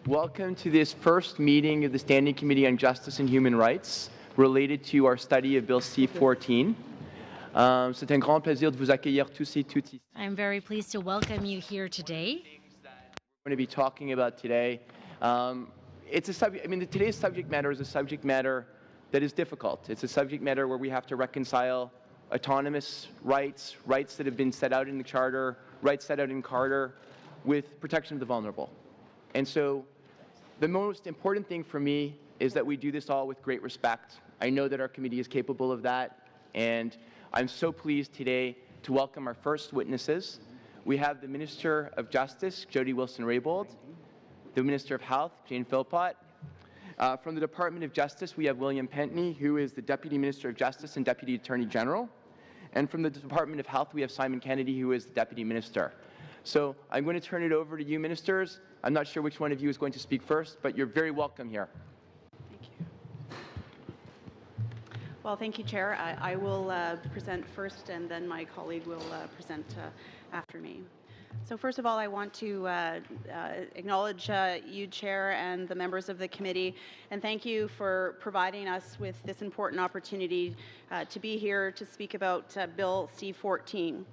Welcome to this first meeting of the Standing Committee on Justice and Human Rights related to our study of Bill C-14. C'est un grand plaisir de vous accueillir tous et toutes ici. I'm very pleased to welcome you here today. We're going to be talking about today. It's a subject. Today's subject matter is a subject matter that is difficult. It's a subject matter where we have to reconcile autonomous rights, rights that have been set out in the Charter, rights set out in Carter, with protection of the vulnerable. And so the most important thing for me is that we do this all with great respect. I know that our committee is capable of that, and I'm so pleased today to welcome our first witnesses. We have the Minister of Justice, Jody Wilson-Raybould, the Minister of Health, Jane Philpott. From the Department of Justice, we have William Pentney, who is the Deputy Minister of Justice and Deputy Attorney General. And from the Department of Health, we have Simon Kennedy, who is the Deputy Minister. So I'm going to turn it over to you, ministers. I'm not sure which one of you is going to speak first, but you're very welcome here. Thank you. Well, thank you, Chair. I will present first, and then my colleague will present after me. So first of all, I want to acknowledge you, Chair, and the members of the committee, and thank you for providing us with this important opportunity to be here to speak about Bill C-14,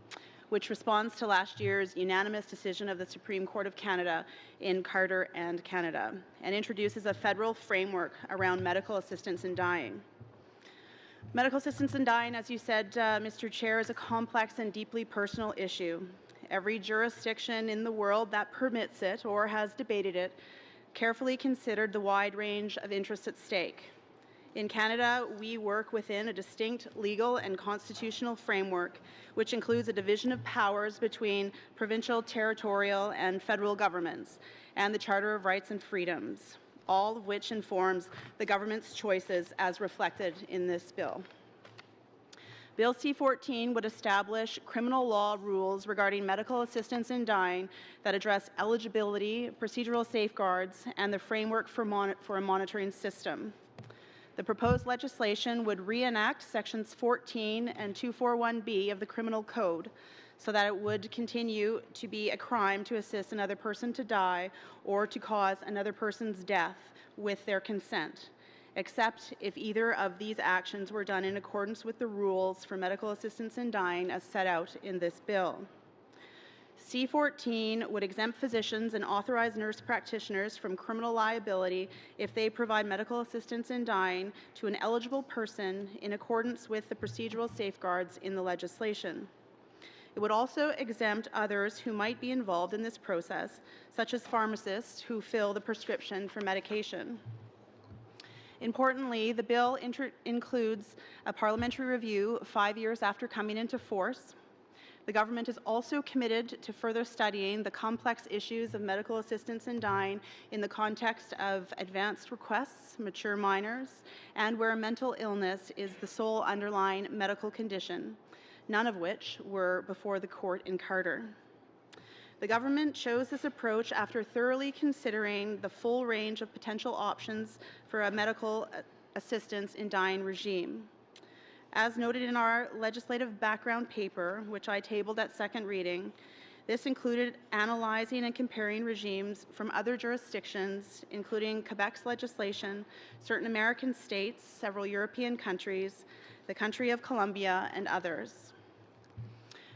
which responds to last year's unanimous decision of the Supreme Court of Canada in Carter and Canada, and introduces a federal framework around medical assistance in dying. Medical assistance in dying, as you said, Mr. Chair, is a complex and deeply personal issue. Every jurisdiction in the world that permits it or has debated it carefully considered the wide range of interests at stake. In Canada, we work within a distinct legal and constitutional framework, which includes a division of powers between provincial, territorial, and federal governments, and the Charter of Rights and Freedoms, all of which informs the government's choices as reflected in this bill. Bill C-14 would establish criminal law rules regarding medical assistance in dying that address eligibility, procedural safeguards, and the framework for a monitoring system. The proposed legislation would reenact Sections 14 and 241B of the Criminal Code so that it would continue to be a crime to assist another person to die or to cause another person's death with their consent, except if either of these actions were done in accordance with the rules for medical assistance in dying as set out in this bill. C-14 would exempt physicians and authorized nurse practitioners from criminal liability if they provide medical assistance in dying to an eligible person in accordance with the procedural safeguards in the legislation. It would also exempt others who might be involved in this process, such as pharmacists who fill the prescription for medication. Importantly, the bill includes a parliamentary review 5 years after coming into force. The government is also committed to further studying the complex issues of medical assistance in dying in the context of advanced requests, mature minors, and where mental illness is the sole underlying medical condition, none of which were before the court in Carter. The government chose this approach after thoroughly considering the full range of potential options for a medical assistance in dying regime. As noted in our legislative background paper, which I tabled at second reading, this included analyzing and comparing regimes from other jurisdictions, including Quebec's legislation, certain American states, several European countries, the country of Colombia, and others.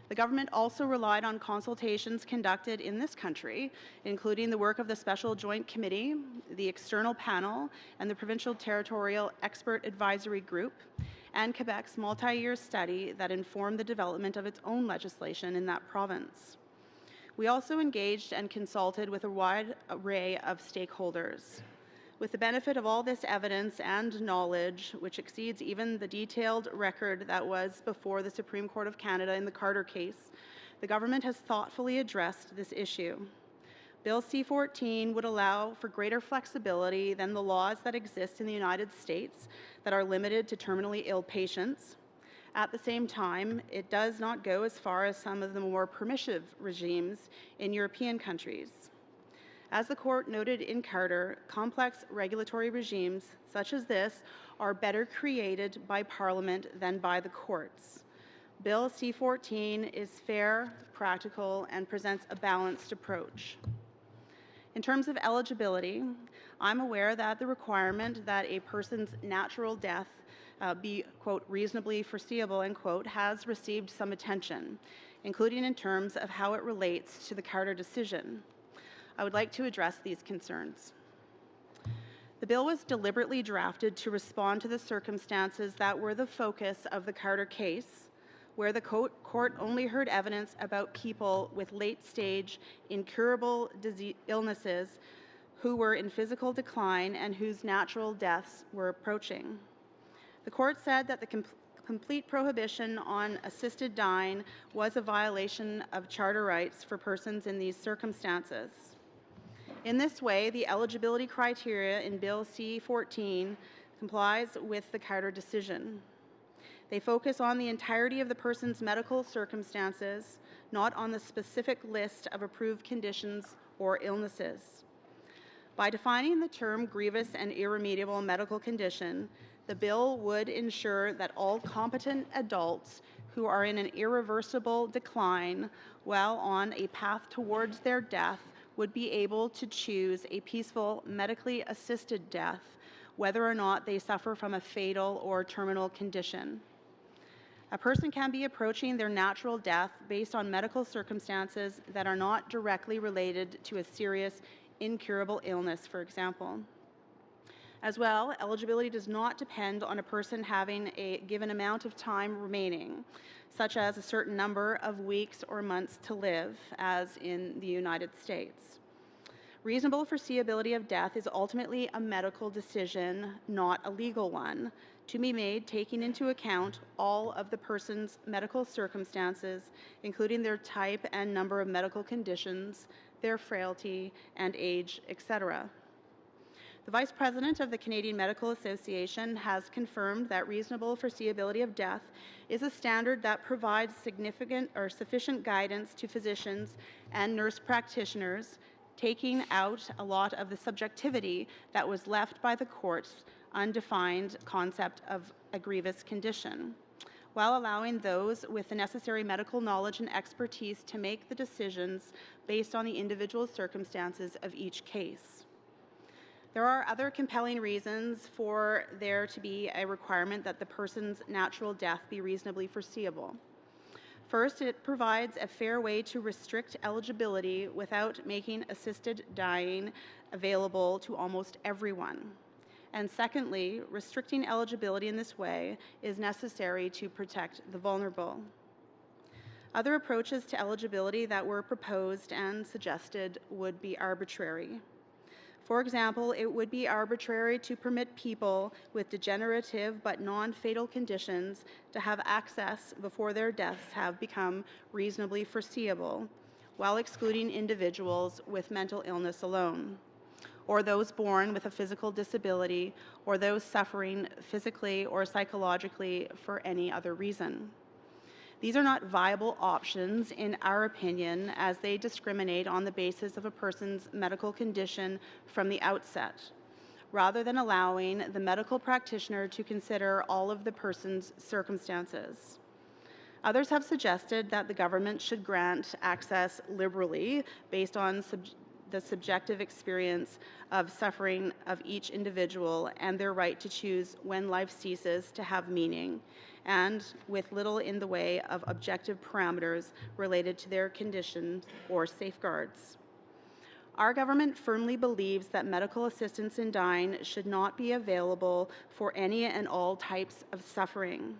The government also relied on consultations conducted in this country, including the work of the Special Joint Committee, the External Panel, and the Provincial Territorial Expert Advisory Group, and Quebec's multi-year study that informed the development of its own legislation in that province. We also engaged and consulted with a wide array of stakeholders. With the benefit of all this evidence and knowledge, which exceeds even the detailed record that was before the Supreme Court of Canada in the Carter case, the government has thoughtfully addressed this issue. Bill C-14 would allow for greater flexibility than the laws that exist in the United States that are limited to terminally ill patients. At the same time, it does not go as far as some of the more permissive regimes in European countries. As the court noted in Carter, complex regulatory regimes such as this are better created by Parliament than by the courts. Bill C-14 is fair, practical, and presents a balanced approach. In terms of eligibility, I'm aware that the requirement that a person's natural death be, quote, reasonably foreseeable, end quote, has received some attention, including in terms of how it relates to the Carter decision. I would like to address these concerns. The bill was deliberately drafted to respond to the circumstances that were the focus of the Carter case, where the court only heard evidence about people with late-stage, incurable illnesses who were in physical decline and whose natural deaths were approaching. The court said that the complete prohibition on assisted dying was a violation of charter rights for persons in these circumstances. In this way, the eligibility criteria in Bill C-14 complies with the Carter decision. They focus on the entirety of the person's medical circumstances, not on the specific list of approved conditions or illnesses. By defining the term grievous and irremediable medical condition, the bill would ensure that all competent adults who are in an irreversible decline while on a path towards their death would be able to choose a peaceful, medically assisted death, whether or not they suffer from a fatal or terminal condition. A person can be approaching their natural death based on medical circumstances that are not directly related to a serious, incurable illness, for example. As well, eligibility does not depend on a person having a given amount of time remaining, such as a certain number of weeks or months to live, as in the United States. Reasonable foreseeability of death is ultimately a medical decision, not a legal one, to be made taking into account all of the person's medical circumstances, including their type and number of medical conditions, their frailty and age, etc. The Vice President of the Canadian Medical Association has confirmed that reasonable foreseeability of death is a standard that provides significant or sufficient guidance to physicians and nurse practitioners, taking out a lot of the subjectivity that was left by the court's undefined concept of a grievous condition, while allowing those with the necessary medical knowledge and expertise to make the decisions based on the individual circumstances of each case. There are other compelling reasons for there to be a requirement that the person's natural death be reasonably foreseeable. First, it provides a fair way to restrict eligibility without making assisted dying available to almost everyone. And secondly, restricting eligibility in this way is necessary to protect the vulnerable. Other approaches to eligibility that were proposed and suggested would be arbitrary. For example, it would be arbitrary to permit people with degenerative but non-fatal conditions to have access before their deaths have become reasonably foreseeable, while excluding individuals with mental illness alone, or those born with a physical disability, or those suffering physically or psychologically for any other reason. These are not viable options, in our opinion, as they discriminate on the basis of a person's medical condition from the outset, rather than allowing the medical practitioner to consider all of the person's circumstances. Others have suggested that the government should grant access liberally based on the subjective experience of suffering of each individual and their right to choose when life ceases to have meaning, and with little in the way of objective parameters related to their condition or safeguards. Our government firmly believes that medical assistance in dying should not be available for any and all types of suffering.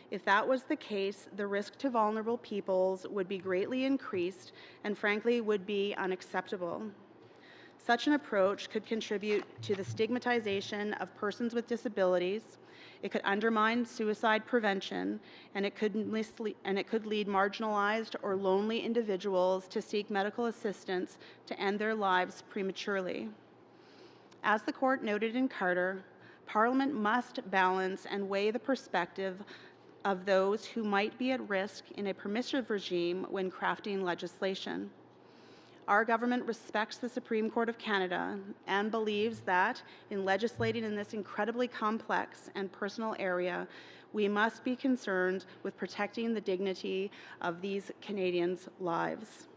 If that was the case, the risk to vulnerable peoples would be greatly increased and frankly would be unacceptable. Such an approach could contribute to the stigmatization of persons with disabilities, it could undermine suicide prevention, and it could lead marginalized or lonely individuals to seek medical assistance to end their lives prematurely. As the court noted in Carter, Parliament must balance and weigh the perspective of those who might be at risk in a permissive regime when crafting legislation. Our government respects the Supreme Court of Canada and believes that in legislating in this incredibly complex and personal area, we must be concerned with protecting the dignity of these Canadians' lives.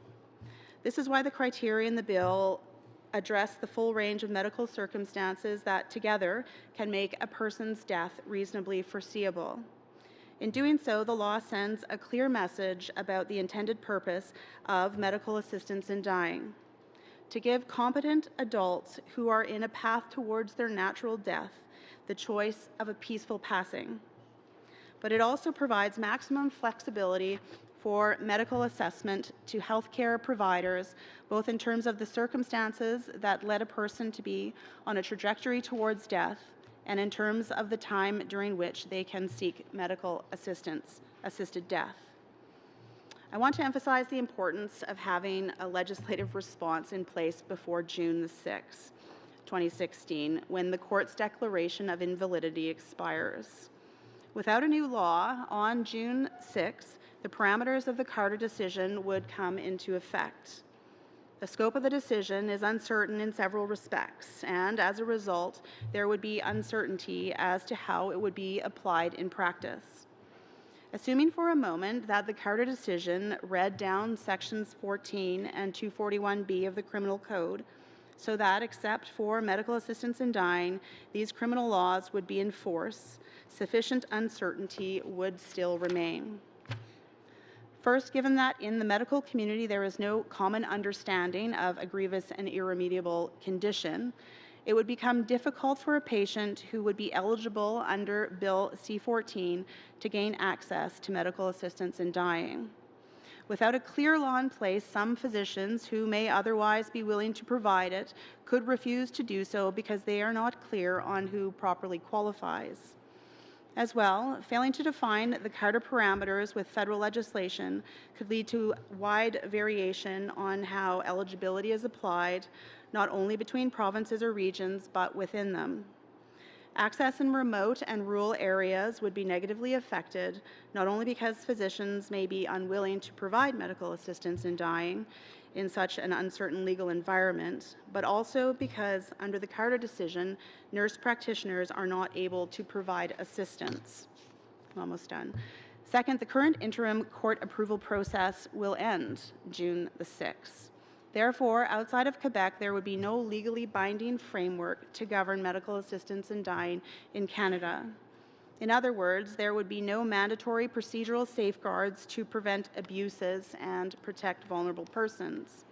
This is why the criteria in the bill address the full range of medical circumstances that together can make a person's death reasonably foreseeable. In doing so, the law sends a clear message about the intended purpose of medical assistance in dying: to give competent adults who are in a path towards their natural death the choice of a peaceful passing. But it also provides maximum flexibility for medical assessment to healthcare providers, both in terms of the circumstances that led a person to be on a trajectory towards death and in terms of the time during which they can seek medical assisted death. I want to emphasize the importance of having a legislative response in place before June the 6th, 2016, when the court's declaration of invalidity expires. Without a new law, on June 6th, the parameters of the Carter decision would come into effect. The scope of the decision is uncertain in several respects, and as a result, there would be uncertainty as to how it would be applied in practice. Assuming for a moment that the Carter decision read down sections 14 and 241B of the Criminal Code, so that, except for medical assistance in dying, these criminal laws would be in force, sufficient uncertainty would still remain. First, given that in the medical community there is no common understanding of a grievous and irremediable condition, it would become difficult for a patient who would be eligible under Bill C-14 to gain access to medical assistance in dying. Without a clear law in place, some physicians who may otherwise be willing to provide it could refuse to do so because they are not clear on who properly qualifies. As well, failing to define the Carter parameters with federal legislation could lead to wide variation on how eligibility is applied, not only between provinces or regions, but within them. Access in remote and rural areas would be negatively affected, not only because physicians may be unwilling to provide medical assistance in dying in such an uncertain legal environment, but also because, under the Carter decision, nurse practitioners are not able to provide assistance. I'm almost done. Second, the current interim court approval process will end June the 6th. Therefore, outside of Quebec, there would be no legally binding framework to govern medical assistance in dying in Canada. In other words, there would be no mandatory procedural safeguards to prevent abuses and protect vulnerable persons.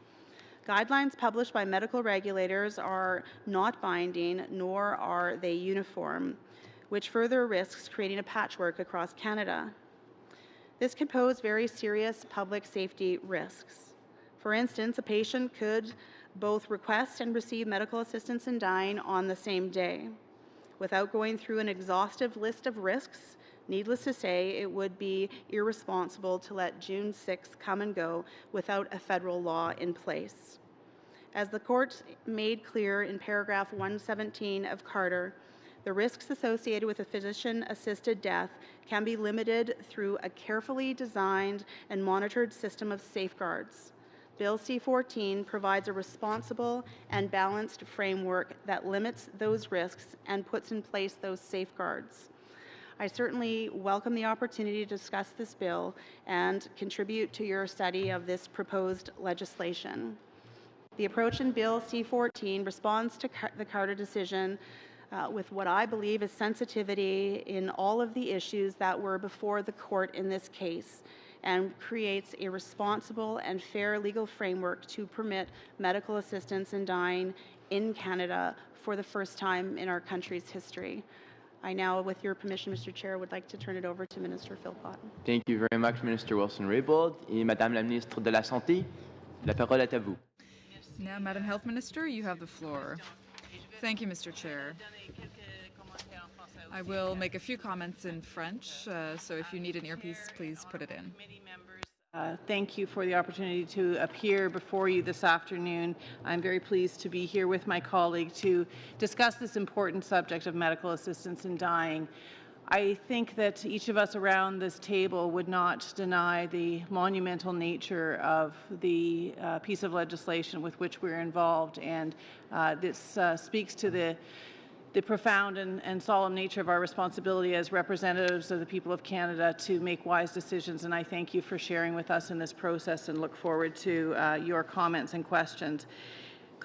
Guidelines published by medical regulators are not binding, nor are they uniform, which further risks creating a patchwork across Canada. This could pose very serious public safety risks. For instance, a patient could both request and receive medical assistance in dying on the same day. Without going through an exhaustive list of risks, needless to say, it would be irresponsible to let June 6 come and go without a federal law in place. As the court made clear in paragraph 117 of Carter, the risks associated with a physician-assisted death can be limited through a carefully designed and monitored system of safeguards. Bill C-14 provides a responsible and balanced framework that limits those risks and puts in place those safeguards. I certainly welcome the opportunity to discuss this bill and contribute to your study of this proposed legislation. The approach in Bill C-14 responds to the Carter decision with what I believe is sensitivity in all of the issues that were before the court in this case, and creates a responsible and fair legal framework to permit medical assistance in dying in Canada for the first time in our country's history. I now, with your permission, Mr. Chair, would like to turn it over to Minister Philpott. Thank you very much, Minister Wilson-Raybould. Et Madame la Ministre de la Santé, la parole est à vous. Now, Madam Health Minister, you have the floor. Thank you, Mr. Chair. I will make a few comments in French, so if you need an earpiece, please put it in. Thank you for the opportunity to appear before you this afternoon. I'm very pleased to be here with my colleague to discuss this important subject of medical assistance in dying. I think that each of us around this table would not deny the monumental nature of the piece of legislation with which we're involved, and this speaks to the profound and solemn nature of our responsibility as representatives of the people of Canada to make wise decisions, and I thank you for sharing with us in this process and look forward to your comments and questions.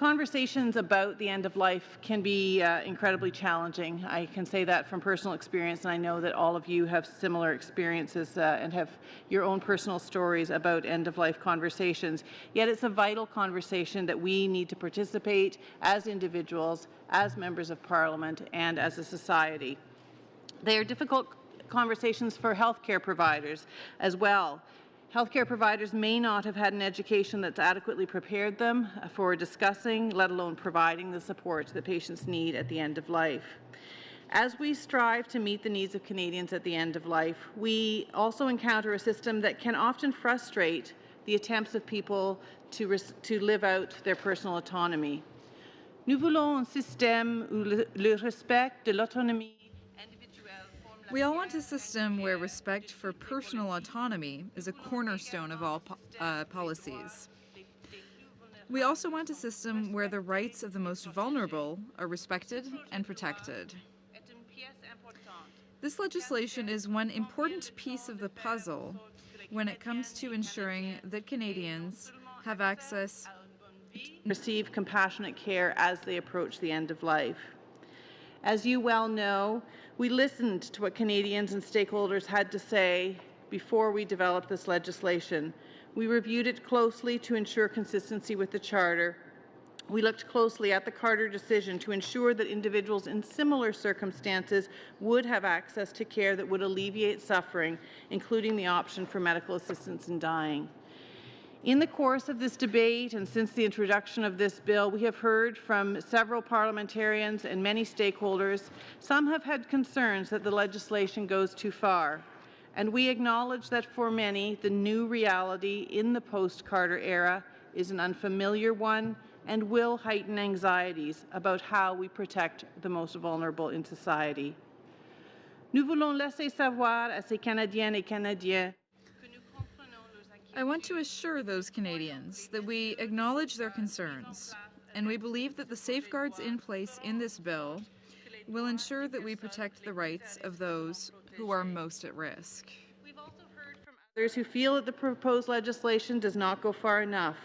Conversations about the end of life can be incredibly challenging. I can say that from personal experience, and I know that all of you have similar experiences and have your own personal stories about end-of-life conversations. Yet it's a vital conversation that we need to participate as individuals, as members of Parliament, and as a society. They are difficult conversations for healthcare providers as well. Healthcare providers may not have had an education that's adequately prepared them for discussing, let alone providing, the support that patients need at the end of life. As we strive to meet the needs of Canadians at the end of life, we also encounter a system that can often frustrate the attempts of people to live out their personal autonomy. Nous voulons un système où le respect de l'autonomie. We all want a system where respect for personal autonomy is a cornerstone of all policies. We also want a system where the rights of the most vulnerable are respected and protected. This legislation is one important piece of the puzzle when it comes to ensuring that Canadians have access to receive compassionate care as they approach the end of life. As you well know, we listened to what Canadians and stakeholders had to say before we developed this legislation. We reviewed it closely to ensure consistency with the Charter. We looked closely at the Carter decision to ensure that individuals in similar circumstances would have access to care that would alleviate suffering, including the option for medical assistance in dying. In the course of this debate and since the introduction of this bill, we have heard from several parliamentarians and many stakeholders. Some have had concerns that the legislation goes too far, and we acknowledge that for many, the new reality in the post-Carter era is an unfamiliar one and will heighten anxieties about how we protect the most vulnerable in society. Nous voulons laisser savoir à ces Canadiennes et Canadiens. I want to assure those Canadians that we acknowledge their concerns, and we believe that the safeguards in place in this bill will ensure that we protect the rights of those who are most at risk. We've also heard from others who feel that the proposed legislation does not go far enough,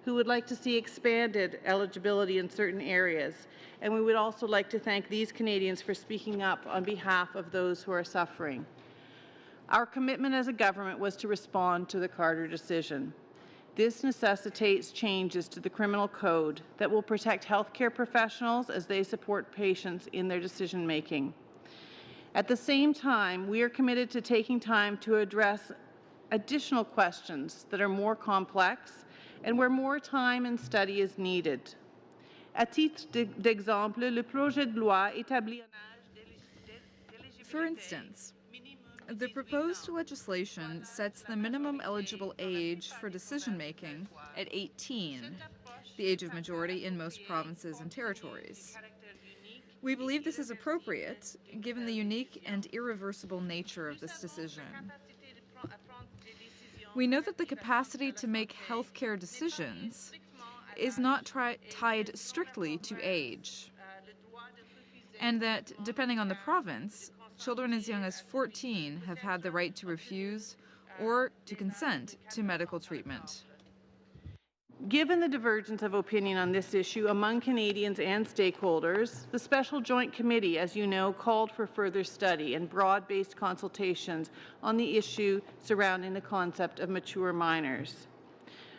who would like to see expanded eligibility in certain areas, and we would also like to thank these Canadians for speaking up on behalf of those who are suffering. Our commitment as a government was to respond to the Carter decision. This necessitates changes to the criminal code that will protect healthcare professionals as they support patients in their decision-making. At the same time, we are committed to taking time to address additional questions that are more complex and where more time and study is needed. À titre d'exemple, le projet de loi établit un âge. For instance, the proposed legislation sets the minimum eligible age for decision-making at 18, the age of majority in most provinces and territories. We believe this is appropriate, given the unique and irreversible nature of this decision. We know that the capacity to make healthcare decisions is not tied strictly to age, and that, depending on the province, children as young as 14 have had the right to refuse or to consent to medical treatment. Given the divergence of opinion on this issue among Canadians and stakeholders, the Special Joint Committee, as you know, called for further study and broad-based consultations on the issue surrounding the concept of mature minors.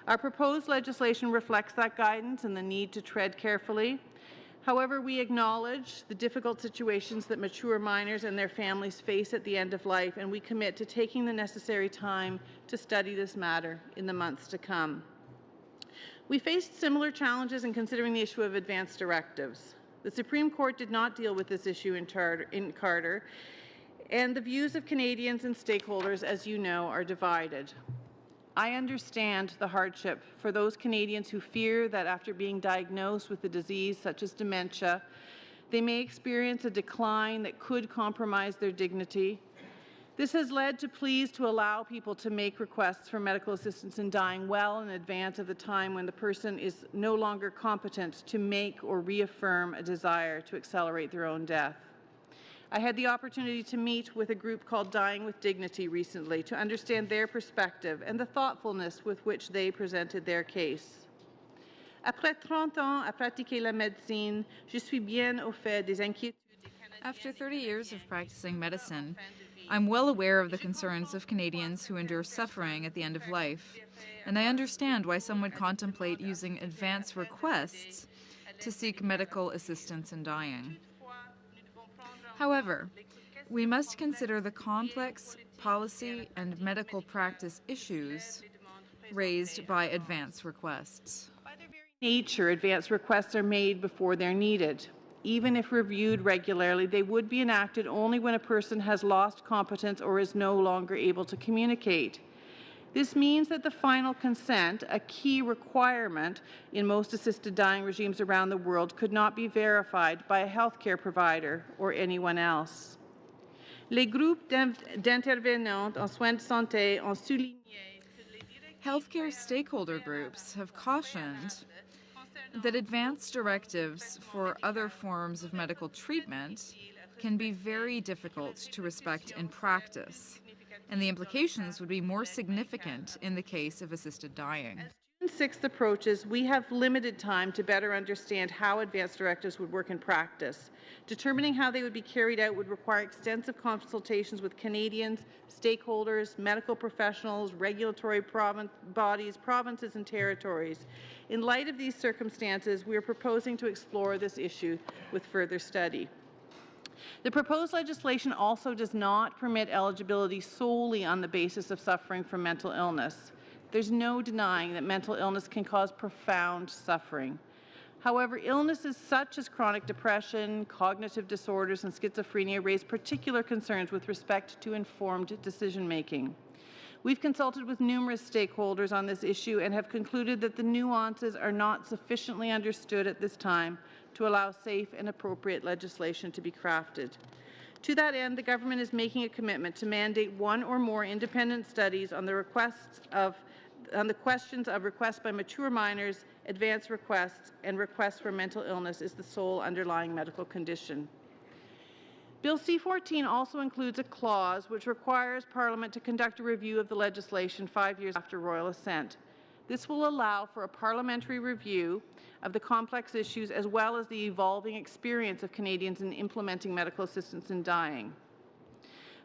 Our proposed legislation reflects that guidance and the need to tread carefully. However, we acknowledge the difficult situations that mature minors and their families face at the end of life, and we commit to taking the necessary time to study this matter in the months to come. We faced similar challenges in considering the issue of advance directives. The Supreme Court did not deal with this issue in Carter, and the views of Canadians and stakeholders, as you know, are divided. I understand the hardship for those Canadians who fear that after being diagnosed with a disease such as dementia, they may experience a decline that could compromise their dignity. This has led to pleas to allow people to make requests for medical assistance in dying well in advance of the time when the person is no longer competent to make or reaffirm a desire to accelerate their own death. I had the opportunity to meet with a group called Dying with Dignity recently to understand their perspective and the thoughtfulness with which they presented their case. Après 30 ans à pratiquer la médecine, je suis bien au fait des inquiétudes. After 30 years of practicing medicine, I'm well aware of the concerns of Canadians who endure suffering at the end of life, and I understand why some would contemplate using advance requests to seek medical assistance in dying. However, we must consider the complex policy and medical practice issues raised by advance requests. By their very nature, advance requests are made before they're needed. Even if reviewed regularly, they would be enacted only when a person has lost competence or is no longer able to communicate. This means that the final consent, a key requirement in most assisted dying regimes around the world, could not be verified by a healthcare provider or anyone else. Les groupes d'intervenants en soins de santé ont souligné Healthcare stakeholder groups have cautioned that advance directives for other forms of medical treatment can be very difficult to respect in practice, and the implications would be more significant in the case of assisted dying. June 6th approaches, we have limited time to better understand how advance directives would work in practice. Determining how they would be carried out would require extensive consultations with Canadians, stakeholders, medical professionals, regulatory bodies, provinces and territories. In light of these circumstances, we are proposing to explore this issue with further study. The proposed legislation also does not permit eligibility solely on the basis of suffering from mental illness. There's no denying that mental illness can cause profound suffering. However, illnesses such as chronic depression, cognitive disorders, and schizophrenia raise particular concerns with respect to informed decision-making. We've consulted with numerous stakeholders on this issue and have concluded that the nuances are not sufficiently understood at this time to allow safe and appropriate legislation to be crafted. To that end, the government is making a commitment to mandate one or more independent studies on the questions of requests by mature minors, advance requests, and requests for mental illness is the sole underlying medical condition. Bill C-14 also includes a clause which requires Parliament to conduct a review of the legislation 5 years after royal assent. This will allow for a parliamentary review of the complex issues as well as the evolving experience of Canadians in implementing medical assistance in dying.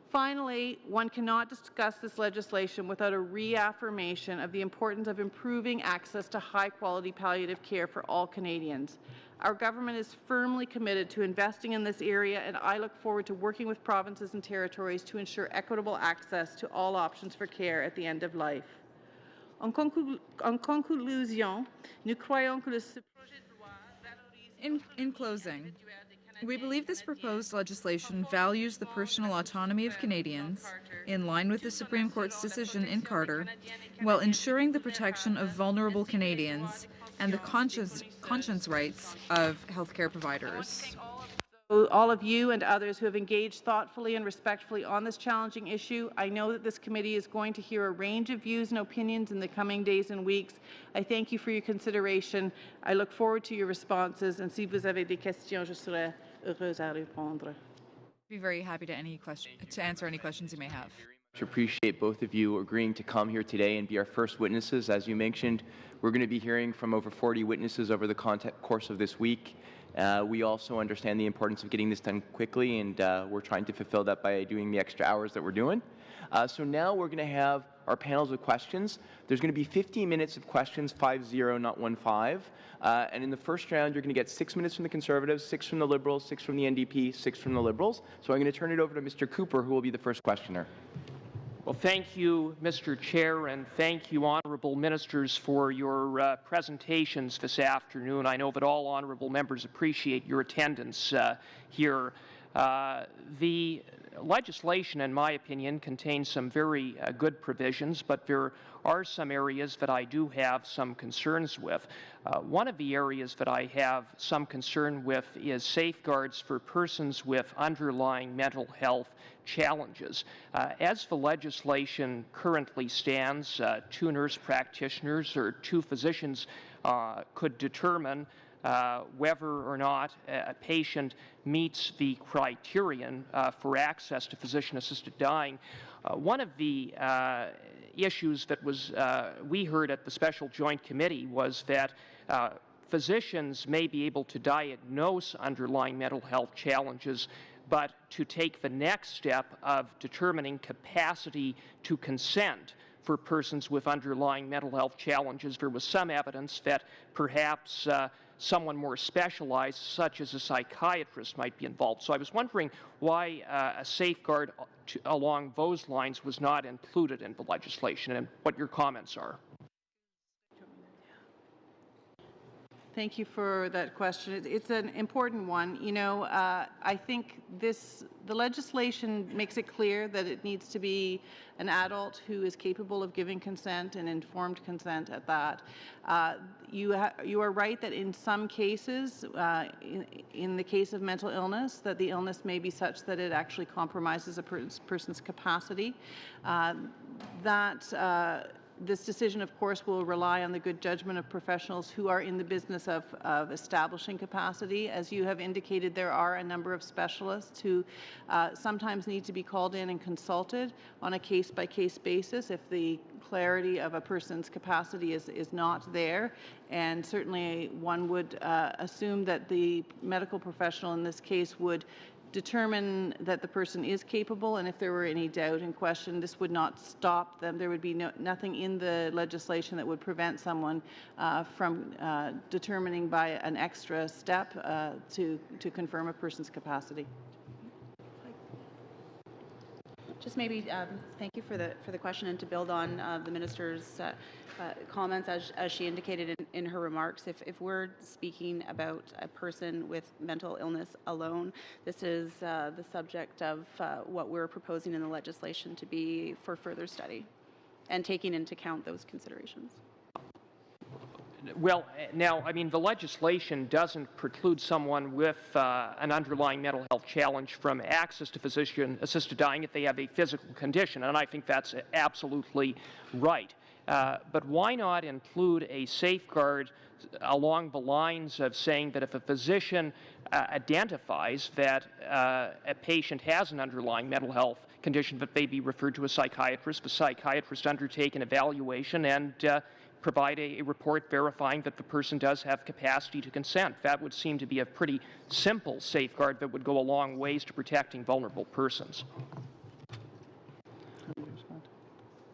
Finally, one cannot discuss this legislation without a reaffirmation of the importance of improving access to high-quality palliative care for all Canadians. Our government is firmly committed to investing in this area, and I look forward to working with provinces and territories to ensure equitable access to all options for care at the end of life. En conclusion, nous croyons que ce projet de loi valorise In closing, we believe this proposed legislation values the personal autonomy of Canadians, in line with the Supreme Court's decision in Carter, while ensuring the protection of vulnerable Canadians and the conscience rights of healthcare providers. All of you and others who have engaged thoughtfully and respectfully on this challenging issue. I know that this committee is going to hear a range of views and opinions in the coming days and weeks. I thank you for your consideration. I look forward to your responses, and si vous avez des questions, je serai heureuse à répondre. I'd be very happy to answer any questions you may have. I appreciate both of you agreeing to come here today and be our first witnesses. As you mentioned, we're going to be hearing from over 40 witnesses over the course of this week. We also understand the importance of getting this done quickly, and we're trying to fulfill that by doing the extra hours that we're doing. So now we're going to have our panels of questions. There's going to be 15 minutes of questions, 5-0, not 1-5. And in the first round, you're going to get 6 minutes from the Conservatives, 6 from the Liberals, 6 from the NDP, 6 from the Liberals. So I'm going to turn it over to Mr. Cooper, who will be the first questioner. Well, thank you, Mr. Chair, and thank you, honourable ministers, for your presentations this afternoon. I know that all honourable members appreciate your attendance here. The legislation, in my opinion, contains some very good provisions, but there are some areas that I do have some concerns with. One of the areas that I have some concern with is safeguards for persons with underlying mental health challenges. As the legislation currently stands, 2 nurse practitioners or 2 physicians could determine whether or not a patient meets the criterion for access to physician-assisted dying. One of the issues that was we heard at the Special Joint Committee was that physicians may be able to diagnose underlying mental health challenges, but to take the next step of determining capacity to consent for persons with underlying mental health challenges, there was some evidence that perhaps someone more specialized, such as a psychiatrist, might be involved. So I was wondering why a safeguard along those lines was not included in the legislation, and what your comments are. Thank you for that question. It's an important one. You know, I think the legislation makes it clear that it needs to be an adult who is capable of giving consent and informed consent at that. You are right that in some cases, in the case of mental illness, that the illness may be such that it actually compromises a person's capacity. This decision, of course, will rely on the good judgment of professionals who are in the business of establishing capacity. As you have indicated, there are a number of specialists who sometimes need to be called in and consulted on a case-by-case basis if the clarity of a person's capacity is not there. And certainly one would assume that the medical professional in this case would determine that the person is capable, and if there were any doubt in question, this would not stop them. There would be nothing in the legislation that would prevent someone from determining by an extra step to confirm a person's capacity. Just maybe thank you for the question, and to build on the minister's comments, as she indicated in her remarks, if we're speaking about a person with mental illness alone, this is the subject of what we're proposing in the legislation to be for further study and taking into account those considerations. Well, now, I mean, the legislation doesn't preclude someone with an underlying mental health challenge from access to physician-assisted dying if they have a physical condition, and I think that's absolutely right. But why not include a safeguard along the lines of saying that if a physician identifies that a patient has an underlying mental health condition, that they be referred to a psychiatrist, the psychiatrist undertake an evaluation and provide a report verifying that the person does have capacity to consent. That would seem to be a pretty simple safeguard that would go a long ways to protecting vulnerable persons.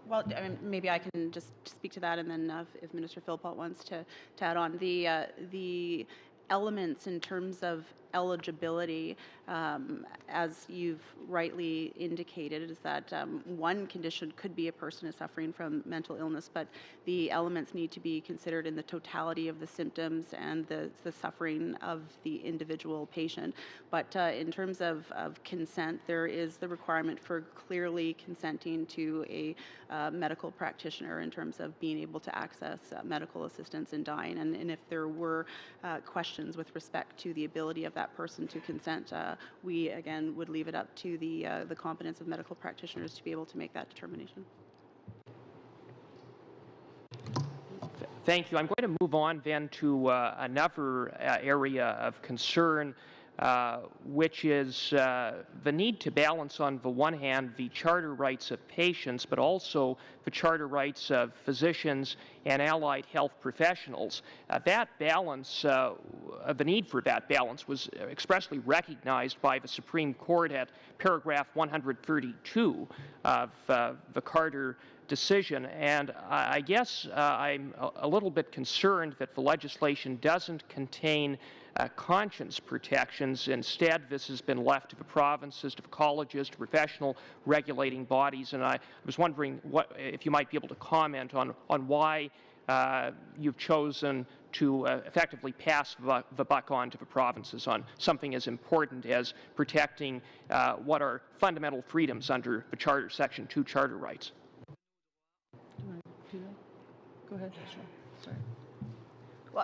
Well, I mean, maybe I can just speak to that, and then if Minister Philpott wants to add on. The elements in terms of eligibility, as you've rightly indicated, is that one condition could be a person is suffering from mental illness, but the elements need to be considered in the totality of the symptoms and the suffering of the individual patient. But in terms of consent, there is the requirement for clearly consenting to a medical practitioner in terms of being able to access medical assistance in dying. And if there were questions with respect to the ability of that person to consent, we again would leave it up to the competence of medical practitioners to be able to make that determination. Thank you. I'm going to move on then to another area of concern, which is the need to balance, on the one hand, the charter rights of patients, but also the charter rights of physicians and allied health professionals. That balance, the need for that balance, was expressly recognized by the Supreme Court at paragraph 132 of the Carter decision, and I guess I'm a little bit concerned that the legislation doesn't contain conscience protections. Instead, this has been left to the provinces, to the colleges, to professional regulating bodies, and I was wondering if you might be able to comment on why you've chosen to effectively pass the buck on to the provinces on something as important as protecting what are fundamental freedoms under the Charter, Section 2 Charter rights. Go ahead. Sorry.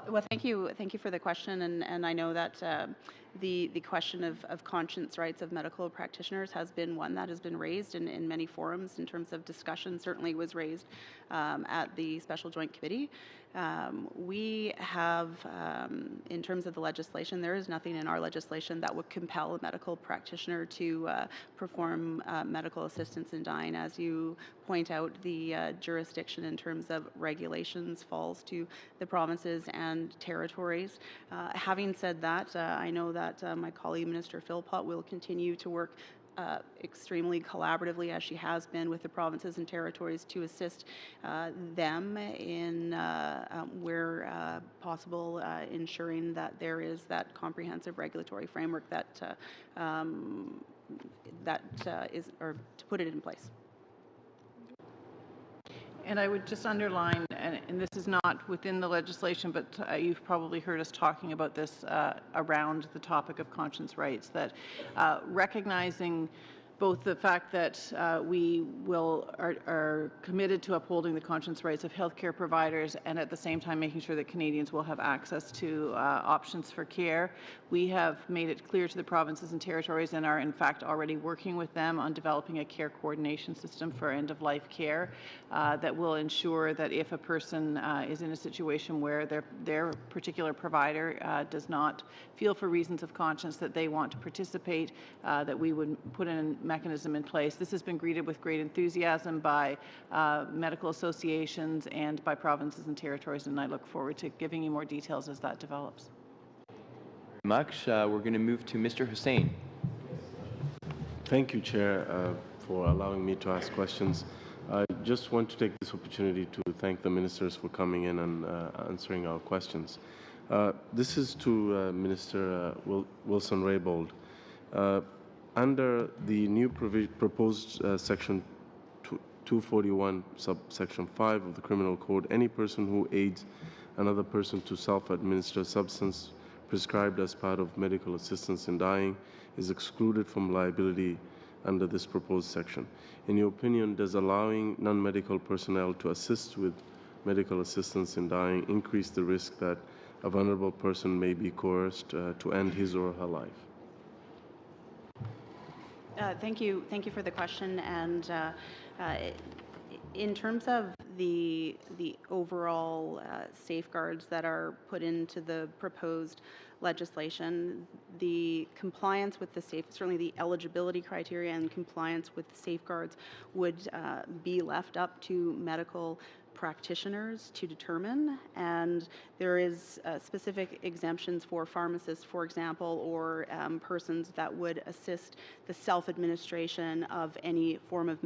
Well, thank you for the question, and I know that the question of conscience rights of medical practitioners has been one that has been raised in many forums in terms of discussion, certainly was raised at the Special Joint Committee. We have, in terms of the legislation, there is nothing in our legislation that would compel a medical practitioner to perform medical assistance in dying. As you point out, the jurisdiction in terms of regulations falls to the provinces and territories. Having said that, I know that my colleague, Minister Philpott, will continue to work extremely collaboratively, as she has been, with the provinces and territories to assist them in, where possible, ensuring that there is that comprehensive regulatory framework that is, or to put it in place. And I would just underline, and this is not within the legislation, but you've probably heard us talking about this around the topic of conscience rights, that recognizing both the fact that we are committed to upholding the conscience rights of healthcare providers, and at the same time making sure that Canadians will have access to options for care. We have made it clear to the provinces and territories, and are in fact already working with them on developing a care coordination system for end-of-life care that will ensure that if a person is in a situation where their particular provider does not feel, for reasons of conscience, that they want to participate, that we would put in a mechanism in place. This has been greeted with great enthusiasm by medical associations and by provinces and territories, and I look forward to giving you more details as that develops. Much. We're going to move to Mr. Hussain. Thank you, Chair, for allowing me to ask questions. I just want to take this opportunity to thank the ministers for coming in and answering our questions. This is to Minister Wilson-Raybould. Under the new proposed Section 241, subsection 5 of the Criminal Code, any person who aids another person to self-administer substance prescribed as part of medical assistance in dying is excluded from liability under this proposed section. In your opinion, does allowing non-medical personnel to assist with medical assistance in dying increase the risk that a vulnerable person may be coerced to end his or her life? Thank you for the question. And in terms of the overall safeguards that are put into the proposed legislation, the compliance with the certainly the eligibility criteria and compliance with the safeguards would be left up to medical practitioners to determine, and there is specific exemptions for pharmacists, for example, or persons that would assist the self-administration of any form of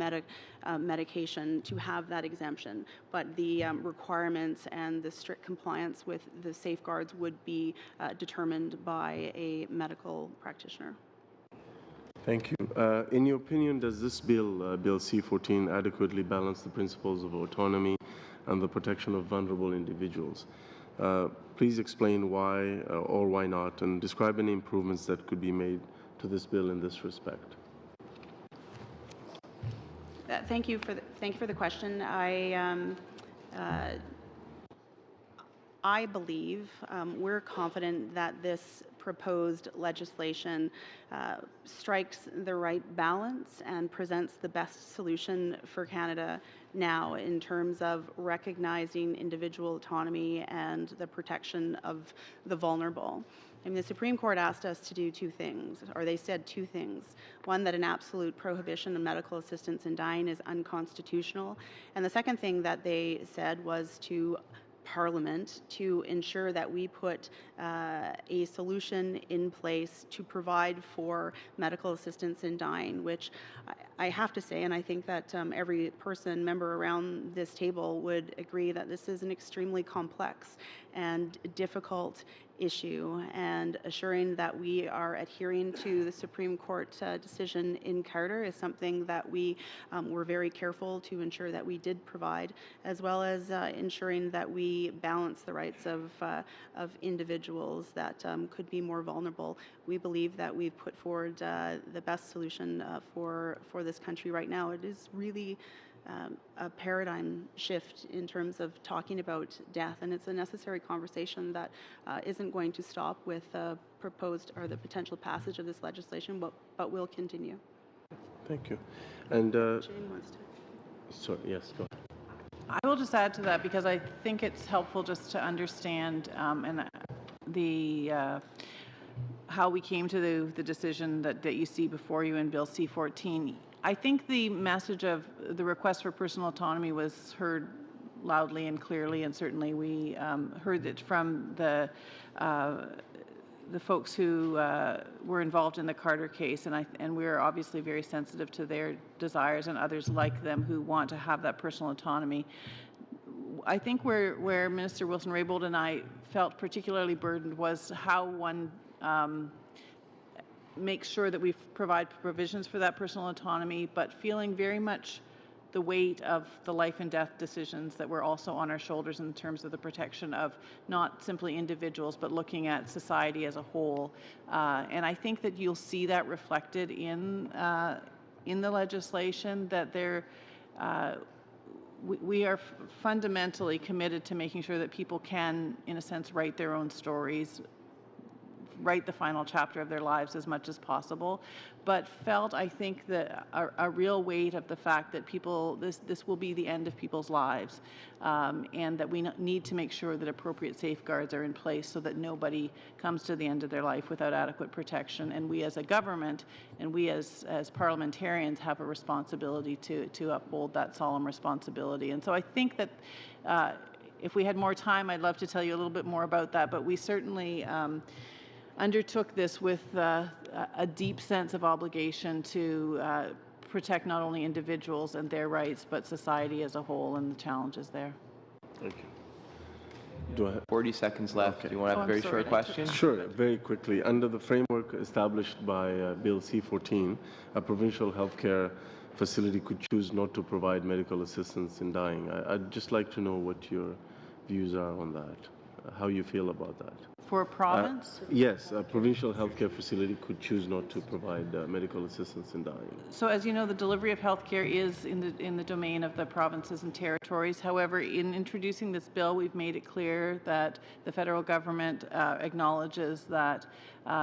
medication to have that exemption. But the requirements and the strict compliance with the safeguards would be determined by a medical practitioner. Thank you. In your opinion, does this bill, Bill C-14, adequately balance the principles of autonomy and the protection of vulnerable individuals? Please explain why or why not, and describe any improvements that could be made to this bill in this respect. Thank you for the question. I believe we're confident that this proposed legislation strikes the right balance and presents the best solution for Canada now in terms of recognizing individual autonomy and the protection of the vulnerable. I mean, the Supreme Court asked us to do two things, or they said two things. One, that an absolute prohibition of medical assistance in dying is unconstitutional. And the second thing that they said was to Parliament to ensure that we put a solution in place to provide for medical assistance in dying, which I have to say, and I think that every member around this table would agree that this is an extremely complex and difficult issue, and assuring that we are adhering to the Supreme Court decision in Carter is something that we were very careful to ensure that we did provide, as well as ensuring that we balance the rights of individuals that could be more vulnerable. We believe that we've put forward the best solution for this country right now. It is really a paradigm shift in terms of talking about death, and it's a necessary conversation that isn't going to stop with the proposed or the potential passage of this legislation, but will continue. Thank you. And Jane wants to. sorry, yes, go ahead. I will just add to that because I think it's helpful just to understand how we came to the decision that you see before you in Bill C-14. I think the message of the request for personal autonomy was heard loudly and clearly, and certainly we heard it from the folks who were involved in the Carter case, and we're obviously very sensitive to their desires and others like them who want to have that personal autonomy. I think where Minister Wilson-Raybould and I felt particularly burdened was how one makes sure that we provide provisions for that personal autonomy, but feeling very much the weight of the life and death decisions that were also on our shoulders in terms of the protection of not simply individuals, but looking at society as a whole. And I think that you'll see that reflected in the legislation, that we are fundamentally committed to making sure that people can, in a sense, write their own stories, write the final chapter of their lives as much as possible, but felt, I think, that a real weight of the fact that this will be the end of people's lives, and that we need to make sure that appropriate safeguards are in place so that nobody comes to the end of their life without adequate protection. And we as a government and we as parliamentarians have a responsibility to uphold that solemn responsibility. And so I think that if we had more time, I'd love to tell you a little bit more about that, but we certainly undertook this with a deep sense of obligation to protect not only individuals and their rights, but society as a whole and the challenges there. Thank you. Do I have 40 seconds left. Okay. Do you want to have a very short question? Sure, very quickly. Under the framework established by Bill C-14, a provincial healthcare facility could choose not to provide medical assistance in dying. I'd just like to know what your views are on that, how you feel about that. For a province? Yes, a provincial healthcare facility could choose not to provide medical assistance in dying. So, as you know, the delivery of healthcare is in the domain of the provinces and territories. However, in introducing this bill, we've made it clear that the federal government acknowledges that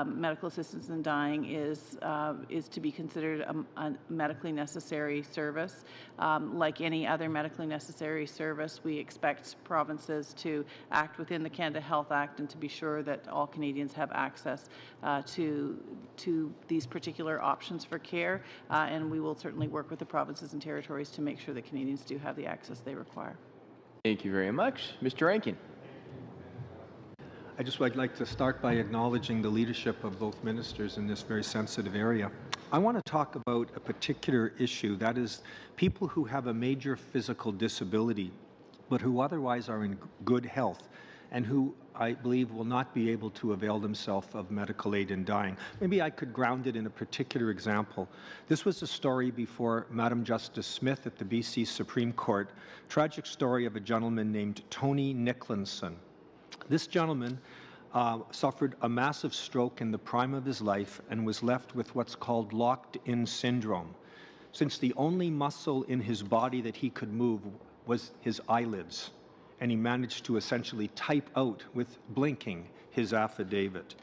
medical assistance in dying is to be considered a medically necessary service. Like any other medically necessary service, we expect provinces to act within the Canada Health Act and to be sure that all Canadians have access to these particular options for care, and we will certainly work with the provinces and territories to make sure that Canadians do have the access they require. Thank you very much. Mr. Rankin. I just would like to start by acknowledging the leadership of both ministers in this very sensitive area. I want to talk about a particular issue, that is people who have a major physical disability, but who otherwise are in good health, and who I believe will not be able to avail themselves of medical aid in dying. Maybe I could ground it in a particular example. This was a story before Madam Justice Smith at the BC Supreme Court, tragic story of a gentleman named Tony Nicklinson. This gentleman suffered a massive stroke in the prime of his life and was left with what's called locked-in syndrome, since the only muscle in his body that he could move was his eyelids, and he managed to essentially type out with blinking his affidavit.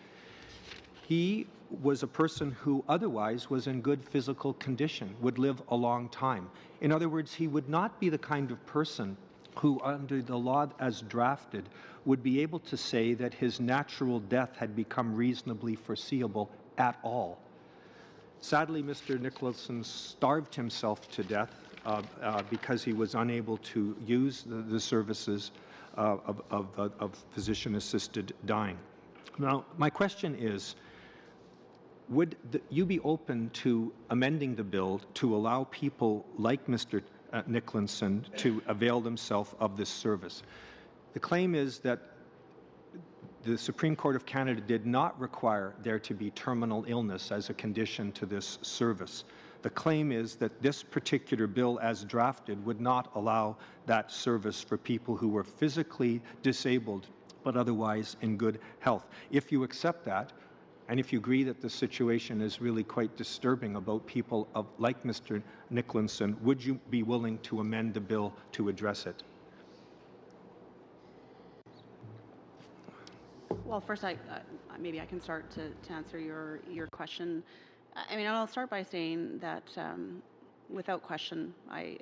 He was a person who otherwise was in good physical condition, would live a long time. In other words, he would not be the kind of person who, under the law as drafted, would be able to say that his natural death had become reasonably foreseeable at all. Sadly, Mr. Nicklinson starved himself to death because he was unable to use the services of physician-assisted dying. Now, my question is, would you be open to amending the bill to allow people like Mr. Nicklinson to avail themselves of this service? The claim is that the Supreme Court of Canada did not require there to be terminal illness as a condition to this service. The claim is that this particular bill as drafted would not allow that service for people who were physically disabled but otherwise in good health. If you accept that, And if you agree that the situation is really quite disturbing about people like Mr. Nicholson, would you be willing to amend the bill to address it? Well, first, maybe I can start to answer your question. I mean, I'll start by saying that without question, we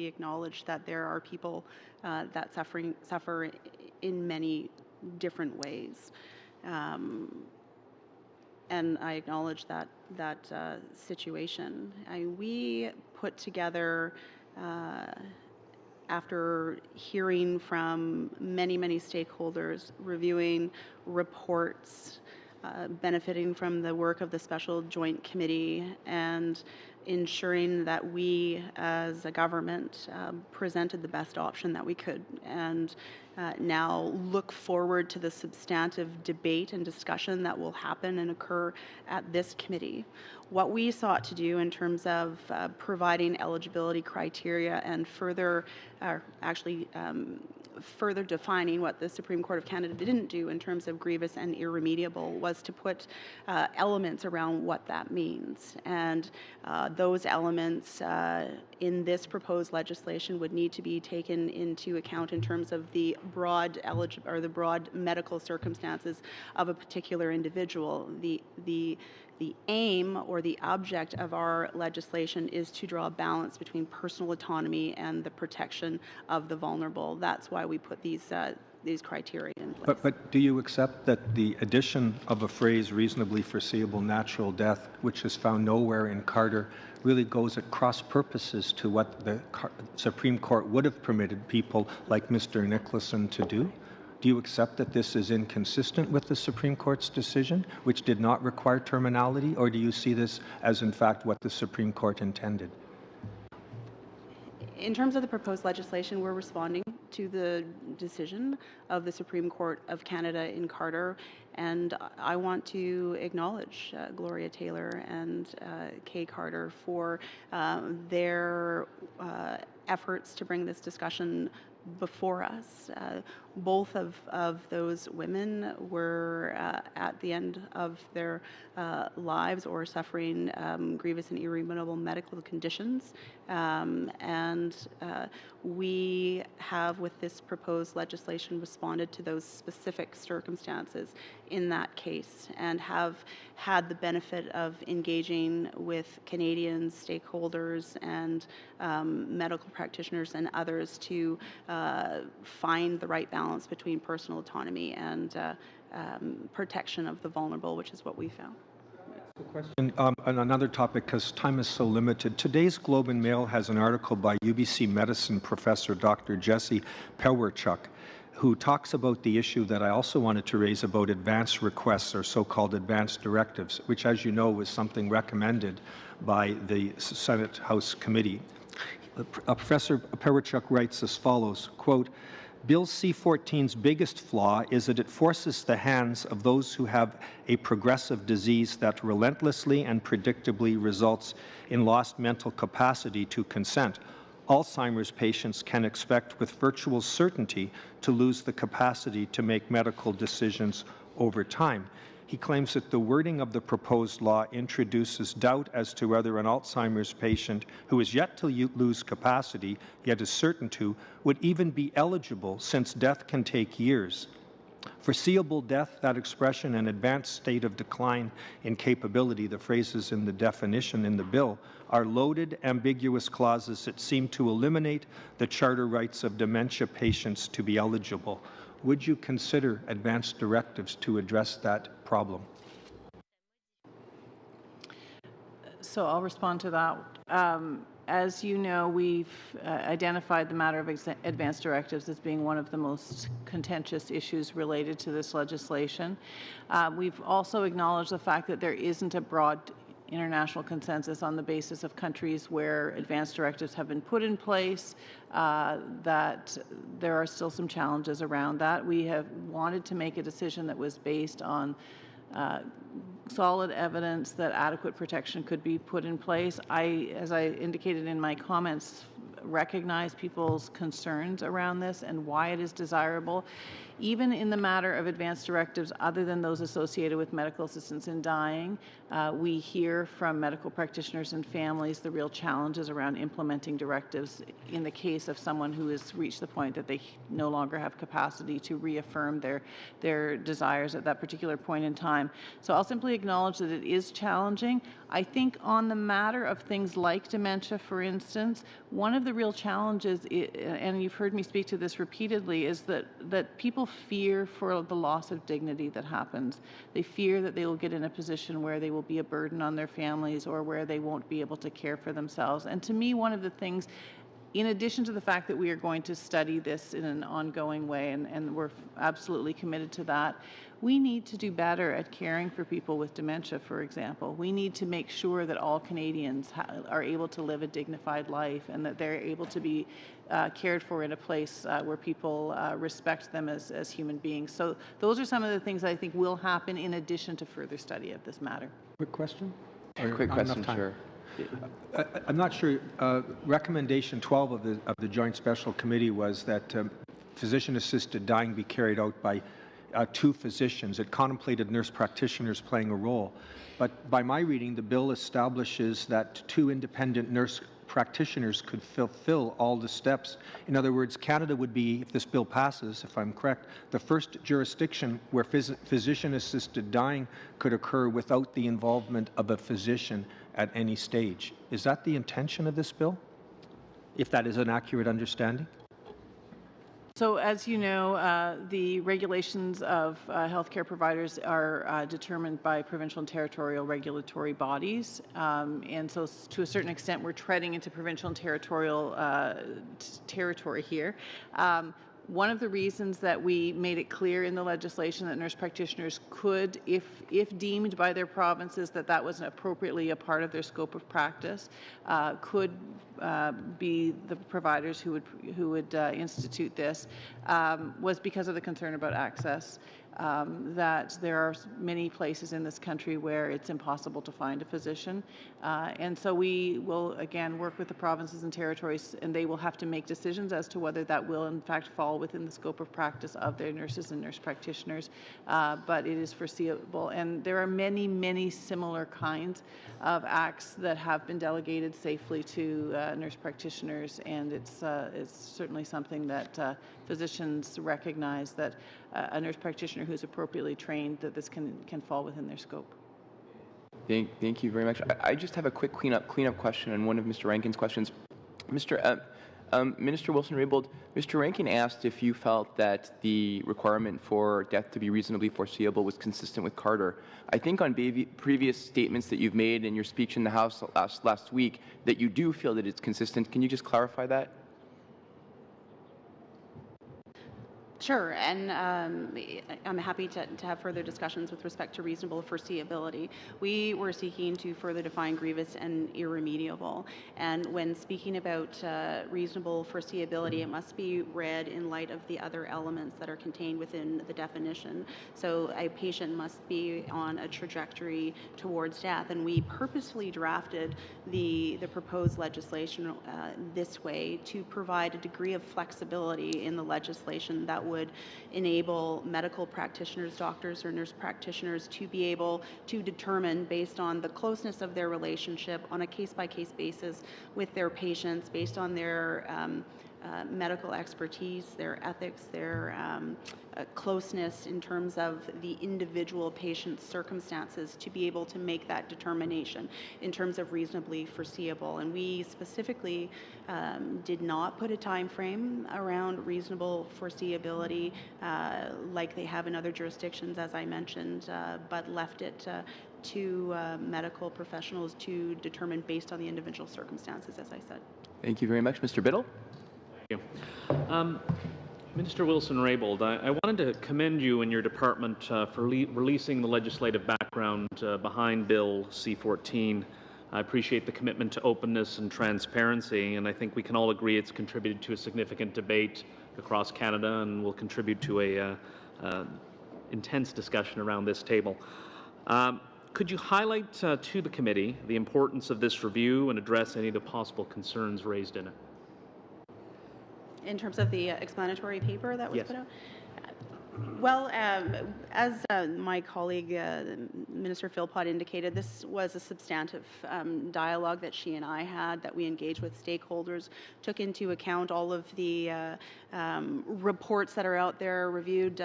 acknowledge that there are people that suffer in many different ways. And I acknowledge that situation. We put together, after hearing from many stakeholders, reviewing reports, benefiting from the work of the Special Joint Committee, and ensuring that we as a government presented the best option that we could, and now look forward to the substantive debate and discussion that will happen and occur at this committee. What we sought to do in terms of providing eligibility criteria and further defining what the Supreme Court of Canada didn't do in terms of grievous and irremediable was to put elements around what that means. And those elements in this proposed legislation would need to be taken into account in terms of the broad medical circumstances of a particular individual. The aim or the object of our legislation is to draw a balance between personal autonomy and the protection of the vulnerable. That's why we put these criteria in place. But do you accept that the addition of a phrase, reasonably foreseeable natural death, which is found nowhere in Carter, really goes at cross purposes to what the Supreme Court would have permitted people like Mr. Nicholson to do? Do you accept that this is inconsistent with the Supreme Court's decision, which did not require terminality, or do you see this as, in fact, what the Supreme Court intended? In terms of the proposed legislation, we're responding to the decision of the Supreme Court of Canada in Carter, and I want to acknowledge Gloria Taylor and Kay Carter for their efforts to bring this discussion before us. Both of those women were at the end of their lives or suffering grievous and irremediable medical conditions. And we have, with this proposed legislation, responded to those specific circumstances in that case and have had the benefit of engaging with Canadian stakeholders and medical practitioners and others to find the right balance between personal autonomy and protection of the vulnerable, which is what we found. Question on another topic, because time is so limited. Today's Globe and Mail has an article by UBC medicine professor Dr. Jesse Pewerchuk, who talks about the issue that I also wanted to raise about advance requests, or so-called advance directives, which, as you know, was something recommended by the Senate House Committee. Professor Pewerchuk writes as follows, quote, Bill C-14's biggest flaw is that it forces the hands of those who have a progressive disease that relentlessly and predictably results in lost mental capacity to consent. Alzheimer's patients can expect with virtual certainty to lose the capacity to make medical decisions over time. He claims that the wording of the proposed law introduces doubt as to whether an Alzheimer's patient who is yet to lose capacity, yet is certain to, would even be eligible, since death can take years. Foreseeable death, that expression, an advanced state of decline in capability, the phrases in the definition in the bill, are loaded, ambiguous clauses that seem to eliminate the charter rights of dementia patients to be eligible. Would you consider advance directives to address that problem? So I'll respond to that. As you know, we've identified the matter of advance directives as being one of the most contentious issues related to this legislation. We've also acknowledged the fact that there isn't a broad international consensus on the basis of countries where advance directives have been put in place, that there are still some challenges around that. We have wanted to make a decision that was based on solid evidence that adequate protection could be put in place. As I indicated in my comments, recognize people's concerns around this and why it is desirable. Even in the matter of advanced directives other than those associated with medical assistance in dying, we hear from medical practitioners and families the real challenges around implementing directives in the case of someone who has reached the point that they no longer have capacity to reaffirm their desires at that particular point in time. So I'll simply acknowledge that it is challenging. I think on the matter of things like dementia, for instance, one of the real challenges, and you've heard me speak to this repeatedly, is that people fear for the loss of dignity that happens. They fear that they will get in a position where they will be a burden on their families or where they won't be able to care for themselves. And to me, one of the things, in addition to the fact that we are going to study this in an ongoing way, and we're absolutely committed to that, we need to do better at caring for people with dementia, for example. We need to make sure that all Canadians are able to live a dignified life and that they're able to be cared for in a place where people respect them as human beings. So those are some of the things I think will happen in addition to further study of this matter. Quick question? Quick question, sure. I'm not sure. Recommendation 12 of the Joint Special Committee was that physician-assisted dying be carried out by 2 physicians. It contemplated nurse practitioners playing a role. But by my reading, the bill establishes that 2 independent nurse practitioners could fulfill all the steps. In other words, Canada would be, if this bill passes, if I'm correct, the first jurisdiction where physician-assisted dying could occur without the involvement of a physician at any stage. Is that the intention of this bill, if that is an accurate understanding? So as you know, the regulations of healthcare providers are determined by provincial and territorial regulatory bodies. And so to a certain extent, we're treading into provincial and territorial territory here. One of the reasons that we made it clear in the legislation that nurse practitioners could, if deemed by their provinces that that was appropriately a part of their scope of practice, could be the providers who would institute this, was because of the concern about access. That there are many places in this country where it's impossible to find a physician. And so we will, again, work with the provinces and territories, and they will have to make decisions as to whether that will, in fact, fall within the scope of practice of their nurses and nurse practitioners. But it is foreseeable. And there are many, many similar kinds of acts that have been delegated safely to nurse practitioners, and it's certainly something that physicians recognize that a nurse practitioner who's appropriately trained, that this can fall within their scope. Thank you very much. I just have a quick cleanup question on one of Mr. Rankin's questions. Minister Wilson-Raybould, Mr. Rankin asked if you felt that the requirement for death to be reasonably foreseeable was consistent with Carter. I think on previous statements that you've made in your speech in the House last week that you do feel that it's consistent. Can you just clarify that? Sure, and I'm happy to have further discussions with respect to reasonable foreseeability. We were seeking to further define grievous and irremediable, and when speaking about reasonable foreseeability, it must be read in light of the other elements that are contained within the definition. So a patient must be on a trajectory towards death, and we purposefully drafted the proposed legislation this way to provide a degree of flexibility in the legislation that would enable medical practitioners, doctors or nurse practitioners to be able to determine, based on the closeness of their relationship on a case-by-case basis with their patients, based on their medical expertise, their ethics, their closeness in terms of the individual patient's circumstances, to be able to make that determination in terms of reasonably foreseeable. And we specifically did not put a time frame around reasonable foreseeability like they have in other jurisdictions, as I mentioned, but left it to medical professionals to determine based on the individual circumstances, as I said. Thank you very much. Mr. Biddle? Thank you. Minister Wilson-Raybould, I wanted to commend you and your department for releasing the legislative background behind Bill C-14. I appreciate the commitment to openness and transparency, and I think we can all agree it's contributed to a significant debate across Canada and will contribute to a intense discussion around this table. Could you highlight to the committee the importance of this review and address any of the possible concerns raised in it? In terms of the explanatory paper that was put out? Well, as my colleague, Minister Philpott, indicated, this was a substantive dialogue that she and I had, that we engaged with stakeholders, took into account all of the reports that are out there, reviewed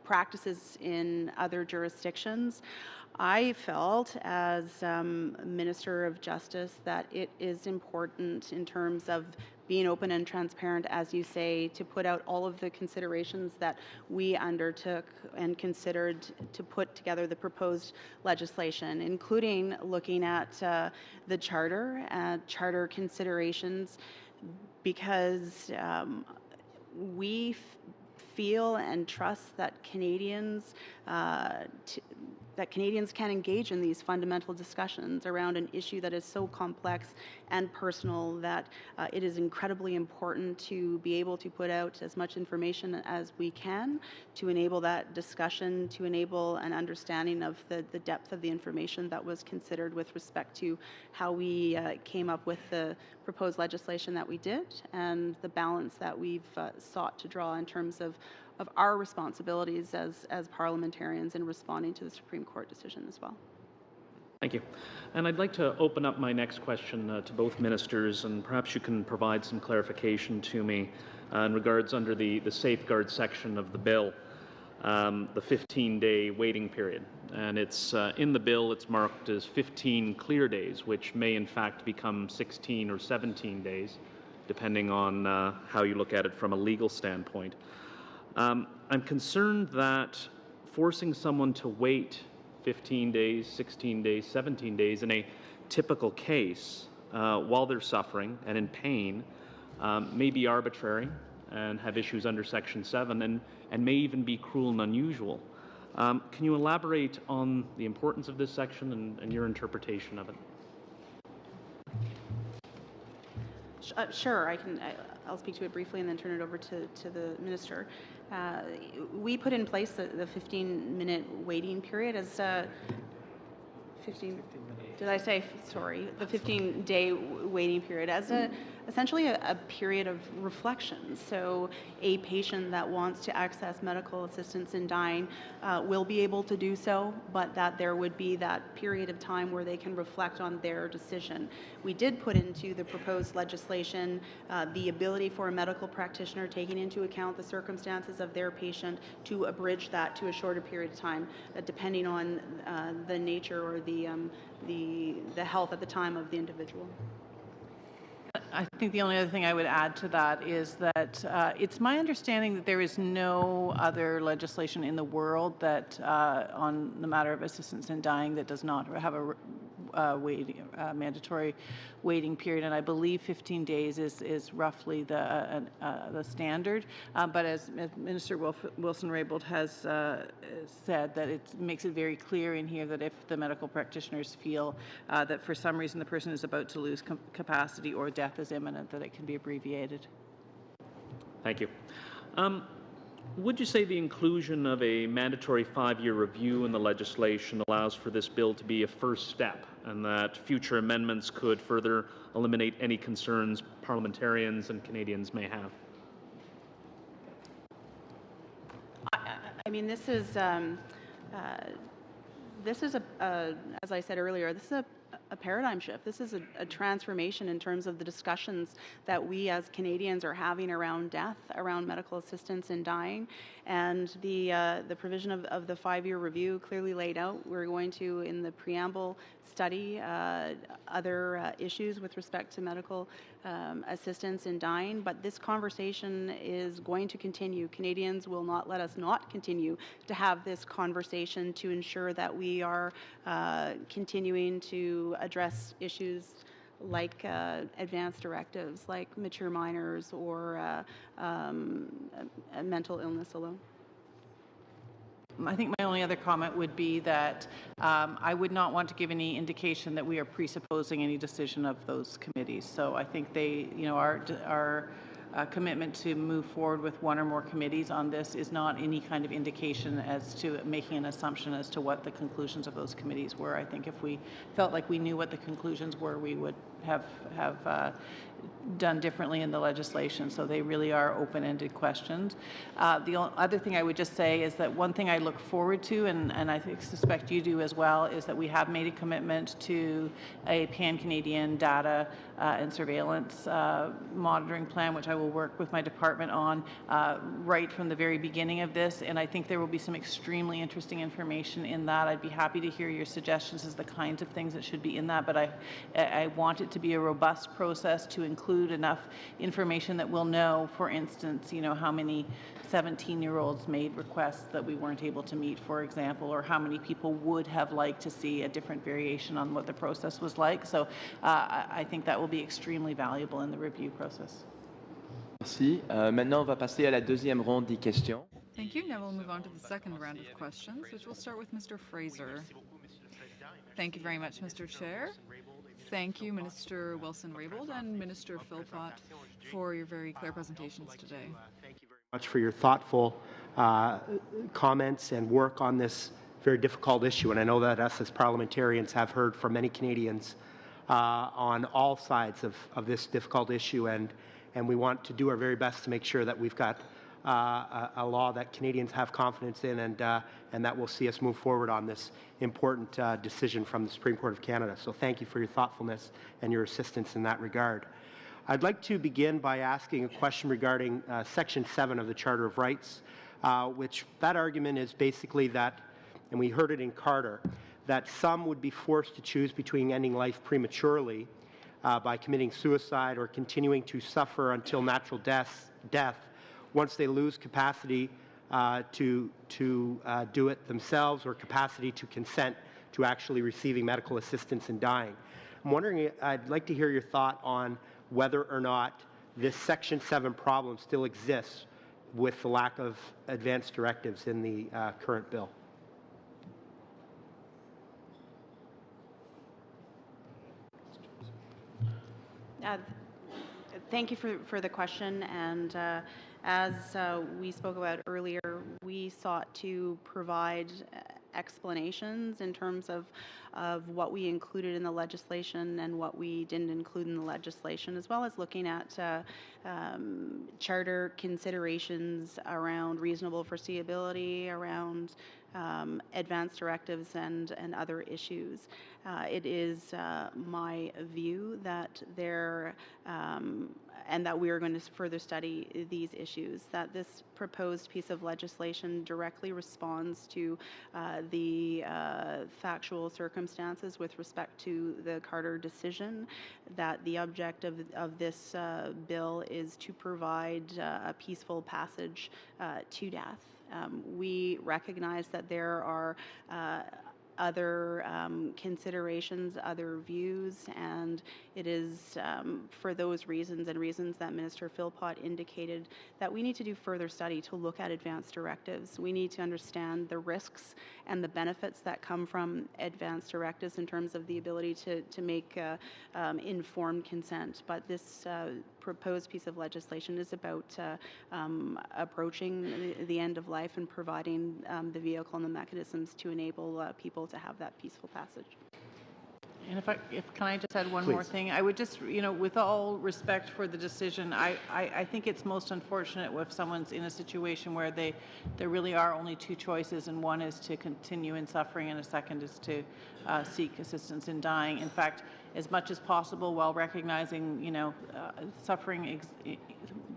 practices in other jurisdictions. I felt, as Minister of Justice, that it is important in terms of being open and transparent, as you say, to put out all of the considerations that we undertook and considered to put together the proposed legislation, including looking at the charter considerations, because we feel and trust that Canadians can engage in these fundamental discussions around an issue that is so complex and personal that it is incredibly important to be able to put out as much information as we can to enable that discussion, to enable an understanding of the depth of the information that was considered with respect to how we came up with the proposed legislation that we did, and the balance that we've sought to draw in terms of our responsibilities as parliamentarians in responding to the Supreme Court decision as well. Thank you. And I'd like to open up my next question to both ministers, and perhaps you can provide some clarification to me in regards under the safeguard section of the bill, the 15-day waiting period. And it's in the bill, it's marked as 15 clear days, which may in fact become 16 or 17 days, depending on how you look at it from a legal standpoint. I'm concerned that forcing someone to wait 15 days, 16 days, 17 days in a typical case while they're suffering and in pain may be arbitrary and have issues under Section 7 and may even be cruel and unusual. Can you elaborate on the importance of this section and your interpretation of it? Sure, I'll speak to it briefly and then turn it over to the minister. We put in place the 15-minute waiting period as 15. Did I say, sorry, the 15-day waiting period as essentially a period of reflection. So a patient that wants to access medical assistance in dying will be able to do so, but that there would be that period of time where they can reflect on their decision. We did put into the proposed legislation the ability for a medical practitioner, taking into account the circumstances of their patient, to abridge that to a shorter period of time, depending on the nature or the health at the time of the individual. I think the only other thing I would add to that is that it's my understanding that there is no other legislation in the world that on the matter of assistance in dying that does not have a mandatory waiting period, and I believe 15 days is roughly the standard. But as Minister Wilson-Raybould has said, that it makes it very clear in here that if the medical practitioners feel that for some reason the person is about to lose capacity or death is imminent, that it can be abbreviated. Thank you. Would you say the inclusion of a mandatory 5-year review in the legislation allows for this bill to be a first step, and that future amendments could further eliminate any concerns parliamentarians and Canadians may have? I mean, this is as I said earlier, this is a paradigm shift. This is a transformation in terms of the discussions that we as Canadians are having around death, around medical assistance in dying, and the provision of the 5-year review clearly laid out. We're going to, in the preamble, study other issues with respect to medical assistance in dying, but this conversation is going to continue. Canadians will not let us not continue to have this conversation to ensure that we are continuing to address issues like advanced directives, like mature minors or mental illness alone. I think my only other comment would be that I would not want to give any indication that we are presupposing any decision of those committees. So I think they, our commitment to move forward with one or more committees on this is not any kind of indication as to making an assumption as to what the conclusions of those committees were. I think if we felt like we knew what the conclusions were, we would have done differently in the legislation. So they really are open-ended questions. The other thing I would just say is that one thing I look forward to, and I suspect you do as well, is that we have made a commitment to a pan-Canadian data and surveillance monitoring plan, which I will work with my department on right from the very beginning of this. And I think there will be some extremely interesting information in that. I'd be happy to hear your suggestions as the kinds of things that should be in that, but I want it to be a robust process to include enough information that we'll know, for instance, how many 17-year-olds made requests that we weren't able to meet, for example, or how many people would have liked to see a different variation on what the process was like. So I think that will be extremely valuable in the review process. Merci. Maintenant, on va passer à la deuxième ronde des questions. Thank you. Now we'll move on to the second round of questions, which will start with Mr. Fraser. Thank you very much, Mr. Chair. Thank you, Minister Wilson-Raybould and Minister Philpott, for your very clear presentations today. Thank you very much for your thoughtful comments and work on this very difficult issue. And I know that us as parliamentarians have heard from many Canadians on all sides of this difficult issue, and we want to do our very best to make sure that we've got a law that Canadians have confidence in, and that will see us move forward on this important decision from the Supreme Court of Canada. So thank you for your thoughtfulness and your assistance in that regard. I'd like to begin by asking a question regarding Section 7 of the Charter of Rights, which that argument is basically that, and we heard it in Carter, that some would be forced to choose between ending life prematurely by committing suicide or continuing to suffer until natural death once they lose capacity to do it themselves or capacity to consent to actually receiving medical assistance in dying. I'm wondering, I'd like to hear your thought on whether or not this Section 7 problem still exists with the lack of advance directives in the current bill. Thank you for the question, and as we spoke about earlier, we sought to provide explanations in terms of what we included in the legislation and what we didn't include in the legislation, as well as looking at charter considerations around reasonable foreseeability, around advance directives and other issues. It is my view that and that we are going to further study these issues, that this proposed piece of legislation directly responds to the factual circumstances with respect to the Carter decision, that the object of this bill is to provide a peaceful passage to death. We recognize that there are other considerations, other views, and it is for those reasons and reasons that Minister Philpott indicated that we need to do further study to look at advance directives. We need to understand the risks and the benefits that come from advance directives in terms of the ability to make informed consent. But this proposed piece of legislation is about approaching the end of life and providing the vehicle and the mechanisms to enable people to have that peaceful passage. And can I just add one Please. more thing? I would just, with all respect for the decision, I think it's most unfortunate if someone's in a situation where there really are only two choices, and one is to continue in suffering and a second is to seek assistance in dying. In fact, as much as possible, while recognizing, suffering,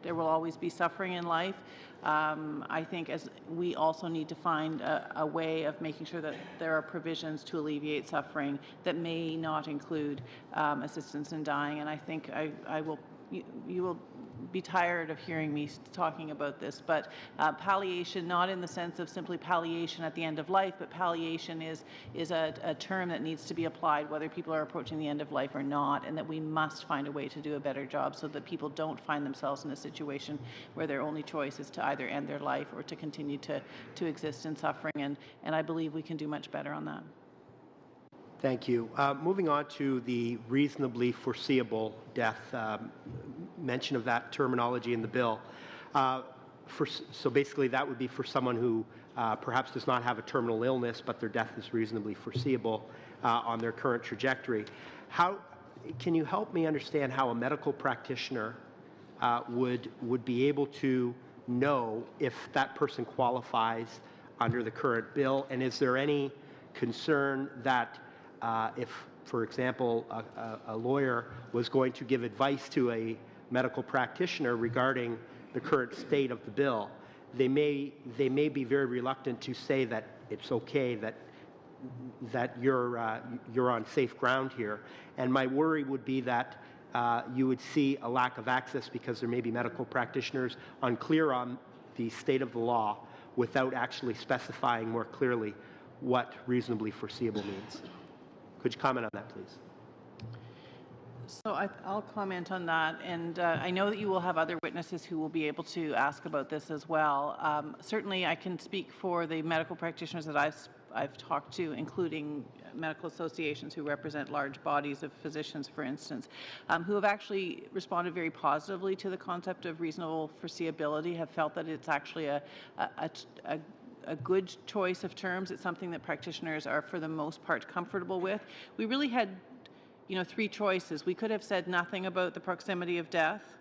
there will always be suffering in life. I think as we also need to find a way of making sure that there are provisions to alleviate suffering that may not include assistance in dying. And I think you will be tired of hearing me talking about this, but palliation, not in the sense of simply palliation at the end of life, but palliation is a term that needs to be applied whether people are approaching the end of life or not, and that we must find a way to do a better job so that people don't find themselves in a situation where their only choice is to either end their life or to continue to exist in suffering, and I believe we can do much better on that. Thank you. Moving on to the reasonably foreseeable death. mention of that terminology in the bill. So basically, that would be for someone who perhaps does not have a terminal illness, but their death is reasonably foreseeable on their current trajectory. Can you help me understand how a medical practitioner would be able to know if that person qualifies under the current bill? And is there any concern that if, for example, a lawyer was going to give advice to a medical practitioner regarding the current state of the bill, they may be very reluctant to say that it's okay, that you're on safe ground here. And my worry would be that you would see a lack of access because there may be medical practitioners unclear on the state of the law without actually specifying more clearly what reasonably foreseeable means. Could you comment on that, please? So I'll comment on that, and I know that you will have other witnesses who will be able to ask about this as well. Certainly, I can speak for the medical practitioners that I've talked to, including medical associations who represent large bodies of physicians, for instance, who have actually responded very positively to the concept of reasonable foreseeability, have felt that it's actually a good choice of terms. It's something that practitioners are, for the most part, comfortable with. We really had, three choices. We could have said nothing about the proximity of death.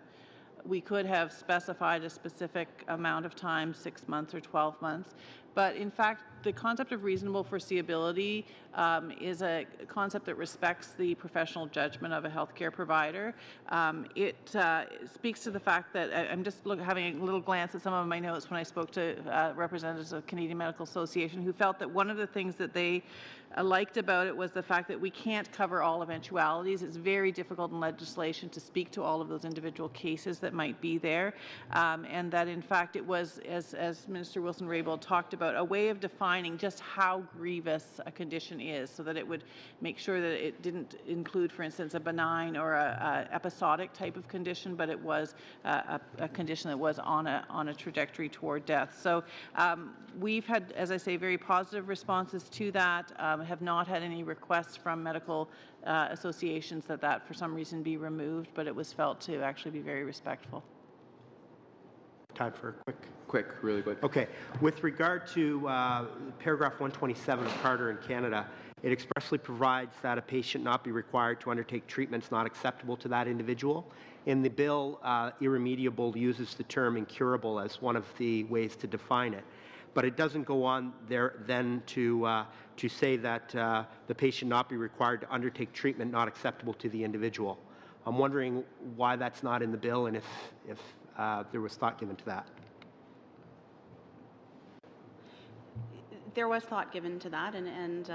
We could have specified a specific amount of time, 6 months or 12 months. But in fact, the concept of reasonable foreseeability is a concept that respects the professional judgment of a healthcare provider. It speaks to the fact that I'm just having a little glance at some of my notes when I spoke to representatives of Canadian Medical Association who felt that one of the things that they liked about it was the fact that we can't cover all eventualities. It's very difficult in legislation to speak to all of those individual cases that might be there, and that in fact it was, as Minister Wilson-Raybould talked about, a way of defining just how grievous a condition is, so that it would make sure that it didn't include, for instance, a benign or a episodic type of condition, but it was a condition that was on a trajectory toward death. So we've had, as I say, very positive responses to that. Have not had any requests from medical associations that for some reason be removed, but it was felt to actually be very respectful. Time for a Really quick. Okay. With regard to paragraph 127 of Carter in Canada, it expressly provides that a patient not be required to undertake treatments not acceptable to that individual. In the bill, irremediable uses the term incurable as one of the ways to define it. But it doesn't go on there then to say that the patient not be required to undertake treatment not acceptable to the individual. I'm wondering why that's not in the bill and if there was thought given to that. There was thought given to that, and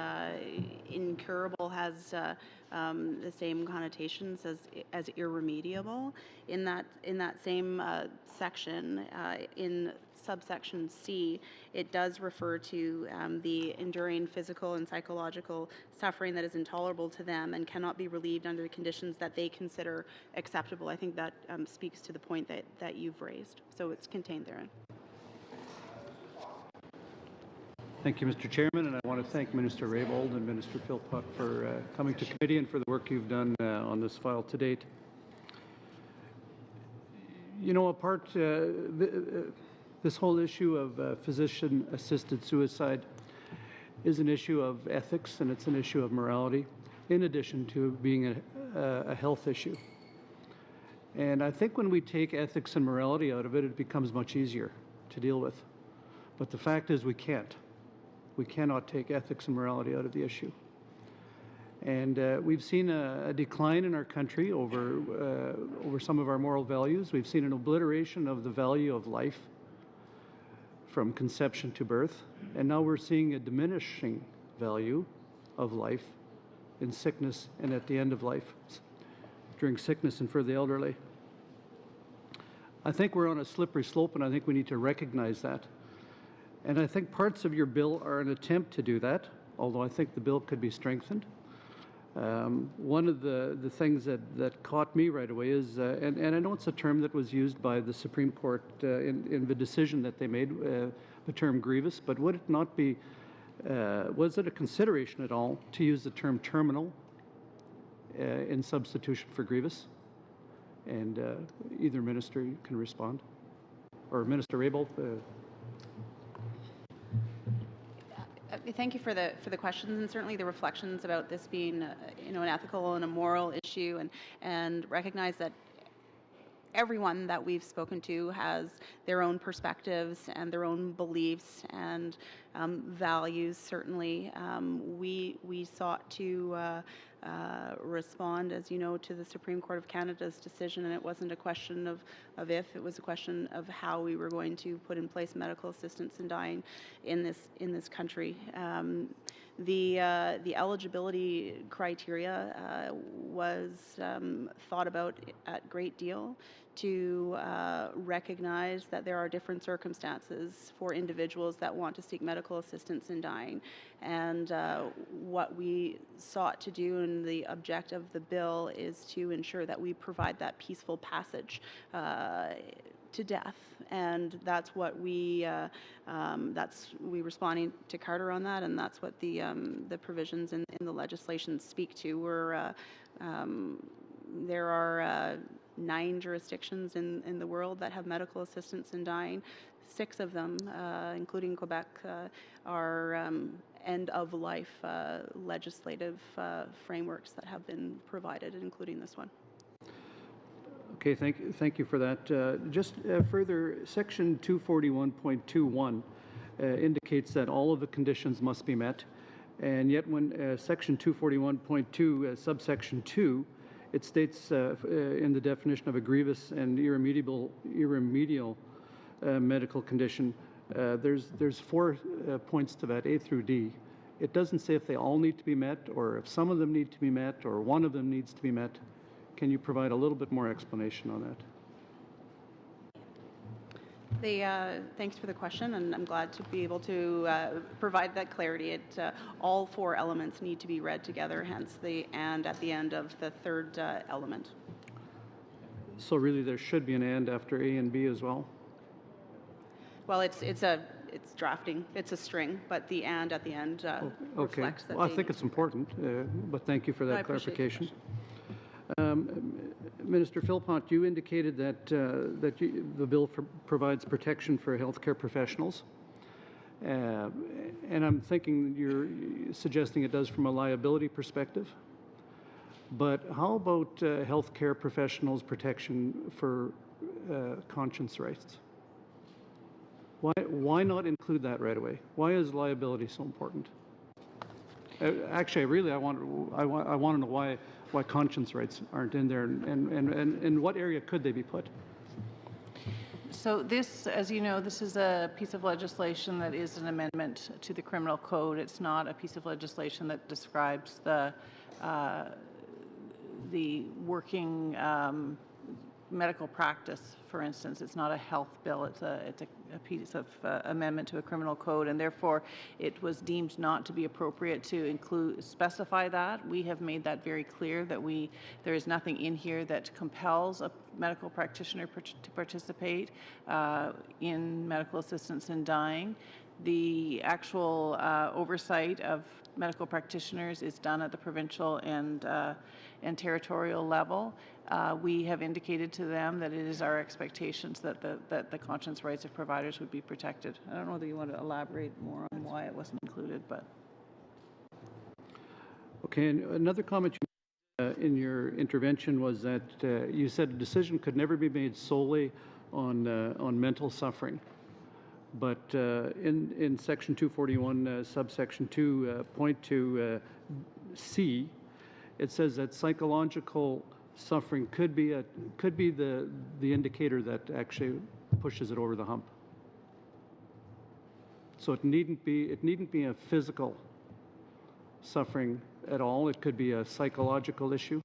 incurable has the same connotations as irremediable. In that same section, in subsection C, it does refer to the enduring physical and psychological suffering that is intolerable to them and cannot be relieved under conditions that they consider acceptable. I think that speaks to the point that you've raised. So it's contained therein. Thank you, Mr. Chairman, and I want to thank Minister Raybould and Minister Philpott for coming to committee and for the work you've done on this file to date. This whole issue of physician-assisted suicide is an issue of ethics, and it's an issue of morality, in addition to being a health issue. And I think when we take ethics and morality out of it, it becomes much easier to deal with. But the fact is we can't. We cannot take ethics and morality out of the issue. And we've seen a decline in our country over some of our moral values. We've seen an obliteration of the value of life from conception to birth. And now we're seeing a diminishing value of life in sickness and at the end of life, during sickness and for the elderly. I think we're on a slippery slope, and I think we need to recognize that. And I think parts of your bill are an attempt to do that, although I think the bill could be strengthened. One of the things that caught me right away is, and I know it's a term that was used by the Supreme Court in the decision that they made, the term grievous, but would it not be, was it a consideration at all to use the term terminal in substitution for grievous? And either minister can respond. Or Minister Raybould. Thank you for the questions, and certainly the reflections about this being an ethical and a moral issue, and recognize that everyone that we've spoken to has their own perspectives and their own beliefs and values. Certainly, we sought to respond, as you know, to the Supreme Court of Canada's decision, and it wasn't a question of if, it was a question of how we were going to put in place medical assistance in dying in this country. The eligibility criteria was thought about at great deal to recognize that there are different circumstances for individuals that want to seek medical assistance in dying. And what we sought to do, and the objective of the bill, is to ensure that we provide that peaceful passage to death, and that's what we responding to Carter on that, and that's what the provisions in the legislation speak to. There are 9 jurisdictions in the world that have medical assistance in dying. 6 of them, including Quebec, are end-of-life legislative frameworks that have been provided, including this one. Okay, thank you for that. Just further, Section 241.21 indicates that all of the conditions must be met, and yet when Section 241.2, subsection 2, it states in the definition of a grievous and irremediable medical condition, there's 4 points to that, A through D. It doesn't say if they all need to be met, or if some of them need to be met, or one of them needs to be met. Can you provide a little bit more explanation on that? Thanks for the question, and I'm glad to be able to provide that clarity. All 4 elements need to be read together, hence the "and" at the end of the 3rd element. So really there should be an "and" after A and B as well? Well, it's drafting. It's a string, but the "and" at the end reflects that. Well, I think it's important, but thank you for that clarification. Minister Philpott, you indicated that the bill provides protection for healthcare professionals, and I'm thinking you're suggesting it does from a liability perspective. But how about healthcare professionals' protection for conscience rights? Why not include that right away? Why is liability so important? Actually, I want to know why conscience rights aren't in there, and what area could they be put? So this, as you know, this is a piece of legislation that is an amendment to the criminal code. It's not a piece of legislation that describes the working medical practice, for instance. It's not a health bill. It's a piece of amendment to a criminal code, and therefore it was deemed not to be appropriate to specify that. We have made that very clear, that there is nothing in here that compels a medical practitioner to participate in medical assistance in dying. The actual oversight of medical practitioners is done at the provincial and territorial level. We have indicated to them that it is our expectations that the conscience rights of providers would be protected. I don't know whether you want to elaborate more on why it wasn't included, but. Okay, and another comment you made in your intervention was that you said a decision could never be made solely on mental suffering. But in Section 241, subsection 2.2 C, it says that psychological suffering could be the indicator that actually pushes it over the hump. So it needn't be a physical suffering at all. It could be a psychological issue.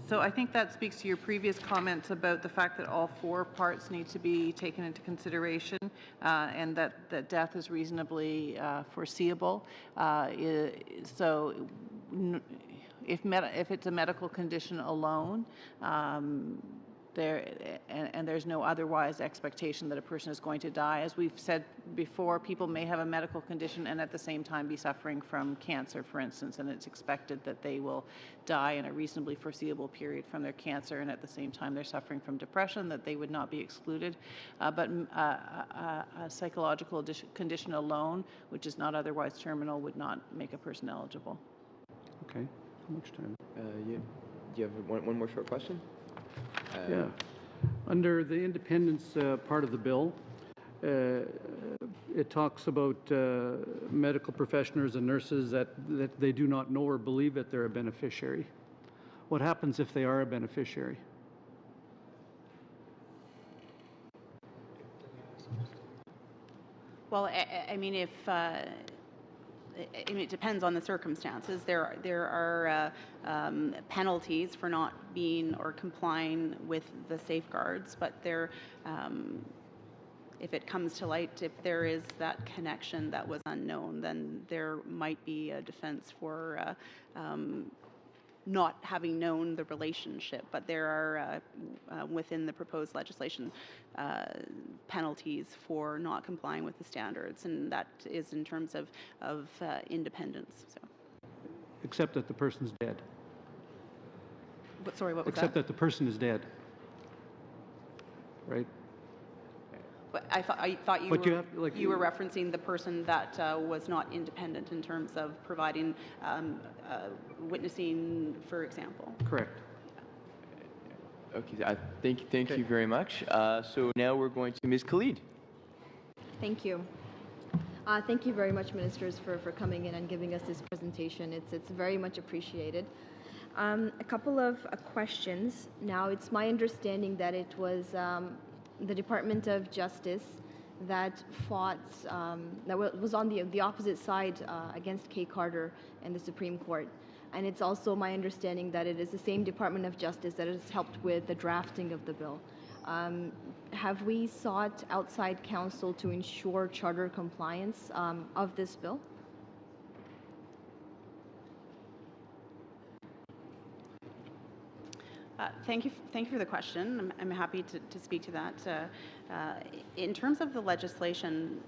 So I think that speaks to your previous comments about the fact that all 4 parts need to be taken into consideration, and that death is reasonably foreseeable. So if it's a medical condition alone, and there's no otherwise expectation that a person is going to die. As we've said before, people may have a medical condition and at the same time be suffering from cancer, for instance, and it's expected that they will die in a reasonably foreseeable period from their cancer, and at the same time they're suffering from depression, that they would not be excluded. But a psychological condition alone, which is not otherwise terminal, would not make a person eligible. Okay. How much time? Do you have one more short question? Yeah. Under the independence part of the bill, it talks about medical professionals and nurses that they do not know or believe that they're a beneficiary. What happens if they are a beneficiary? Well, I mean, if it depends on the circumstances. There are penalties for not being or complying with the safeguards, but if it comes to light, if there is that connection that was unknown, then there might be a defense for not having known the relationship. But there are, within the proposed legislation, penalties for not complying with the standards, and that is in terms of independence. So. Except that the person's dead. Sorry, what was Except that the person is dead. Right? But I thought you were referencing the person that was not independent in terms of providing witnessing, for example. Correct. Okay, thank you very much. So now we're going to Ms. Khalid. Thank you. Thank you very much, ministers, for coming in and giving us this presentation. It's very much appreciated. A couple of questions. Now, it's my understanding that it was the Department of Justice that fought, that was on the opposite side against Kay Carter and the Supreme Court. And it's also my understanding that it is the same Department of Justice that has helped with the drafting of the bill. Have we sought outside counsel to ensure charter compliance of this bill? Thank you for the question. I'm happy to speak to that. In terms of the legislation,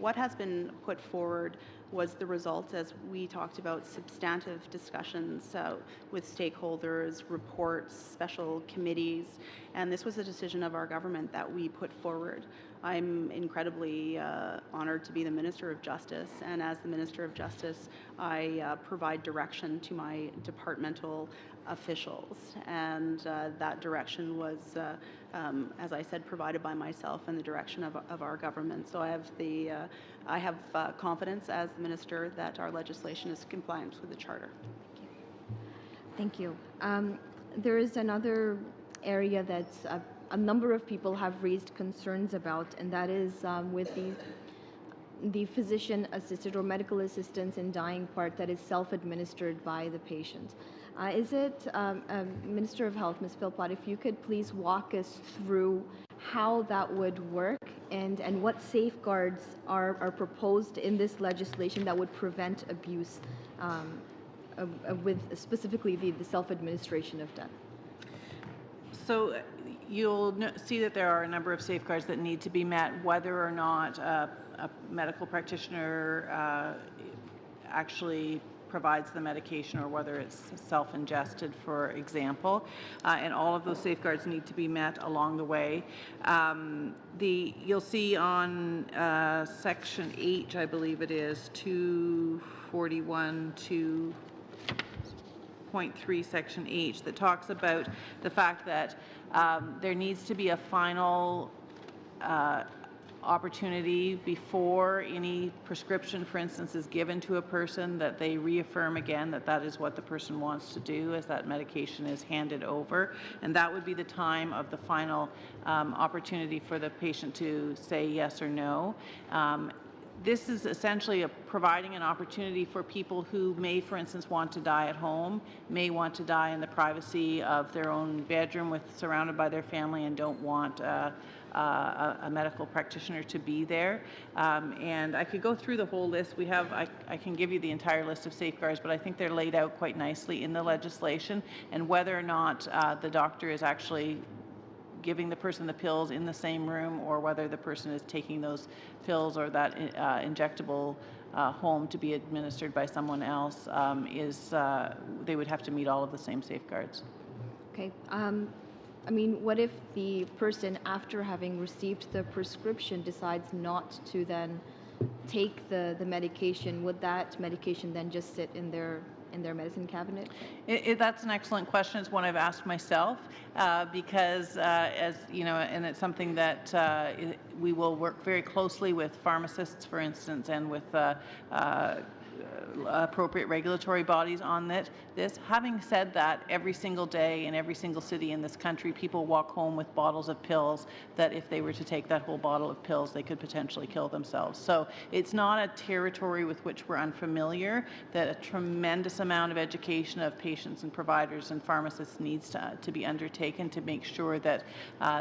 what has been put forward was the result, as we talked about, substantive discussions with stakeholders, reports, special committees, and this was a decision of our government that we put forward. I'm incredibly honored to be the Minister of Justice, and as the Minister of Justice, I provide direction to my departmental officials, and that direction was, as I said, provided by myself and the direction of our government. So I have confidence as the Minister that our legislation is compliant with the Charter. Thank you. There is another area that a number of people have raised concerns about, and that is with the physician-assisted or medical assistance in dying part that is self-administered by the patient. Is it, Minister of Health, Ms. Philpott, if you could please walk us through how that would work and what safeguards are proposed in this legislation that would prevent abuse with specifically the self-administration of death? So you'll see that there are a number of safeguards that need to be met, whether or not a medical practitioner actually provides the medication or whether it's self-ingested, for example, and all of those safeguards need to be met along the way. You'll see on Section H, I believe it is, 241 2.3 Section H, that talks about the fact that there needs to be a final opportunity before any prescription, for instance, is given to a person, that they reaffirm again that that is what the person wants to do as that medication is handed over. And that would be the time of the final opportunity for the patient to say yes or no. This is essentially providing an opportunity for people who may, for instance, want to die at home, may want to die in the privacy of their own bedroom surrounded by their family, and don't want a medical practitioner to be there. And I could go through the whole list. I can give you the entire list of safeguards, but I think they're laid out quite nicely in the legislation, and whether or not the doctor is actually giving the person the pills in the same room, or whether the person is taking those pills or that injectable home to be administered by someone else, they would have to meet all of the same safeguards. Okay. I mean, what if the person, after having received the prescription, decides not to then take the medication? Would that medication then just sit in their medicine cabinet? That's an excellent question. It's one I've asked myself because, as you know, and it's something that we will work very closely with pharmacists, for instance, and with appropriate regulatory bodies on this. Having said that, every single day in every single city in this country, people walk home with bottles of pills that if they were to take that whole bottle of pills, they could potentially kill themselves. So it's not a territory with which we're unfamiliar, that a tremendous amount of education of patients and providers and pharmacists needs to be undertaken to make sure that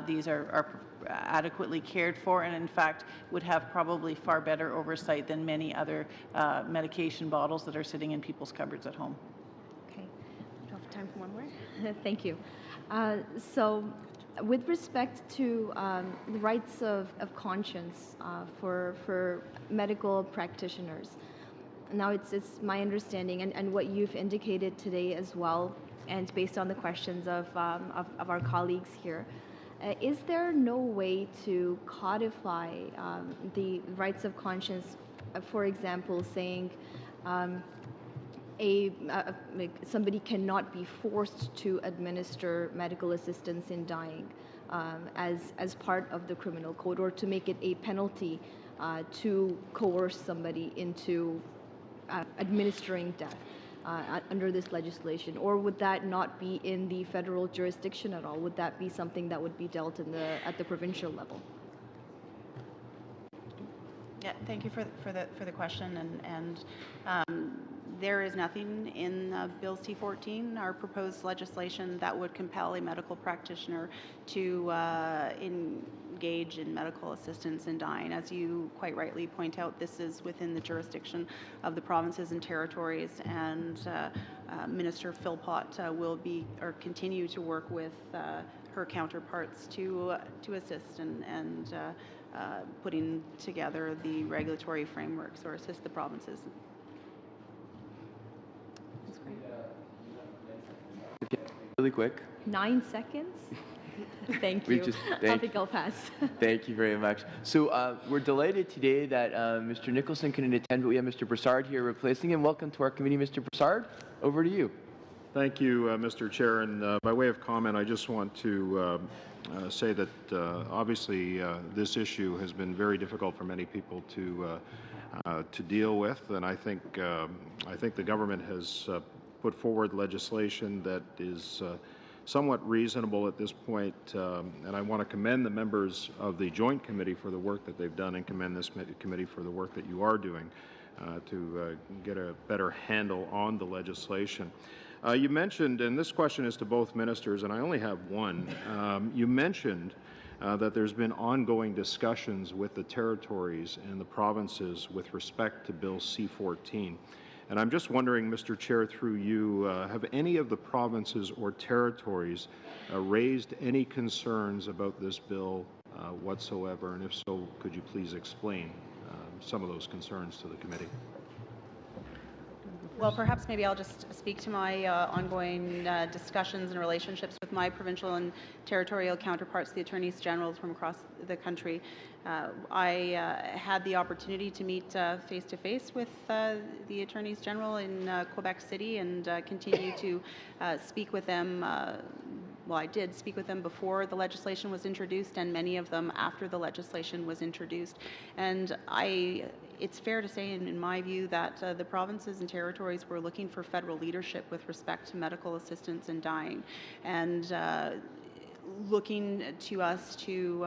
these are adequately cared for, and in fact would have probably far better oversight than many other medication bottles that are sitting in people's cupboards at home. Okay, do you have time for one more? Thank you. So with respect to the rights of conscience for medical practitioners, now it's my understanding, and what you've indicated today as well, and based on the questions of our colleagues here, is there no way to codify the rights of conscience, for example, saying somebody cannot be forced to administer medical assistance in dying as part of the criminal code, or to make it a penalty to coerce somebody into administering death under this legislation? Or would that not be in the federal jurisdiction at all? Would that be something that would be dealt at the provincial level? Yeah, thank you for the question. And there is nothing in Bill C-14, our proposed legislation, that would compel a medical practitioner to engage in medical assistance in dying. As you quite rightly point out, this is within the jurisdiction of the provinces and territories, and Minister Philpott will continue to work with her counterparts to assist and putting together the regulatory frameworks or assist the provinces. That's great. Really quick. 9 seconds? Thank you. I think I'll pass. Thank you very much. So we're delighted today that Mr. Nicholson couldn't attend, but we have Mr. Brassard here replacing him. Welcome to our committee, Mr. Brassard. Over to you. Thank you, Mr. Chair. And by way of comment, I just want to say that obviously this issue has been very difficult for many people to deal with, and I think the government has put forward legislation that is somewhat reasonable at this point, and I want to commend the members of the Joint Committee for the work that they've done, and commend this committee for the work that you are doing to get a better handle on the legislation. You mentioned, and this question is to both ministers, and I only have one, you mentioned that there's been ongoing discussions with the territories and the provinces with respect to Bill C-14. And I'm just wondering, Mr. Chair, through you, have any of the provinces or territories raised any concerns about this bill whatsoever? And if so, could you please explain some of those concerns to the committee? Well, perhaps maybe I'll just speak to my ongoing discussions and relationships with my provincial and territorial counterparts, the attorneys general from across the country. I had the opportunity to meet face-to-face with the attorneys general in Quebec City and continue to speak with them. Well, I did speak with them before the legislation was introduced, and many of them after the legislation was introduced. And it's fair to say, in my view, that the provinces and territories were looking for federal leadership with respect to medical assistance in dying, and looking to us to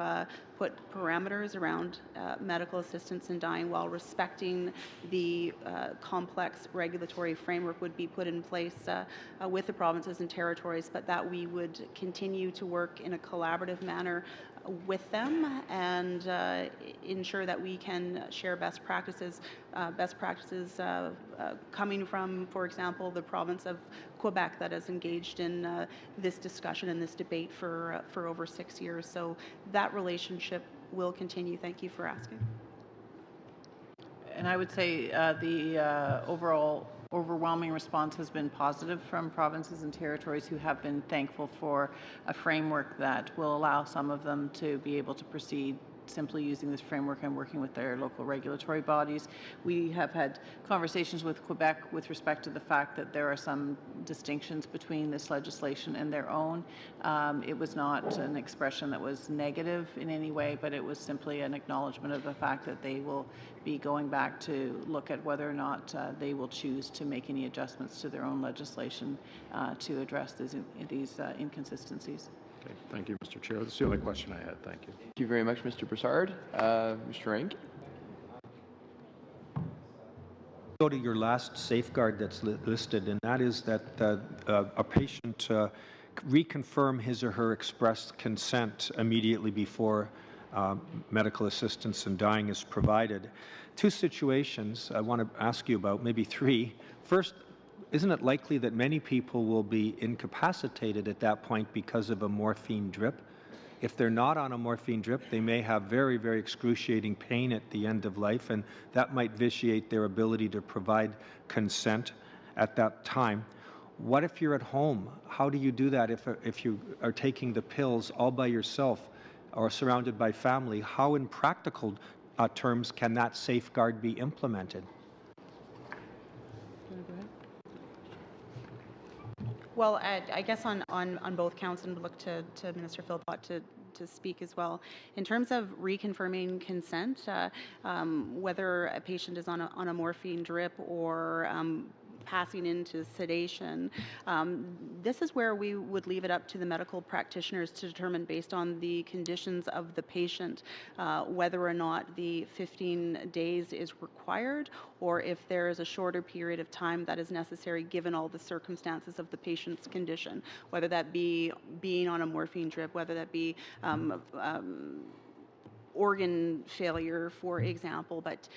put parameters around medical assistance in dying while respecting the complex regulatory framework would be put in place with the provinces and territories, but that we would continue to work in a collaborative manner with them and ensure that we can share best practices coming from, for example, the province of Quebec that has engaged in this discussion and this debate for over 6 years. So that relationship will continue. Thank you for asking. And I would say the overall overwhelming response has been positive from provinces and territories who have been thankful for a framework that will allow some of them to be able to proceed simply using this framework and working with their local regulatory bodies. We have had conversations with Quebec with respect to the fact that there are some distinctions between this legislation and their own. It was not an expression that was negative in any way, but it was simply an acknowledgement of the fact that they will be going back to look at whether or not they will choose to make any adjustments to their own legislation to address these inconsistencies. Okay, thank you, Mr. Chair. That's the only question I had. Thank you. Thank you very much, Mr. Broussard. Mr. Rank. Go to your last safeguard that's listed, and that is that a patient reconfirm his or her expressed consent immediately before medical assistance in dying is provided. Two situations I want to ask you about, maybe three. First, isn't it likely that many people will be incapacitated at that point because of a morphine drip? If they're not on a morphine drip, they may have very, very excruciating pain at the end of life, and that might vitiate their ability to provide consent at that time. What if you're at home? How do you do that if you are taking the pills all by yourself or surrounded by family? How in practical terms can that safeguard be implemented? Well, I guess on both counts, and look to Minister Philpott to speak as well. In terms of reconfirming consent, whether a patient is on a morphine drip or passing into sedation, this is where we would leave it up to the medical practitioners to determine, based on the conditions of the patient, whether or not the 15 days is required, or if there is a shorter period of time that is necessary given all the circumstances of the patient's condition, whether that be being on a morphine drip, whether that be organ failure, for example. But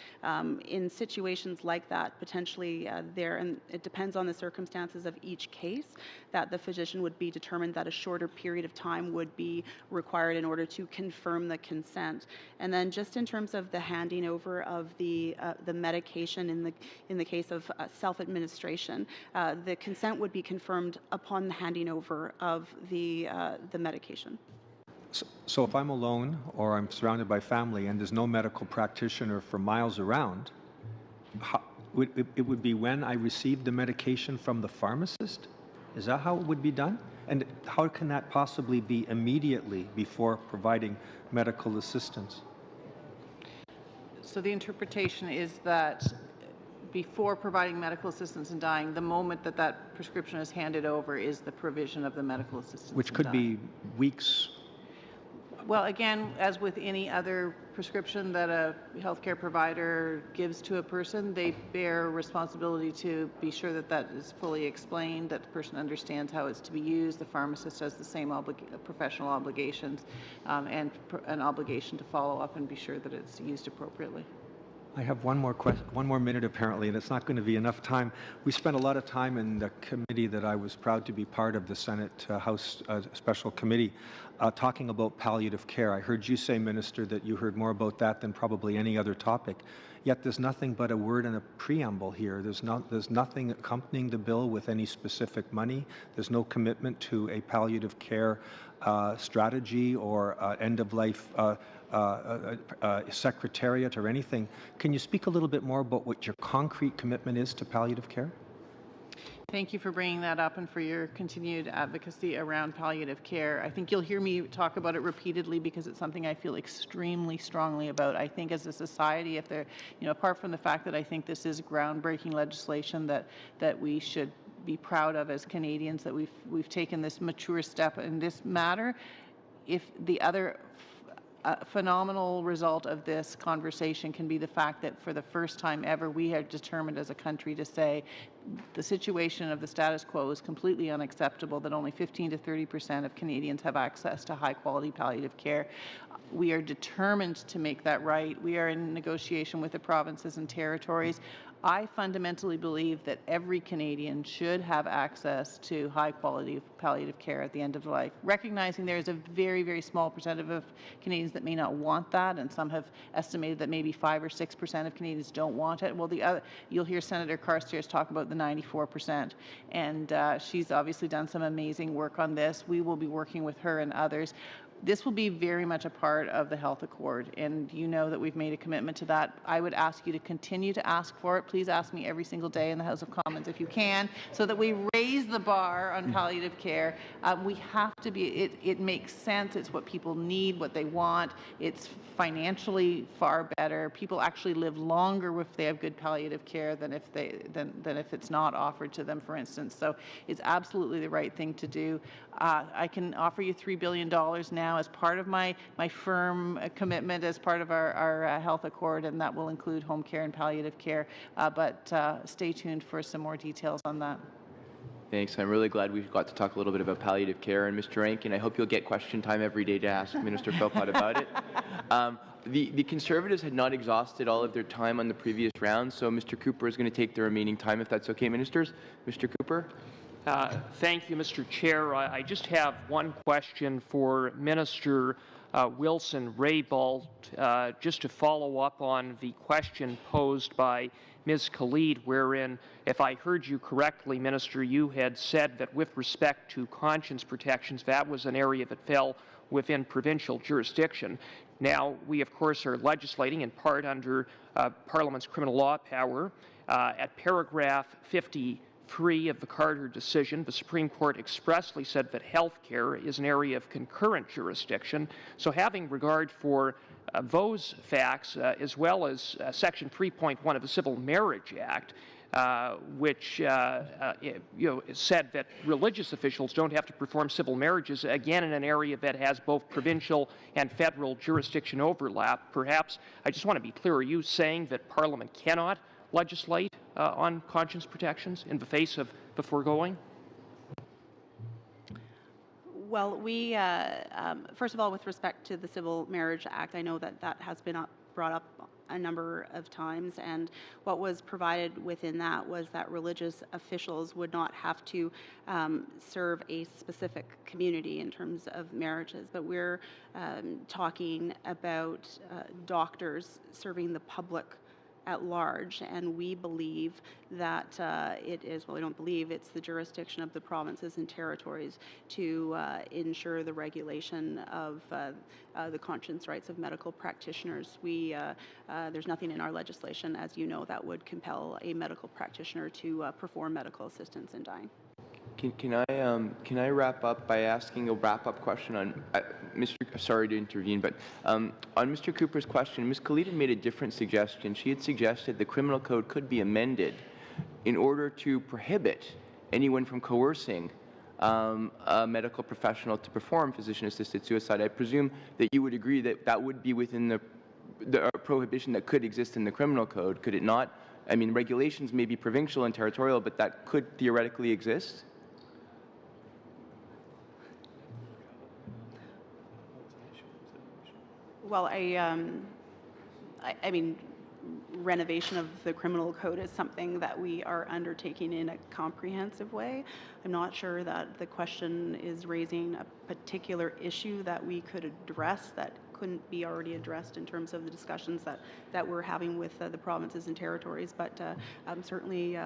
in situations like that, potentially and it depends on the circumstances of each case, that the physician would be determined that a shorter period of time would be required in order to confirm the consent. And then just in terms of the handing over of the medication in the case of self-administration, the consent would be confirmed upon the handing over of the medication. So if I'm alone or I'm surrounded by family and there's no medical practitioner for miles around, it would be when I receive the medication from the pharmacist? Is that how it would be done? And how can that possibly be immediately before providing medical assistance? So the interpretation is that before providing medical assistance in dying, the moment that prescription is handed over is the provision of the medical assistance. Which could be weeks. Well, again, as with any other prescription that a healthcare provider gives to a person, they bear responsibility to be sure that that is fully explained, that the person understands how it's to be used. The pharmacist has the same professional obligations and an obligation to follow up and be sure that it's used appropriately. I have one more minute apparently, and it's not going to be enough time. We spent a lot of time in the committee that I was proud to be part of, the Senate House Special Committee, talking about palliative care. I heard you say, Minister, that you heard more about that than probably any other topic. Yet there's nothing but a word and a preamble here. There's nothing accompanying the bill with any specific money. There's no commitment to a palliative care strategy or end-of-life secretariat or anything. Can you speak a little bit more about what your concrete commitment is to palliative care? Thank you for bringing that up and for your continued advocacy around palliative care. I think you'll hear me talk about it repeatedly because it's something I feel extremely strongly about. I think as a society, if there, apart from the fact that I think this is groundbreaking legislation that we should be proud of as Canadians, that we've taken this mature step in this matter, if the other a phenomenal result of this conversation can be the fact that for the first time ever, we have determined as a country to say the situation of the status quo is completely unacceptable, that only 15 to 30% of Canadians have access to high-quality palliative care. We are determined to make that right. We are in negotiation with the provinces and territories. I fundamentally believe that every Canadian should have access to high-quality palliative care at the end of life, recognizing there is a very, very small percentage of Canadians that may not want that, and some have estimated that maybe 5 or 6% of Canadians don't want it. Well, the other, you'll hear Senator Carstairs talk about the 94%, and she's obviously done some amazing work on this. We will be working with her and others. This will be very much a part of the Health Accord, and you know that we've made a commitment to that. I would ask you to continue to ask for it. Please ask me every single day in the House of Commons if you can, so that we raise the bar on palliative care. We have to be, it makes sense. It's what people need, what they want. It's financially far better. People actually live longer if they have good palliative care than if it's not offered to them, for instance. So it's absolutely the right thing to do. I can offer you $3 billion now as part of my firm commitment as part of our Health Accord, and that will include home care and palliative care. But stay tuned for some more details on that. Thanks. I'm really glad we got to talk a little bit about palliative care. And Mr. Rankin, I hope you'll get question time every day to ask Minister Philpott about it. The Conservatives had not exhausted all of their time on the previous round, so Mr. Cooper is going to take the remaining time, if that's okay, Ministers. Mr. Cooper? Thank you, Mr. Chair. I just have one question for Minister Wilson-Raybould, just to follow up on the question posed by Ms. Khalid, wherein, if I heard you correctly, Minister, you had said that with respect to conscience protections, that was an area that fell within provincial jurisdiction. Now, we, of course, are legislating in part under Parliament's criminal law power. At paragraph 53 of the Carter decision, the Supreme Court expressly said that health care is an area of concurrent jurisdiction. So having regard for those facts, as well as Section 3.1 of the Civil Marriage Act, which said that religious officials don't have to perform civil marriages, again in an area that has both provincial and federal jurisdiction overlap. Perhaps, I just want to be clear, are you saying that Parliament cannot legislate on conscience protections in the face of the foregoing? Well, we, first of all, with respect to the Civil Marriage Act, I know that that has been brought up a number of times, and what was provided within that was that religious officials would not have to serve a specific community in terms of marriages, but we're talking about doctors serving the public at large, and we believe that it is, well, we don't believe, it's the jurisdiction of the provinces and territories to ensure the regulation of the conscience rights of medical practitioners. There's nothing in our legislation, as you know, that would compel a medical practitioner to perform medical assistance in dying. Can I wrap up by asking a wrap-up question on sorry to intervene, but on Mr. Cooper's question, Ms. Khalid had made a different suggestion. She had suggested the criminal code could be amended in order to prohibit anyone from coercing a medical professional to perform physician-assisted suicide. I presume that you would agree that that would be within the prohibition that could exist in the criminal code, could it not? I mean, regulations may be provincial and territorial, but that could theoretically exist? Well, I mean, renovation of the criminal code is something that we are undertaking in a comprehensive way. I'm not sure that the question is raising a particular issue that we could address that couldn't be already addressed in terms of the discussions that we're having with the provinces and territories, but certainly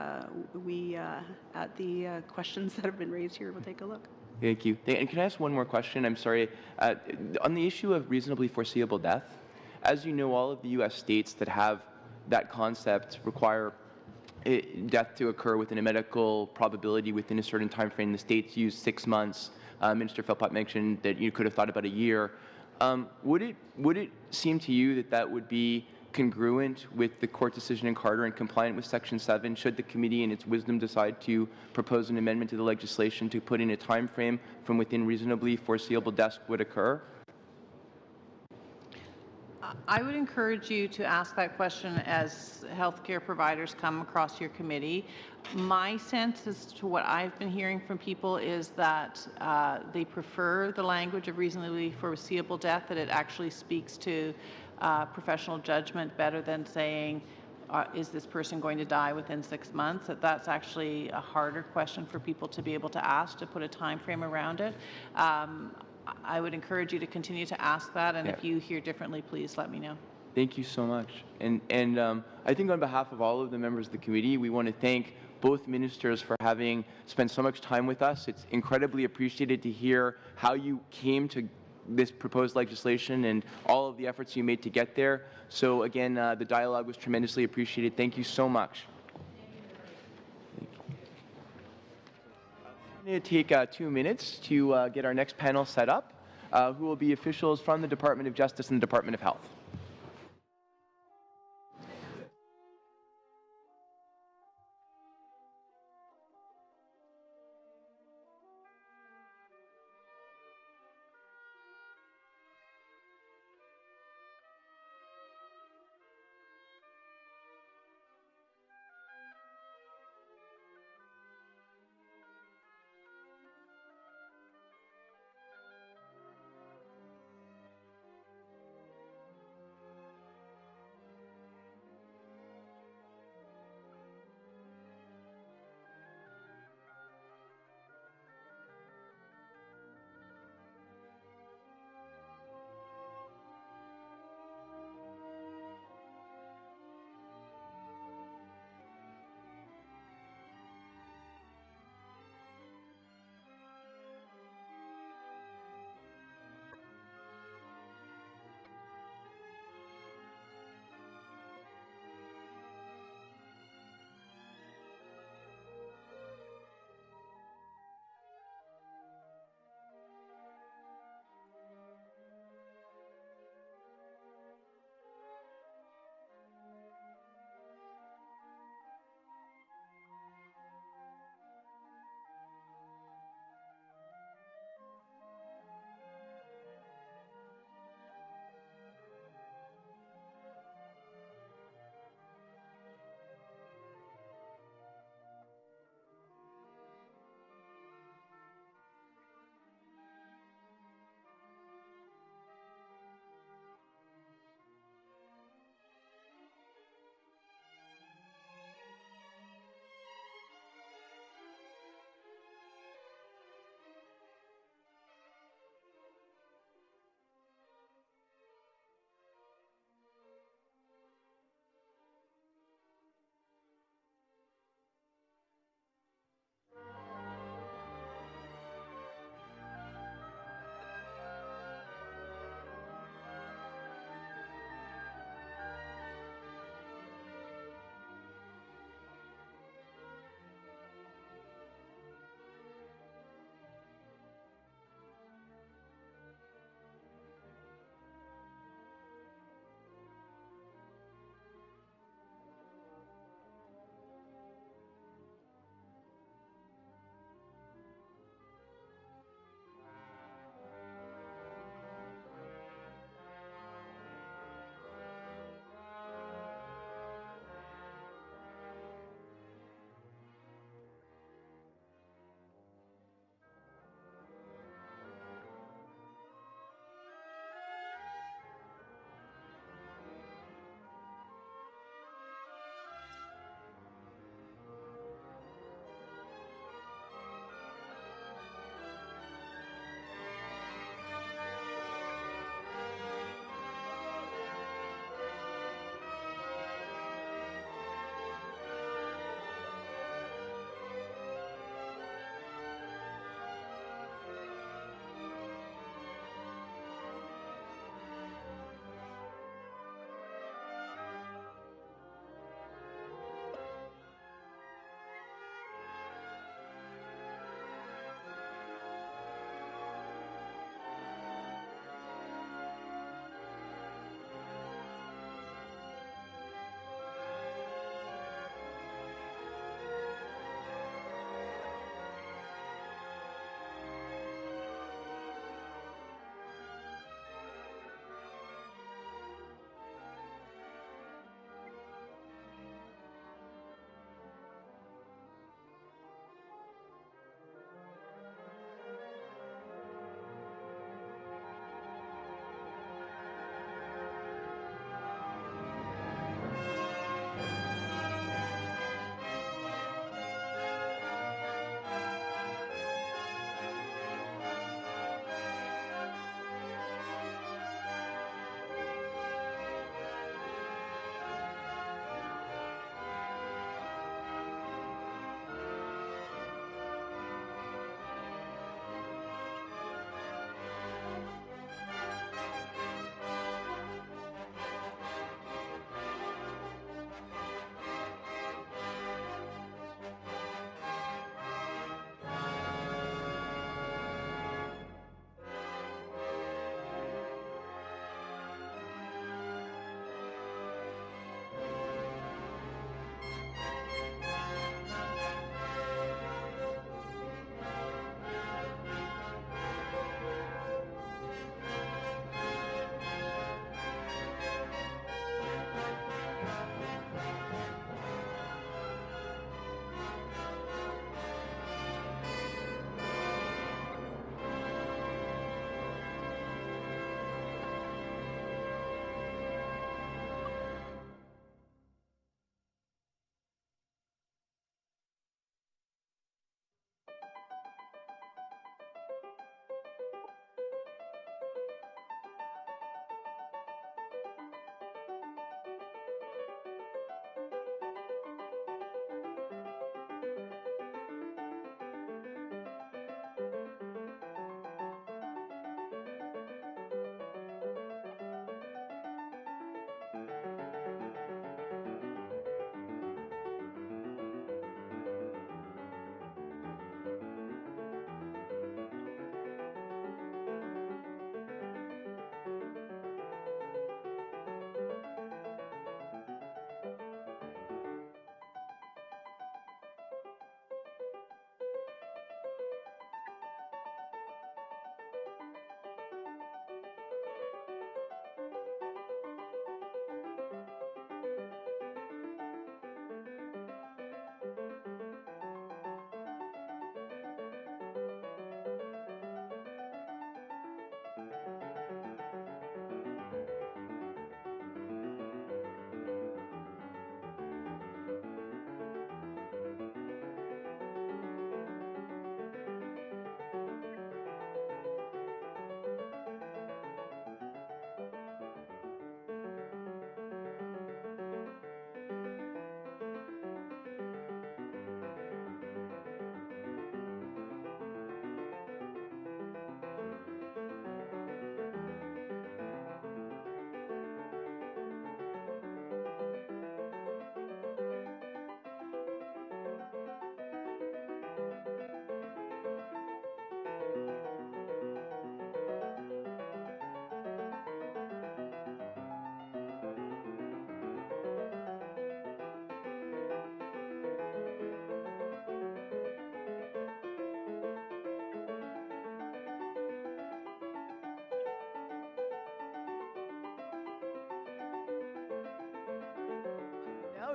we, at the questions that have been raised here, will take a look. Thank you. And can I ask one more question? I'm sorry. On the issue of reasonably foreseeable death, as you know, all of the U.S. states that have that concept require death to occur within a medical probability within a certain time frame. The states use 6 months. Minister Philpott mentioned that you could have thought about a year. Would it seem to you that that would be congruent with the court decision in Carter and compliant with Section 7 should the committee in its wisdom decide to propose an amendment to the legislation to put in a time frame from within reasonably foreseeable death would occur? I would encourage you to ask that question as healthcare providers come across your committee. My sense as to what I've been hearing from people is that they prefer the language of reasonably foreseeable death, that it actually speaks to professional judgment better than saying, is this person going to die within 6 months? That's actually a harder question for people to be able to ask, to put a time frame around it. I would encourage you to continue to ask that, and if you hear differently, please let me know. Thank you so much. And I think on behalf of all of the members of the committee, we want to thank both ministers for having spent so much time with us. It's incredibly appreciated to hear how you came to this proposed legislation and all of the efforts you made to get there. So again, the dialogue was tremendously appreciated. Thank you so much. I'm going to take 2 minutes to get our next panel set up, who will be officials from the Department of Justice and the Department of Health.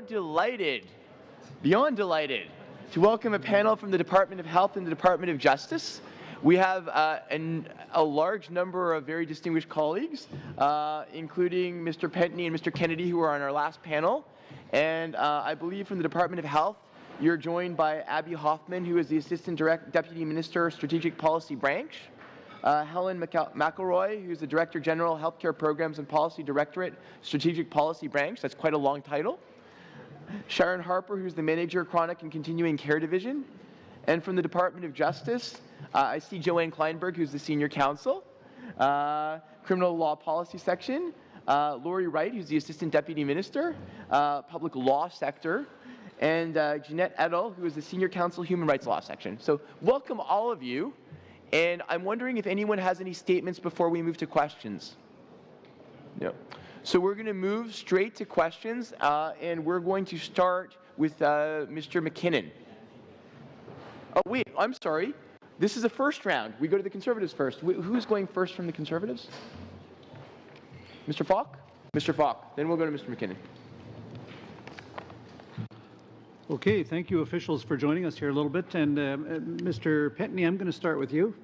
delighted, beyond delighted, to welcome a panel from the Department of Health and the Department of Justice. We have a large number of very distinguished colleagues, including Mr. Pentney and Mr. Kennedy, who were on our last panel. And I believe from the Department of Health, you're joined by Abby Hoffman, who is the Assistant Deputy Minister, Strategic Policy Branch. Helen McElroy, who's the Director General, Healthcare Programs and Policy Directorate, Strategic Policy Branch. That's quite a long title. Sharon Harper, who's the Manager, Chronic and Continuing Care Division. And from the Department of Justice, I see Joanne Kleinberg, who's the Senior Counsel, Criminal Law Policy Section, Lori Wright, who's the Assistant Deputy Minister, Public Law Sector, and Jeanette Edel, who is the Senior Counsel, Human Rights Law Section. So welcome all of you. And I'm wondering if anyone has any statements before we move to questions. No. So we're going to move straight to questions, and we're going to start with Mr. McKinnon. Oh, wait, I'm sorry. This is a first round. We go to the Conservatives first. Who's going first from the Conservatives? Mr. Falk? Mr. Falk. Then we'll go to Mr. McKinnon. Okay, thank you officials for joining us here a little bit. And Mr. Pentney, I'm going to start with you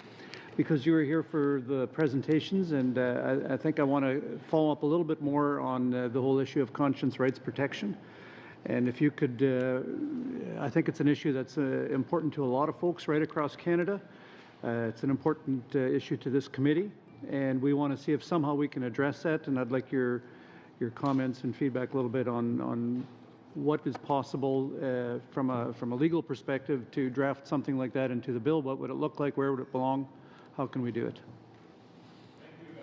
because you were here for the presentations, and I think I want to follow up a little bit more on the whole issue of conscience rights protection. And if you could, I think it's an issue that's important to a lot of folks right across Canada. It's an important issue to this committee, and we want to see if somehow we can address that. And I'd like your comments and feedback a little bit on what is possible from a legal perspective to draft something like that into the bill. What would it look like? Where would it belong? How can we do it?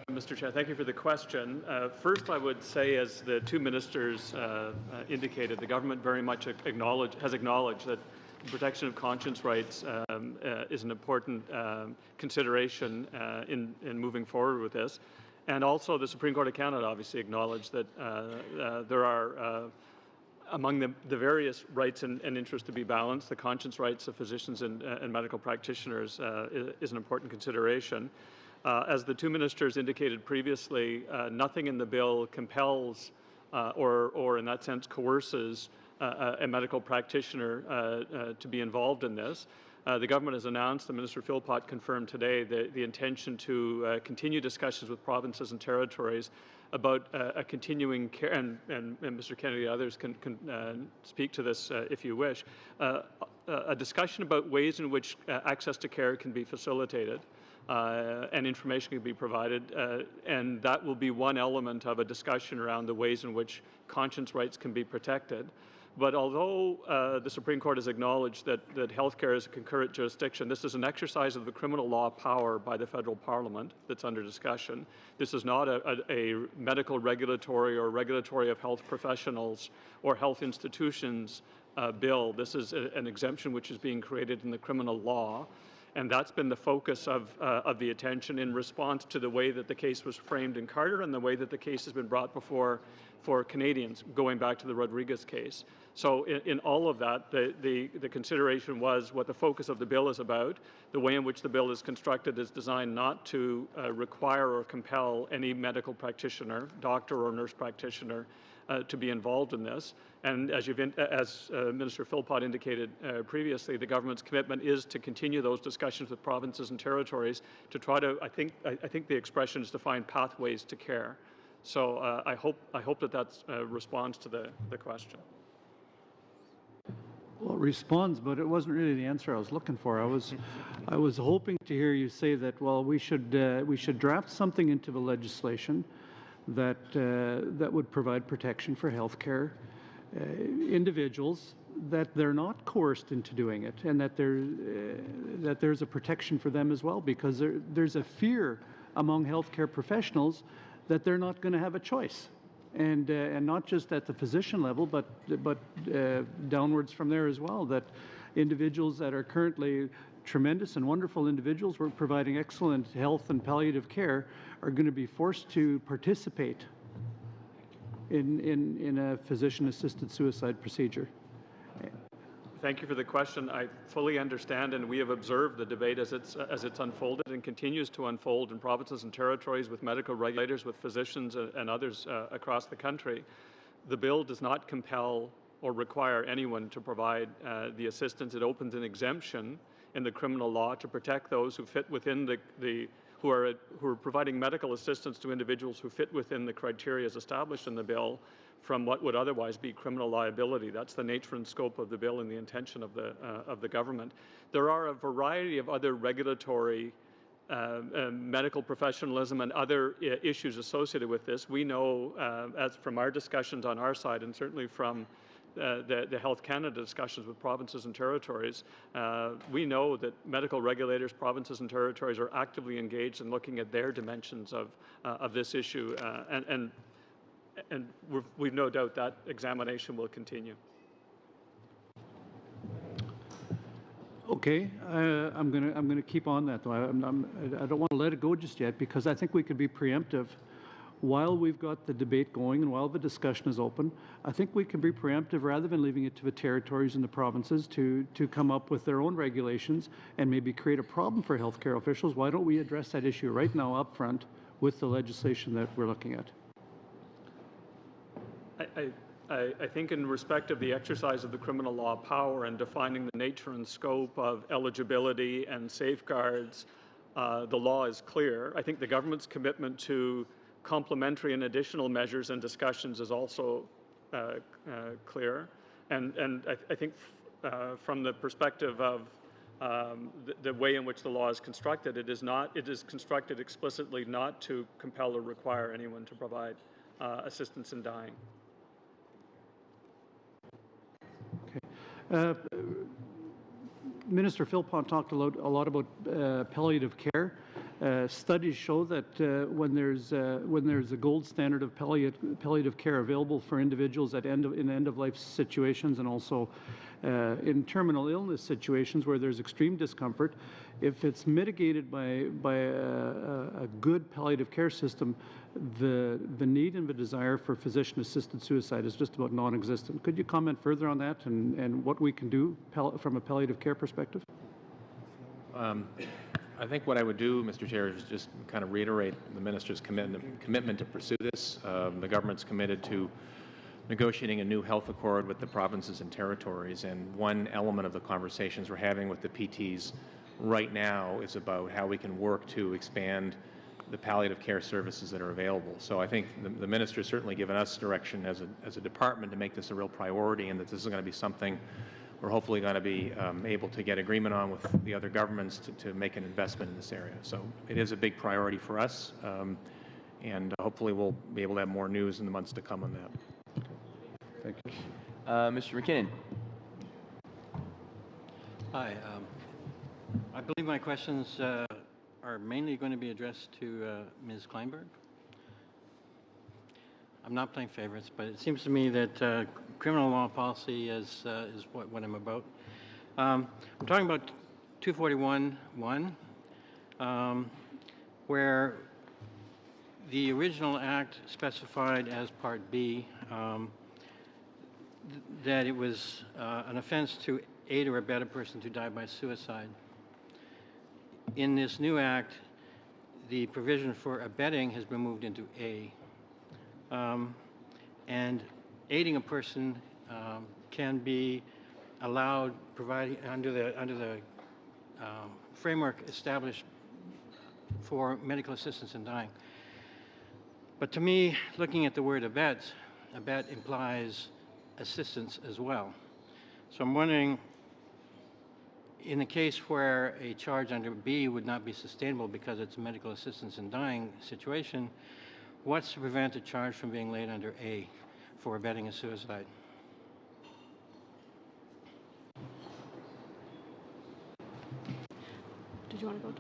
Mr. Chair, thank you for the question. First, I would say, as the two ministers indicated, the government very much has acknowledged that the protection of conscience rights is an important consideration in moving forward with this. And also, the Supreme Court of Canada obviously acknowledged that there are among the various rights and interests to be balanced, the conscience rights of physicians and medical practitioners is an important consideration. As the two ministers indicated previously, nothing in the bill compels or in that sense coerces a medical practitioner to be involved in this. The government has announced, the Minister Philpott confirmed today, the intention to continue discussions with provinces and territories about a continuing care, and Mr. Kennedy and others can speak to this if you wish, a discussion about ways in which access to care can be facilitated and information can be provided, and that will be one element of a discussion around the ways in which conscience rights can be protected. But although the Supreme Court has acknowledged that healthcare is a concurrent jurisdiction, this is an exercise of the criminal law power by the federal parliament that's under discussion. This is not a medical regulatory or regulatory of health professionals or health institutions bill. This is an exemption which is being created in the criminal law. And that's been the focus of the attention in response to the way that the case was framed in Carter and the way that the case has been brought before for Canadians, going back to the Rodriguez case. So in all of that, the consideration was what the focus of the bill is about. The way in which the bill is constructed is designed not to require or compel any medical practitioner, doctor or nurse practitioner, to be involved in this. And as Minister Philpott indicated previously, the government's commitment is to continue those discussions with provinces and territories to try to, I think the expression is to find pathways to care. So I hope that responds to the question. Well, it responds, but it wasn't really the answer I was looking for. I was hoping to hear you say that, well, we should draft something into the legislation that would provide protection for healthcare individuals, that they're not coerced into doing it, and that there's a protection for them as well, because there's a fear among healthcare professionals that they're not going to have a choice, and not just at the physician level, but downwards from there as well. That individuals that are currently tremendous and wonderful individuals, we're providing excellent health and palliative care, are going to be forced to participate in a physician-assisted suicide procedure. Thank you for the question. I fully understand, and we have observed the debate as it's unfolded and continues to unfold in provinces and territories with medical regulators, with physicians and others across the country. The bill does not compel or require anyone to provide the assistance. It opens an exemption in the criminal law to protect those who fit within who are providing medical assistance to individuals who fit within the criteria as established in the bill from what would otherwise be criminal liability. That's the nature and scope of the bill and the intention of the government. There are a variety of other regulatory medical professionalism and other issues associated with this. We know, as from our discussions on our side, and certainly from the Health Canada discussions with provinces and territories, we know that medical regulators, provinces and territories are actively engaged in looking at their dimensions of this issue, and we've no doubt that examination will continue. Okay, I'm gonna keep on that though. I don't want to let it go just yet because I think we could be preemptive. While we've got the debate going and while the discussion is open, I think we can be preemptive rather than leaving it to the territories and the provinces to come up with their own regulations and maybe create a problem for healthcare officials. Why don't we address that issue right now up front with the legislation that we're looking at? I think in respect of the exercise of the criminal law power and defining the nature and scope of eligibility and safeguards, the law is clear. I think the government's commitment to complementary and additional measures and discussions is also clear. And I think from the perspective of the way in which the law is constructed, it is constructed explicitly not to compel or require anyone to provide assistance in dying. Minister Philpott talked a lot about palliative care. Studies show that when there's a gold standard of palliative care available for individuals in end-of-life situations and also in terminal illness situations where there's extreme discomfort, if it's mitigated by a good palliative care system, the need and the desire for physician-assisted suicide is just about non-existent. Could you comment further on that and what we can do from a palliative care perspective? I think what I would do, Mr. Chair, is just kind of reiterate the minister's commitment to pursue this. The government's committed to negotiating a new health accord with the provinces and territories, and one element of the conversations we're having with the PTs right now is about how we can work to expand the palliative care services that are available. So I think the minister has certainly given us direction as a department to make this a real priority, and that this is going to be something we're hopefully going to be able to get agreement on with the other governments to make an investment in this area. So it is a big priority for us, and hopefully we'll be able to have more news in the months to come on that. Thank you. Mr. McKinnon. Hi. I believe my questions are mainly going to be addressed to Ms. Kleinberg. I'm not playing favorites, but it seems to me that criminal law policy is what I'm about. I'm talking about 241(1), where the original act specified as Part B that it was an offense to aid or abet a person to die by suicide. In this new act, the provision for abetting has been moved into A. And aiding a person can be allowed, provided under the framework established for medical assistance in dying. But to me, looking at the word abet implies assistance as well. So I'm wondering, in a case where a charge under B would not be sustainable because it's a medical assistance in dying situation, what's to prevent a charge from being laid under A for abetting a suicide? Did you want to go,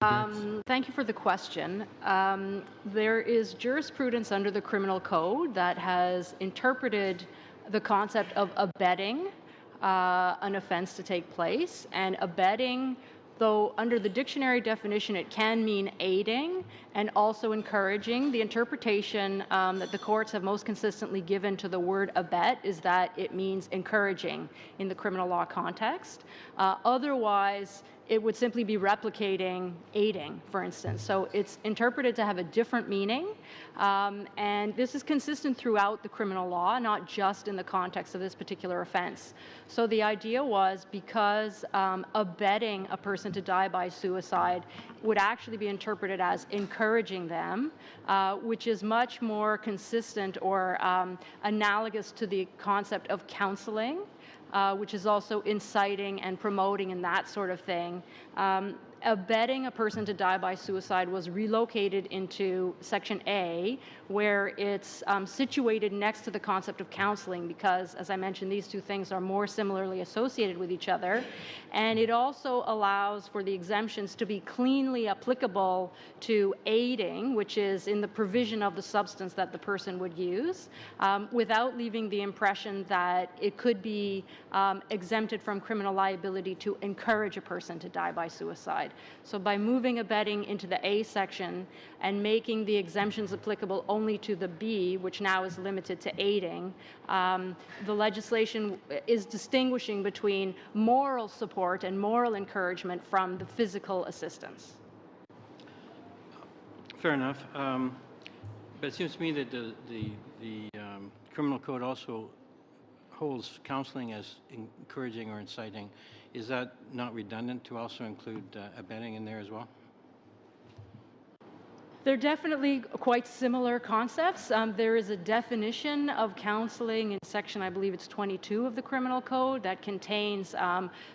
Tom? Thank you for the question. There is jurisprudence under the criminal code that has interpreted the concept of abetting an offense to take place, and abetting, though under the dictionary definition it can mean aiding, and also encouraging. The interpretation that the courts have most consistently given to the word abet is that it means encouraging in the criminal law context. Otherwise, it would simply be replicating aiding, for instance. So it's interpreted to have a different meaning, and this is consistent throughout the criminal law, not just in the context of this particular offense. So the idea was, because abetting a person to die by suicide would actually be interpreted as encouraging them, which is much more consistent or analogous to the concept of counseling, which is also inciting and promoting and that sort of thing. Abetting a person to die by suicide was relocated into Section A, where it's situated next to the concept of counseling because, as I mentioned, these two things are more similarly associated with each other. And it also allows for the exemptions to be cleanly applicable to aiding, which is in the provision of the substance that the person would use, without leaving the impression that it could be exempted from criminal liability to encourage a person to die by suicide. So by moving abetting into the A section and making the exemptions applicable only to the B, which now is limited to aiding, the legislation is distinguishing between moral support and moral encouragement from the physical assistance. Fair enough. But it seems to me that the criminal code also holds counseling as encouraging or inciting. Is that not redundant to also include abetting in there as well? They're definitely quite similar concepts. There is a definition of counseling in section, I believe it's 22 of the Criminal Code, that contains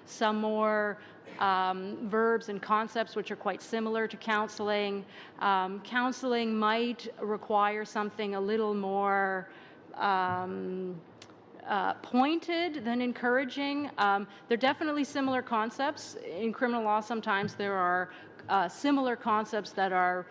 some more verbs and concepts which are quite similar to counseling. Counseling might require something a little more pointed than encouraging. They're definitely similar concepts. In criminal law, sometimes there are similar concepts that are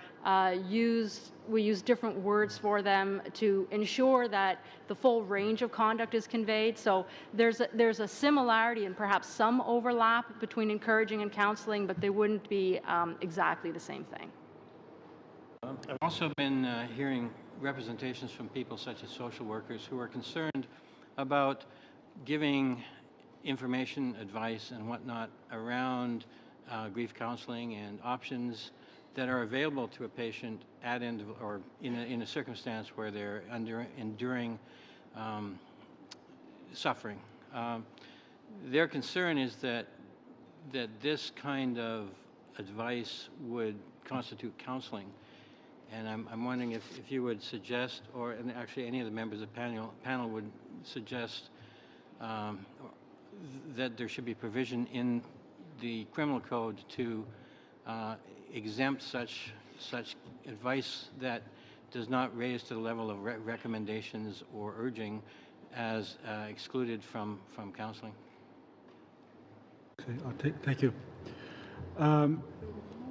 used. We use different words for them to ensure that the full range of conduct is conveyed. So there's a similarity and perhaps some overlap between encouraging and counseling, but they wouldn't be exactly the same thing. I've also been hearing representations from people such as social workers who are concerned about giving information, advice, and whatnot around grief counseling and options that are available to a patient at end of, or in a circumstance where they're enduring suffering. Their concern is that this kind of advice would constitute counseling. And I'm wondering if you would suggest, or and actually any of the members of the panel would suggest that there should be provision in the criminal code to exempt such advice that does not raise to the level of recommendations or urging as excluded from counseling. Okay, thank you.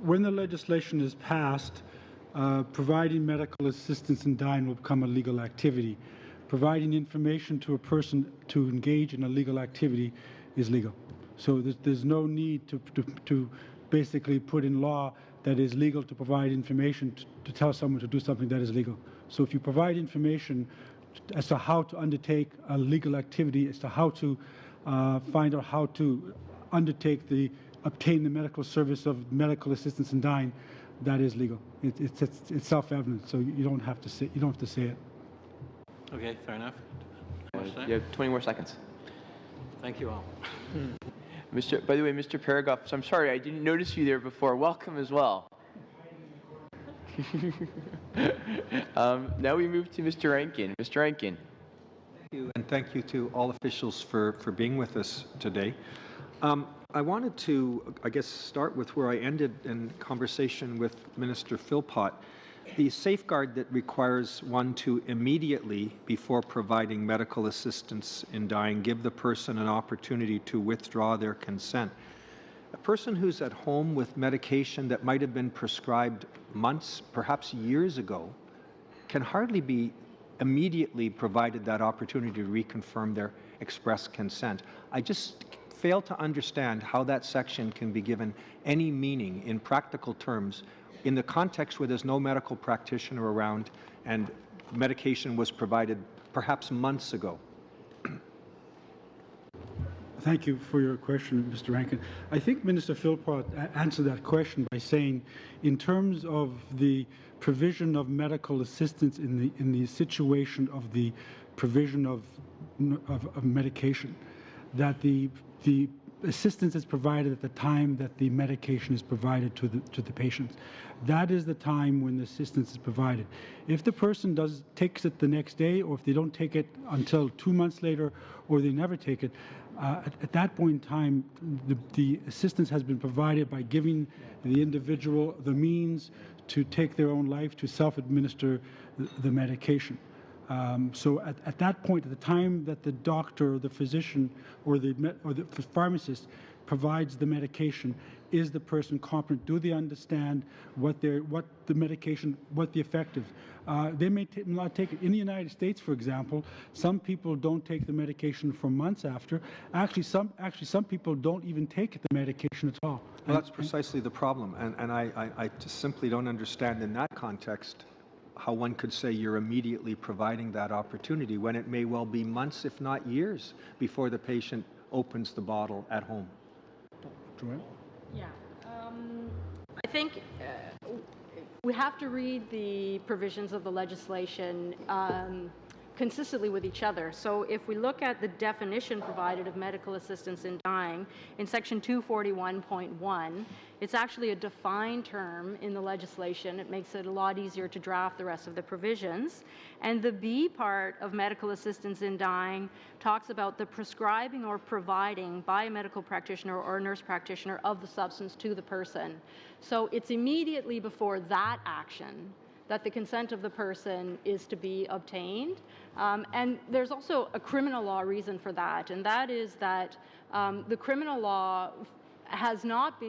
When the legislation is passed, providing medical assistance in dying will become a legal activity. Providing information to a person to engage in a legal activity is legal. So there's no need to basically put in law that is legal to provide information to tell someone to do something that is legal. So if you provide information as to how to undertake a legal activity, as to how to find out how to obtain the medical service of medical assistance in dying, that is legal. It's self-evident, so you don't have to say it. Okay, fair enough. You have 20 more seconds. Thank you all. By the way, Mr. Paragoff, so I'm sorry, I didn't notice you there before. Welcome as well. Now we move to Mr. Rankin. Mr. Rankin. Thank you, and thank you to all officials for being with us today. I wanted to, I guess, start with where I ended in conversation with Minister Philpott. The safeguard that requires one to immediately, before providing medical assistance in dying, give the person an opportunity to withdraw their consent. A person who's at home with medication that might have been prescribed months, perhaps years ago, can hardly be immediately provided that opportunity to reconfirm their express consent. I just fail to understand how that section can be given any meaning in practical terms in the context where there's no medical practitioner around and medication was provided perhaps months ago? Thank you for your question, Mr. Rankin. I think Minister Philpott answered that question by saying, in terms of the provision of medical assistance in the situation of the provision of medication, that the assistance is provided at the time that the medication is provided to the patient. That is the time when the assistance is provided. If the person takes it the next day, or if they don't take it until 2 months later, or they never take it, at that point in time, the assistance has been provided by giving the individual the means to take their own life, to self-administer the medication. So at that point, at the time that the doctor, or the physician, or the pharmacist provides the medication, is the person competent? Do they understand what the medication, what the effect is? They may not take it. In the United States, for example, some people don't take the medication for months after. Actually, some people don't even take the medication at all. Well, that's precisely the problem, and I just simply don't understand in that context how one could say you're immediately providing that opportunity when it may well be months, if not years, before the patient opens the bottle at home. Joanne? Yeah. I think we have to read the provisions of the legislation consistently with each other. So if we look at the definition provided of medical assistance in dying in section 241.1, it's actually a defined term in the legislation. It makes it a lot easier to draft the rest of the provisions. And the B part of medical assistance in dying talks about the prescribing or providing by a medical practitioner or a nurse practitioner of the substance to the person. So it's immediately before that action that the consent of the person is to be obtained. And there's also a criminal law reason for that, and that is that the criminal law is not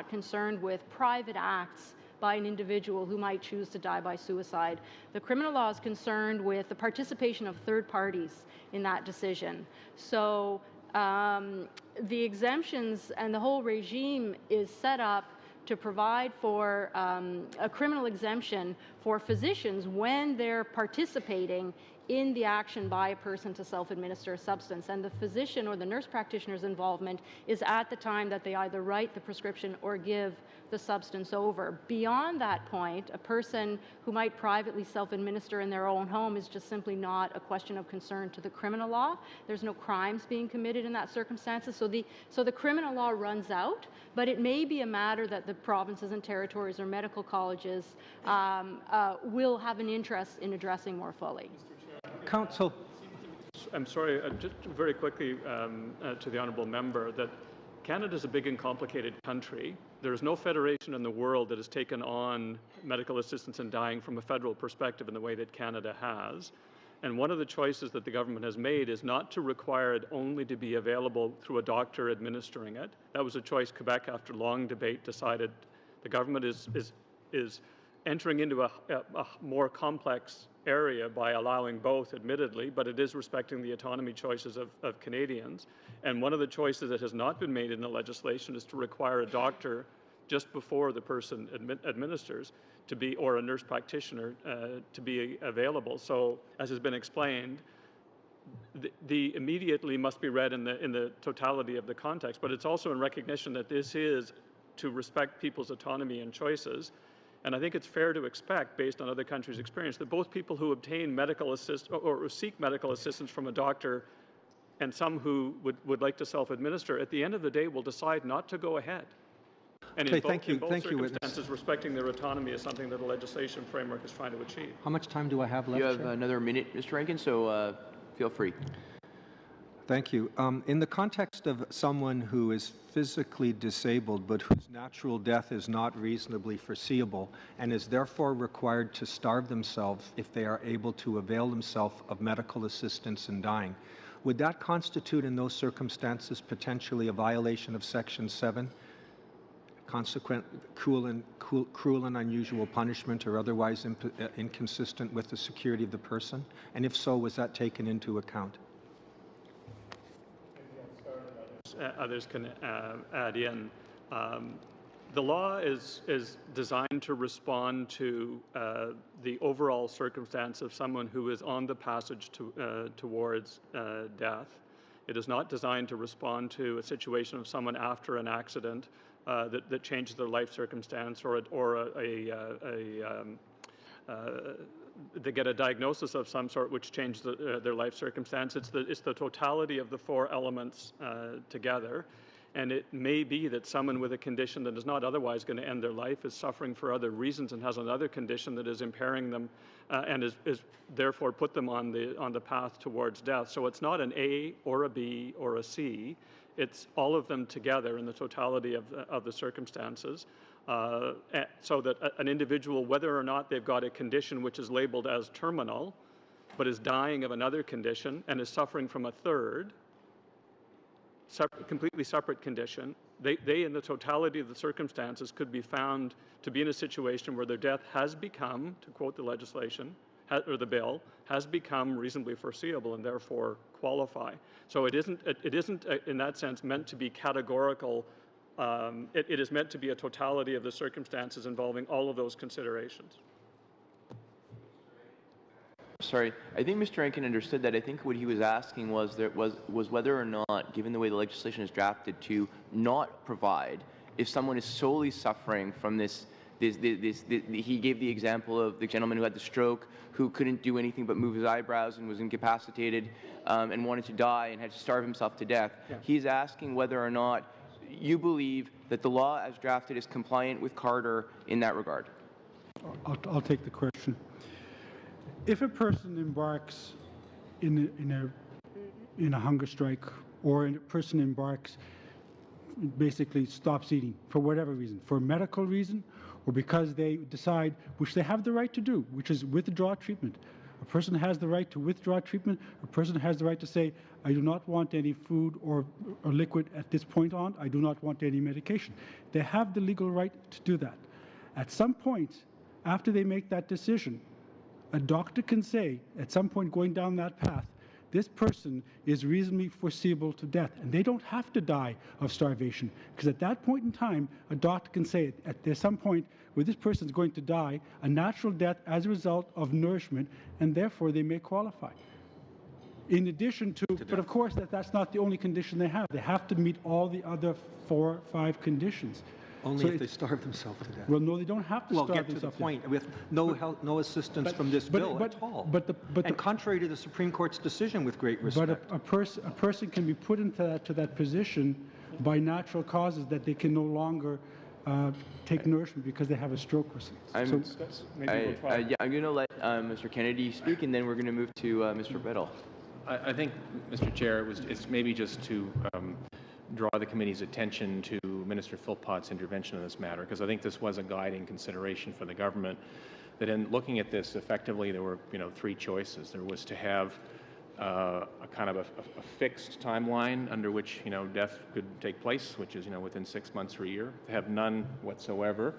concerned with private acts by an individual who might choose to die by suicide. The criminal law is concerned with the participation of third parties in that decision. So the exemptions and the whole regime is set up to provide for a criminal exemption for physicians when they're participating in the action by a person to self-administer a substance. And the physician or the nurse practitioner's involvement is at the time that they either write the prescription or give the substance over. Beyond that point, a person who might privately self-administer in their own home is just simply not a question of concern to the criminal law. There's no crimes being committed in that circumstances. So the criminal law runs out, but it may be a matter that the provinces and territories or medical colleges will have an interest in addressing more fully. Council. I'm sorry, just very quickly to the honourable member, that Canada is a big and complicated country. There is no federation in the world that has taken on medical assistance in dying from a federal perspective in the way that Canada has. And one of the choices that the government has made is not to require it only to be available through a doctor administering it. That was a choice Quebec, after long debate, decided. The government is entering into a more complex area by allowing both, admittedly, but it is respecting the autonomy choices of Canadians. And one of the choices that has not been made in the legislation is to require a doctor just before the person administers to be, or a nurse practitioner to be available. So, as has been explained, the immediately must be read in the totality of the context, but it's also in recognition that this is to respect people's autonomy and choices. And I think it's fair to expect, based on other countries' experience, that both people who obtain medical assistance or seek medical assistance from a doctor and some who would like to self-administer, at the end of the day will decide not to go ahead. And in both circumstances, respecting their autonomy is something that the legislation framework is trying to achieve. How much time do I have left? You have another minute, Mr. Rankin, so feel free. Thank you. In the context of someone who is physically disabled but whose natural death is not reasonably foreseeable and is therefore required to starve themselves if they are able to avail themselves of medical assistance in dying, would that constitute in those circumstances potentially a violation of Section 7? Consequent cruel and unusual punishment or otherwise inconsistent with the security of the person? And if so, was that taken into account? Others can add in. The law is designed to respond to the overall circumstance of someone who is on the passage towards death. It is not designed to respond to a situation of someone after an accident that changes their life circumstance, or they get a diagnosis of some sort which changes their life circumstance. It's the totality of the four elements together. And it may be that someone with a condition that is not otherwise going to end their life is suffering for other reasons and has another condition that is impairing them and is therefore put them on the path towards death. So it's not an A or a B or a C. It's all of them together in the totality of the circumstances. So that an individual, whether or not they've got a condition which is labeled as terminal, but is dying of another condition and is suffering from a third, completely separate condition, they in the totality of the circumstances could be found to be in a situation where their death has become, to quote the legislation, or the bill, has become reasonably foreseeable and therefore qualify. So it isn't in that sense meant to be categorical. It is meant to be a totality of the circumstances involving all of those considerations. Sorry, I think Mr. Rankin understood that. I think what he was asking was whether or not, given the way the legislation is drafted, to not provide if someone is solely suffering from this. He gave the example of the gentleman who had the stroke, who couldn't do anything but move his eyebrows and was incapacitated and wanted to die and had to starve himself to death. Yeah. He's asking whether or not you believe that the law as drafted is compliant with Carter in that regard. I'll take the question. If a person embarks in a hunger strike, or a person embarks, basically stops eating for whatever reason, for a medical reason, or because they decide, which they have the right to do, which is withdraw treatment. A person has the right to withdraw treatment. A person has the right to say, I do not want any food or liquid at this point on. I do not want any medication. They have the legal right to do that. At some point, after they make that decision, a doctor can say, at some point going down that path, this person is reasonably foreseeable to death, and they don't have to die of starvation, because at that point in time, a doctor can say, at some point where this person is going to die, a natural death as a result of nourishment, and therefore they may qualify. In addition to, but of course that's not the only condition they have. They have to meet all the other 4 or 5 conditions. Only if they starve themselves to death. Well, no, they don't have to starve themselves to death. Well, get to the point, with no assistance from this bill at all. And contrary to the Supreme Court's decision, with great respect. But a person can be put into that position by natural causes that they can no longer take nourishment because they have a stroke or something. I'm going to let Mr. Kennedy speak, and then we're going to move to Mr. Biddle. I think, Mr. Chair, it's maybe just to draw the committee's attention to Minister Philpott's intervention in this matter, because I think this was a guiding consideration for the government, that in looking at this, effectively there were 3 choices. There was to have a kind of a fixed timeline under which death could take place, which is within 6 months or a year, to have none whatsoever,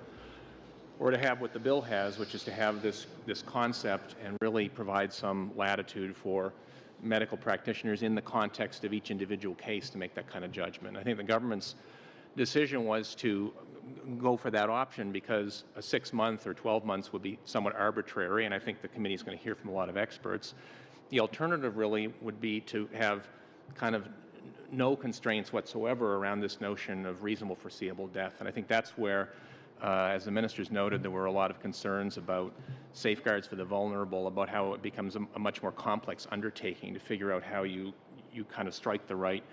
or to have what the bill has, which is to have this concept and really provide some latitude for medical practitioners in the context of each individual case to make that kind of judgment. I think the government's decision was to go for that option because a 6-month or 12 months would be somewhat arbitrary, and I think the committee is going to hear from a lot of experts. The alternative really would be to have kind of no constraints whatsoever around this notion of reasonable foreseeable death, and I think that's where, as the ministers noted, there were a lot of concerns about safeguards for the vulnerable, about how it becomes a much more complex undertaking to figure out how you kind of strike the right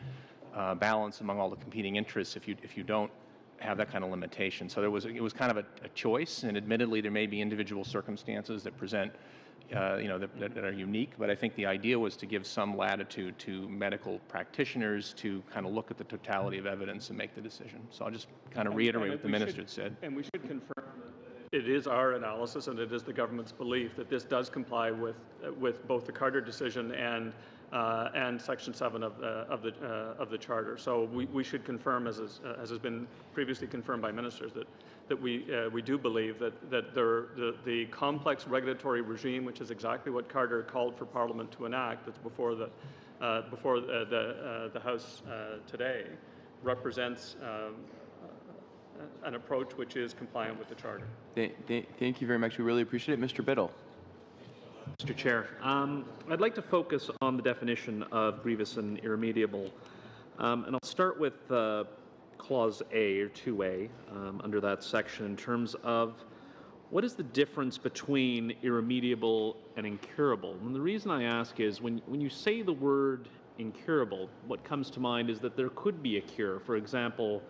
balance among all the competing interests if you don't have that kind of limitation. So it was kind of a choice, and admittedly there may be individual circumstances that present that are unique, but I think the idea was to give some latitude to medical practitioners to kind of look at the totality of evidence and make the decision. So I'll just kind of reiterate what the minister said. And we should confirm that it is our analysis and it is the government's belief that this does comply with both the Carter decision and Section 7 of the Charter. So we should confirm, as has been previously confirmed by ministers, that we do believe that the complex regulatory regime, which is exactly what Carter called for Parliament to enact, that's before the House today, represents an approach which is compliant with the Charter. Thank you very much. We really appreciate it. Mr. Biddle. Mr. Chair, I'd like to focus on the definition of grievous and irremediable. And I'll start with Clause A, or 2A, under that section, in terms of what is the difference between irremediable and incurable? And the reason I ask is when you say the word incurable, what comes to mind is that there could be a cure. For example,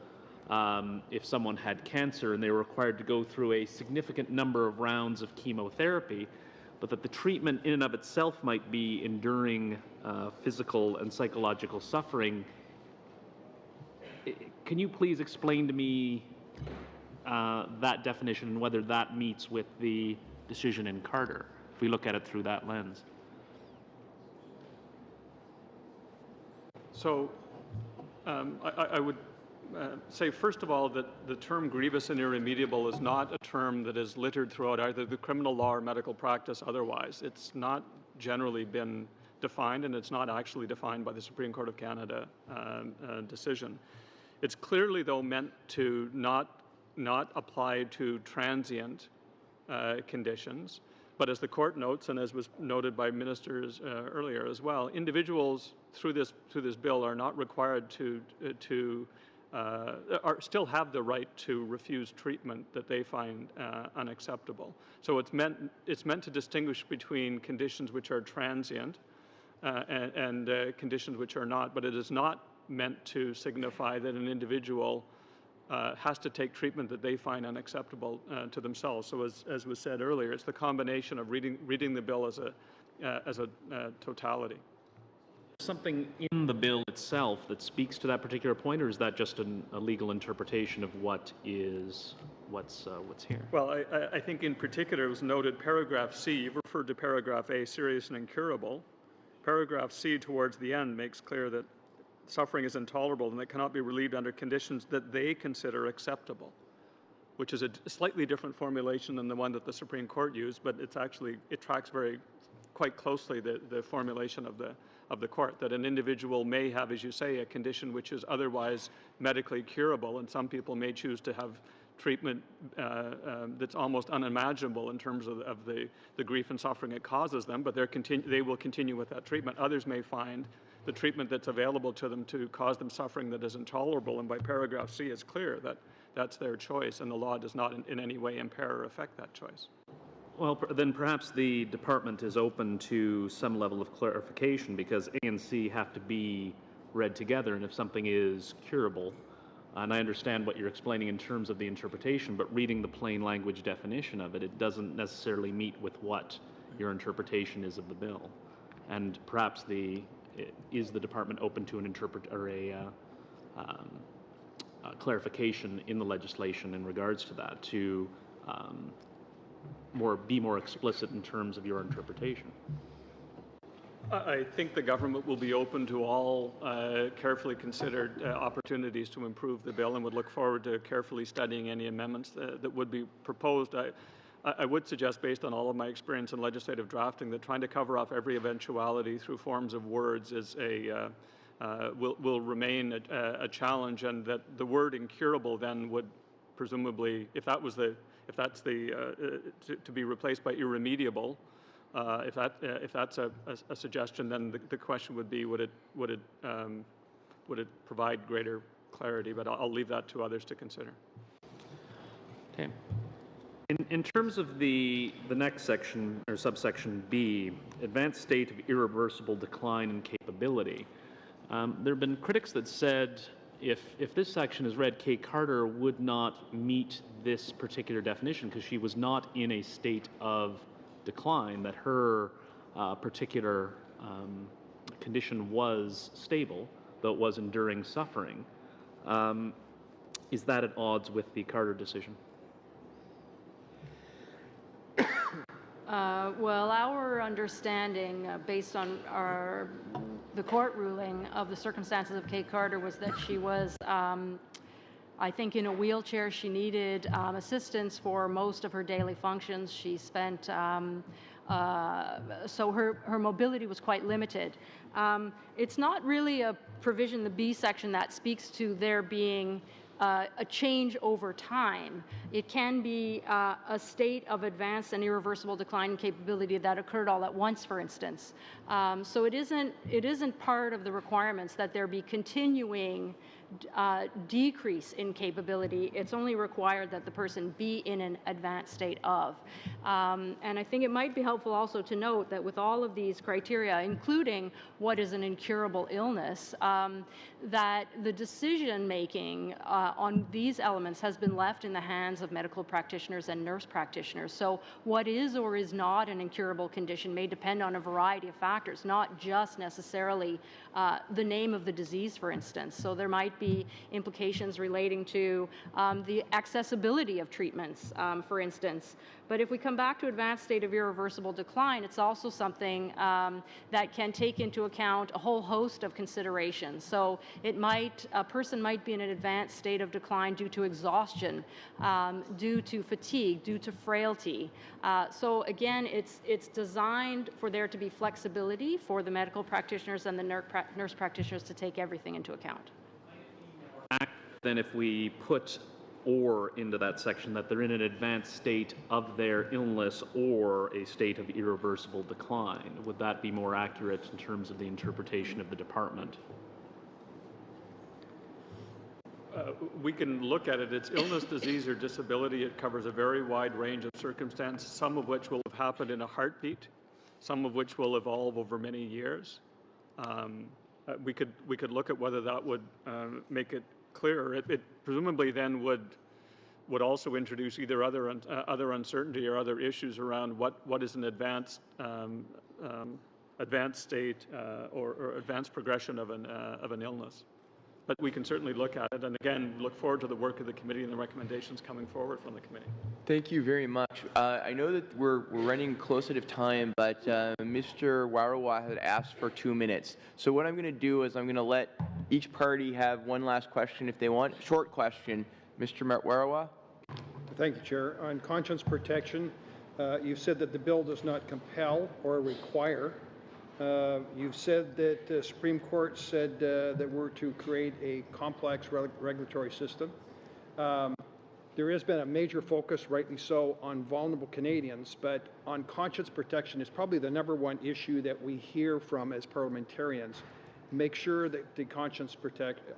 if someone had cancer and they were required to go through a significant number of rounds of chemotherapy, but that the treatment in and of itself might be enduring physical and psychological suffering. Can you please explain to me that definition and whether that meets with the decision in Carter, if we look at it through that lens? So I would say, first of all, that the term grievous and irremediable is not a term that is littered throughout either the criminal law or medical practice otherwise. It's not generally been defined, and it's not actually defined by the Supreme Court of Canada decision. It's clearly, though, meant to not apply to transient conditions. But as the court notes, and as was noted by ministers earlier as well, individuals through this bill are not required to still have the right to refuse treatment that they find unacceptable. So it's meant to distinguish between conditions which are transient and conditions which are not. But it is not meant to signify that an individual has to take treatment that they find unacceptable to themselves. So as was said earlier, it's the combination of reading the bill as a totality. Something in the bill itself that speaks to that particular point, or is that just a legal interpretation of what's here? Well, I think in particular it was noted paragraph C, you've referred to paragraph A, serious and incurable. Paragraph C towards the end makes clear that suffering is intolerable and it cannot be relieved under conditions that they consider acceptable, which is a slightly different formulation than the one that the Supreme Court used, but it tracks quite closely the formulation of the court, that an individual may have, as you say, a condition which is otherwise medically curable, and some people may choose to have treatment that's almost unimaginable in terms of the grief and suffering it causes them, but they will continue with that treatment. Others may find the treatment that's available to them to cause them suffering that is intolerable, and by paragraph C it's clear that that's their choice, and the law does not in any way impair or affect that choice. Well, then perhaps the department is open to some level of clarification, because A and C have to be read together, and if something is curable, and I understand what you're explaining in terms of the interpretation, but reading the plain language definition of it, it doesn't necessarily meet with what your interpretation is of the bill. And perhaps is the department open to an clarification in the legislation in regards to that, to be more explicit in terms of your interpretation? I think the government will be open to all carefully considered opportunities to improve the bill, and would look forward to carefully studying any amendments that would be proposed. I would suggest, based on all of my experience in legislative drafting, that trying to cover off every eventuality through forms of words is will remain a challenge, and that the word incurable then would presumably, if that's to be replaced by irremediable, if that's a suggestion, then the question would be, would it provide greater clarity? But I'll leave that to others to consider. Okay. In terms of the next section, or subsection B, advanced state of irreversible decline in capability, there have been critics that said if this section is read, Kay Carter would not meet this particular definition because she was not in a state of decline, that her particular condition was stable, though it was enduring suffering. Is that at odds with the Carter decision? Well, our understanding, based on the court ruling of the circumstances of Kate Carter, was that she was, I think, in a wheelchair. She needed assistance for most of her daily functions. She spent, so her mobility was quite limited. It's not really a provision, the B section, that speaks to there being a change over time. It can be a state of advanced and irreversible decline in capability that occurred all at once, for instance. So it isn't part of the requirements that there be continuing decrease in capability. It's only required that the person be in an advanced state of. And I think it might be helpful also to note that with all of these criteria, including what is an incurable illness, that the decision making on these elements has been left in the hands of medical practitioners and nurse practitioners. So what is or is not an incurable condition may depend on a variety of factors, not just necessarily the name of the disease, for instance. So there might be implications relating to the accessibility of treatments, for instance. But if we come back to advanced state of irreversible decline, it's also something that can take into account a whole host of considerations. So a person might be in an advanced state of decline due to exhaustion, due to fatigue, due to frailty. So again, it's designed for there to be flexibility for the medical practitioners and the nurse practitioners to take everything into account. Then if we put or into that section, that they're in an advanced state of their illness or a state of irreversible decline, would that be more accurate in terms of the interpretation of the department? We can look at it. It's illness, disease, or disability. It covers a very wide range of circumstances, some of which will have happened in a heartbeat, some of which will evolve over many years. We could look at whether that would make it clearer. It presumably then would also introduce either other uncertainty or other issues around what is an advanced state or advanced progression of an illness. But we can certainly look at it, and again, look forward to the work of the committee and the recommendations coming forward from the committee. Thank you very much. I know that we're running close out of time, but Mr. Warawa had asked for 2 minutes. So what I'm going to do is I'm going to let each party have one last question if they want. Short question. Mr. Warawa? Thank you, Chair. On conscience protection, you've said that the bill does not compel or require. You've said that the Supreme Court said that we're to create a complex regulatory system. There has been a major focus, rightly so, on vulnerable Canadians, but on conscience protection is probably the #1 issue that we hear from as parliamentarians. Make sure that the conscience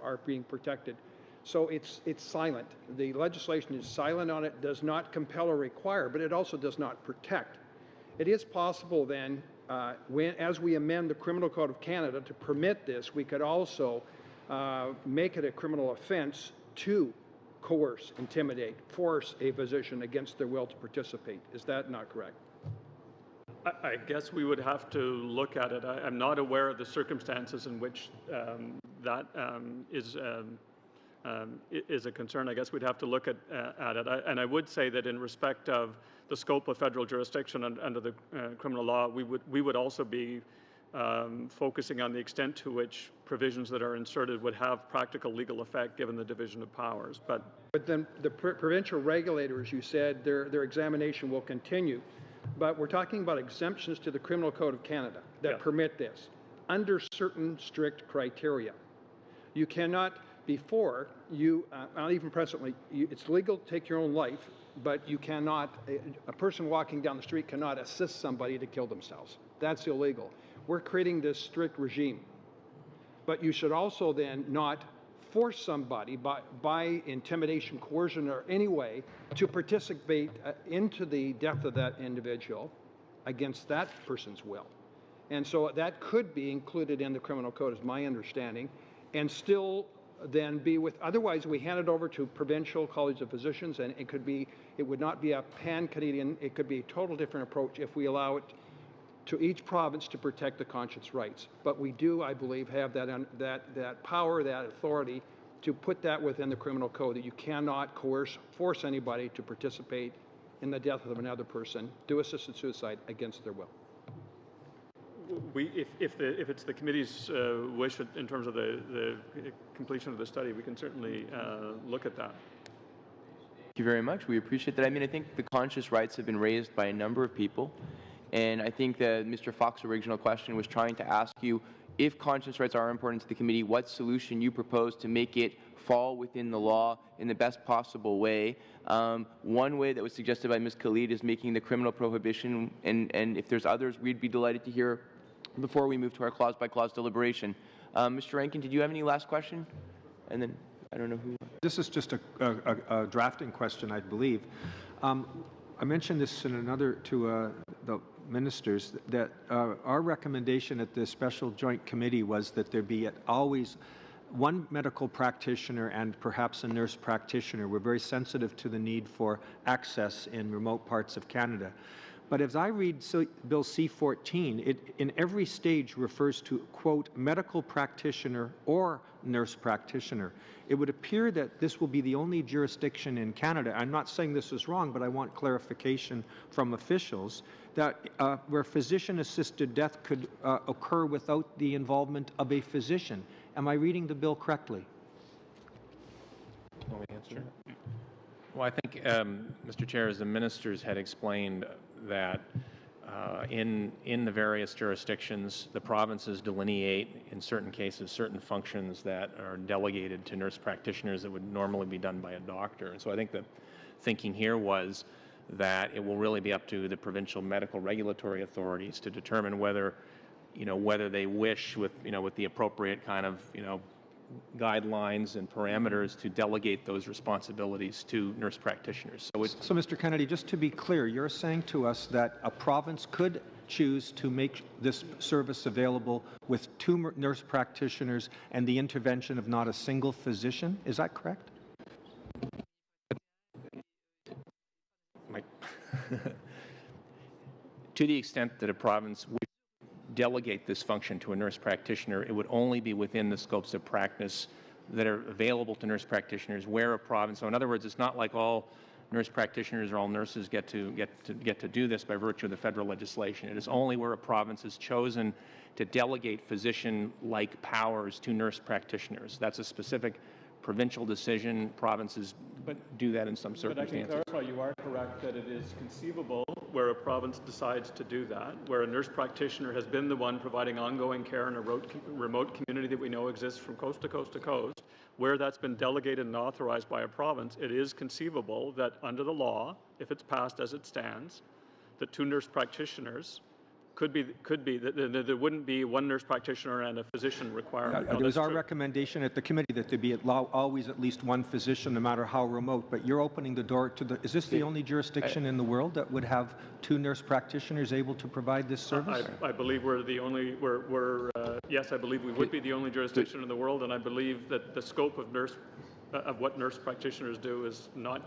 are being protected. So it's silent. The legislation is silent on it, does not compel or require, but it also does not protect. It is possible then, as we amend the Criminal Code of Canada to permit this, we could also make it a criminal offence to coerce, intimidate, force a physician against their will to participate. Is that not correct? I guess we would have to look at it. I'm not aware of the circumstances in which that is a concern. I guess we'd have to look at it. And I would say that in respect of the scope of federal jurisdiction under the criminal law, we would also be focusing on the extent to which provisions that are inserted would have practical legal effect given the division of powers. But then the provincial regulators, you said, their examination will continue. But we're talking about exemptions to the Criminal Code of Canada that permit this under certain strict criteria. You cannot, before you, not even presently, it's legal to take your own life, but you cannot, a person walking down the street cannot assist somebody to kill themselves. That's illegal. We're creating this strict regime. But you should also then not force somebody by intimidation, coercion, or any way to participate into the death of that individual against that person's will. And so that could be included in the criminal code, is my understanding, and still then be with, otherwise we hand it over to provincial college of physicians, and it would not be a pan-Canadian, it could be a total different approach if we allow it to each province to protect the conscience rights. But we do, I believe, have that power, that authority to put that within the criminal code, that you cannot force anybody to participate in the death of another person, do assisted suicide against their will. If it's the committee's wish in terms of the completion of the study, we can certainly look at that. Thank you very much. We appreciate that. I mean, I think the conscious rights have been raised by a number of people. And I think that Mr. Fox's original question was trying to ask you, if conscience rights are important to the committee, what solution you propose to make it fall within the law in the best possible way. One way that was suggested by Ms. Khalid is making the criminal prohibition, and if there's others, we'd be delighted to hear before we move to our clause-by-clause deliberation. Mr. Rankin, did you have any last question? And then, I don't know who. This is just a drafting question, I believe. I mentioned this in another to the ministers, that our recommendation at the Special Joint Committee was that there be always one medical practitioner and perhaps a nurse practitioner. We're very sensitive to the need for access in remote parts of Canada. But as I read Bill C-14, it in every stage refers to, quote, medical practitioner or nurse practitioner. It would appear that this will be the only jurisdiction in Canada, I'm not saying this is wrong, but I want clarification from officials, that where physician-assisted death could occur without the involvement of a physician. Am I reading the bill correctly? Want me to answer? Well, I think, Mr. Chair, as the ministers had explained, that in the various jurisdictions, the provinces delineate, in certain cases, certain functions that are delegated to nurse practitioners that would normally be done by a doctor. And so I think the thinking here was that it will really be up to the provincial medical regulatory authorities to determine whether, whether they wish, with the appropriate kind of, guidelines and parameters, to delegate those responsibilities to nurse practitioners. So Mr. Kennedy, just to be clear, you're saying to us that a province could choose to make this service available with 2 nurse practitioners and the intervention of not a single physician? Is that correct? To the extent that a province would delegate this function to a nurse practitioner, it would only be within the scopes of practice that are available to nurse practitioners where a province. So in other words, it's not like all nurse practitioners or all nurses get to do this by virtue of the federal legislation. It is only where a province has chosen to delegate physician-like powers to nurse practitioners. That's a specific provincial decision. Provinces do that in some circumstances. But I can clarify, you are correct that it is conceivable where a province decides to do that, where a nurse practitioner has been the one providing ongoing care in a remote community that we know exists from coast to coast to coast, where that's been delegated and authorized by a province. It is conceivable that under the law, if it's passed as it stands, that 2 nurse practitioners could be that there wouldn't be 1 nurse practitioner and a physician requirement. It was our recommendation at the committee that there be always at least 1 physician, no matter how remote. But you're opening the door to the. Is this the only jurisdiction in the world that would have 2 nurse practitioners able to provide this service? I believe we're the only. Yes, I believe we would be the only jurisdiction in the world, and I believe that the scope of what nurse practitioners do is not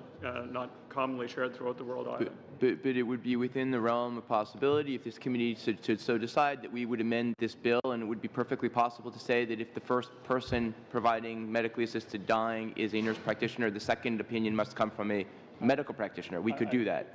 commonly shared throughout the world either. But it would be within the realm of possibility, if this committee should so decide, that we would amend this bill, and it would be perfectly possible to say that if the first person providing medically assisted dying is a nurse practitioner, the second opinion must come from a medical practitioner. We could do that.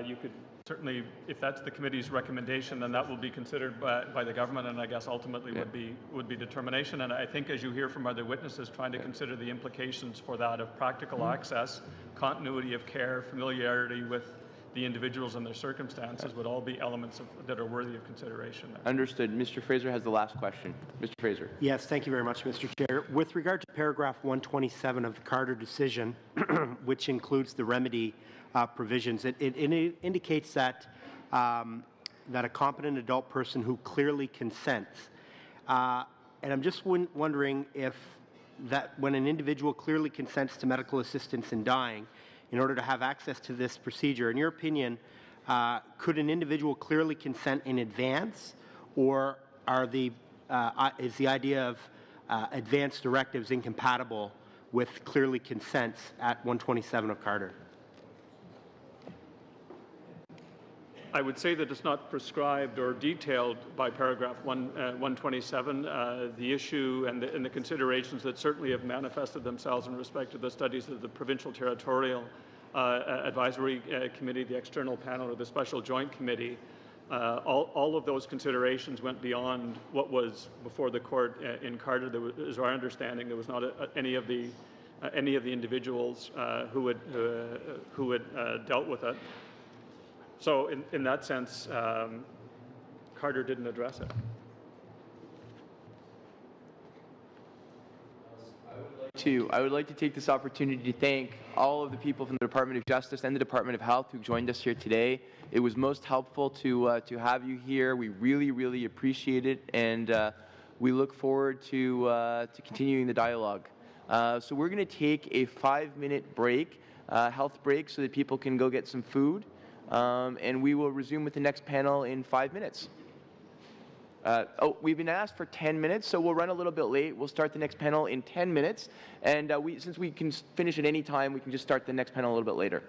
You could certainly, if that's the committee's recommendation, then that will be considered by the government, and I guess ultimately would be determination. And I think, as you hear from other witnesses, trying to consider the implications for that of practical access, continuity of care, familiarity with the individuals and their circumstances would all be elements that are worthy of consideration. Understood. Mr. Fraser has the last question. Mr. Fraser. Yes, thank you very much, Mr. Chair. With regard to paragraph 127 of the Carter decision, which includes the remedy provisions, it indicates that that a competent adult person who clearly consents, and I'm just wondering if that when an individual clearly consents to medical assistance in dying, in order to have access to this procedure, in your opinion, could an individual clearly consent in advance, or is the idea of advance directives incompatible with clearly consents at 127 of Carter? I would say that it's not prescribed or detailed by paragraph 127. The issue and the considerations that certainly have manifested themselves in respect to the studies of the Provincial Territorial Advisory Committee, the External Panel, or the Special Joint Committee, all of those considerations went beyond what was before the court in Carter. As our understanding, there was not any of the individuals who had dealt with it. So in that sense, Carter didn't address it. too. I would like to take this opportunity to thank all of the people from the Department of Justice and the Department of Health who joined us here today. It was most helpful to have you here. We really appreciate it, and we look forward to continuing the dialogue. So we're going to take a 5-minute break, health break, so that people can go get some food, and we will resume with the next panel in 5 minutes. We've been asked for 10 minutes, so we'll run a little bit late. We'll start the next panel in 10 minutes, and since we can finish at any time, we can just start the next panel a little bit later.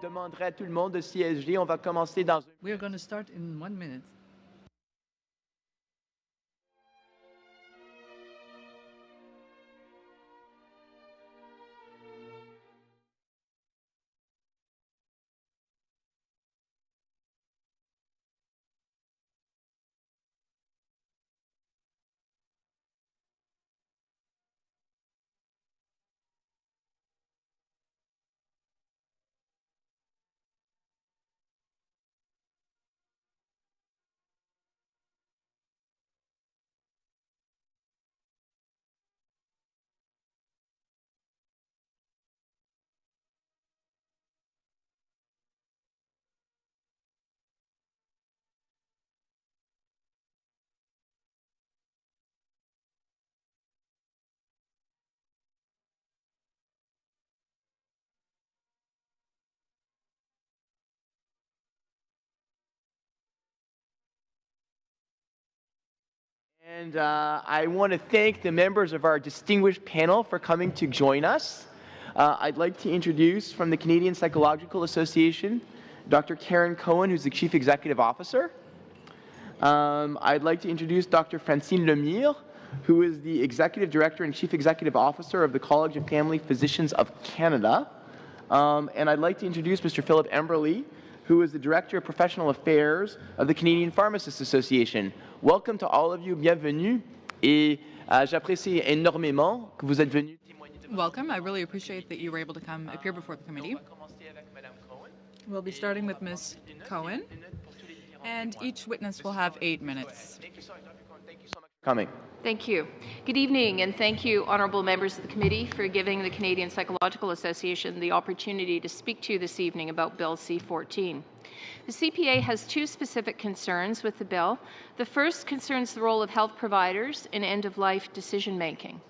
demanderai à tout le monde de siéger. On va commencer dans We are going to start in 1 minute. And I want to thank the members of our distinguished panel for coming to join us. I'd like to introduce from the Canadian Psychological Association, Dr. Karen Cohen, who's the Chief Executive Officer. I'd like to introduce Dr. Francine Lemire, who is the Executive Director and Chief Executive Officer of the College of Family Physicians of Canada. And I'd like to introduce Mr. Philip Emberley, who is the Director of Professional Affairs of the Canadian Pharmacists Association. Welcome to all of you, bienvenue, et j'apprécie énormément que vous êtes venus témoigner de. Welcome. I really appreciate that you were able to come appear before the committee. We'll be starting with Ms. Cohen, and each witness will have 8 minutes. Coming. Thank you. Good evening, and thank you, honourable members of the committee, for giving the Canadian Psychological Association the opportunity to speak to you this evening about Bill C-14. The CPA has two specific concerns with the bill. The first concerns the role of health providers in end-of-life decision-making.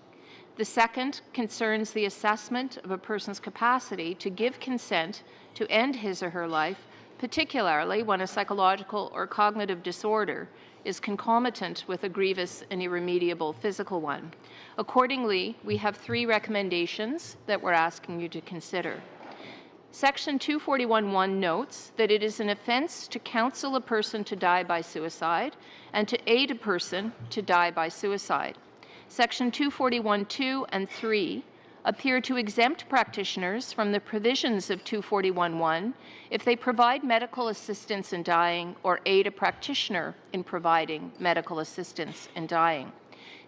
The second concerns the assessment of a person's capacity to give consent to end his or her life, particularly when a psychological or cognitive disorder is concomitant with a grievous and irremediable physical one. Accordingly, we have 3 recommendations that we're asking you to consider. Section 241(1) notes that it is an offence to counsel a person to die by suicide and to aid a person to die by suicide. Section 241(2) and 3 appear to exempt practitioners from the provisions of 241(1) if they provide medical assistance in dying or aid a practitioner in providing medical assistance in dying.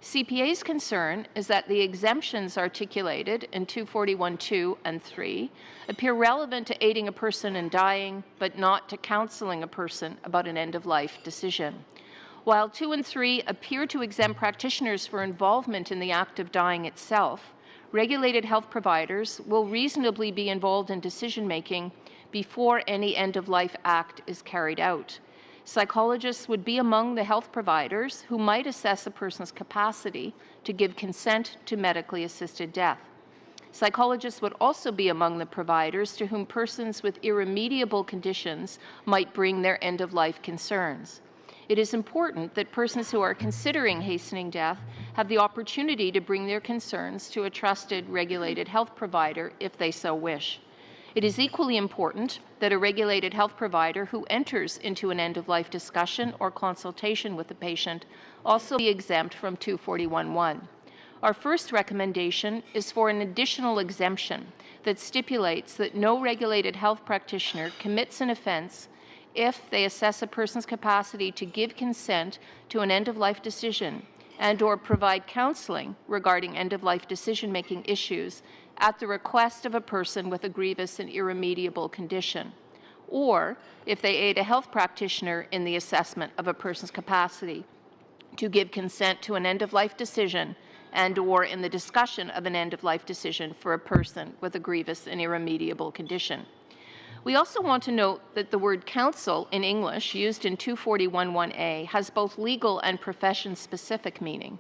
CPA's concern is that the exemptions articulated in 241(2) and 3 appear relevant to aiding a person in dying, but not to counseling a person about an end-of-life decision. While 2 and 3 appear to exempt practitioners for involvement in the act of dying itself, regulated health providers will reasonably be involved in decision-making before any end-of-life act is carried out. Psychologists would be among the health providers who might assess a person's capacity to give consent to medically assisted death. Psychologists would also be among the providers to whom persons with irremediable conditions might bring their end-of-life concerns. It is important that persons who are considering hastening death have the opportunity to bring their concerns to a trusted, regulated health provider if they so wish. It is equally important that a regulated health provider who enters into an end-of-life discussion or consultation with the patient also be exempt from 241(1). Our first recommendation is for an additional exemption that stipulates that no regulated health practitioner commits an offence if they assess a person's capacity to give consent to an end-of-life decision and/or provide counseling regarding end-of-life decision-making issues at the request of a person with a grievous and irremediable condition, or if they aid a health practitioner in the assessment of a person's capacity to give consent to an end-of-life decision and/or in the discussion of an end-of-life decision for a person with a grievous and irremediable condition. We also want to note that the word counsel in English used in 241(1)A has both legal and profession-specific meaning.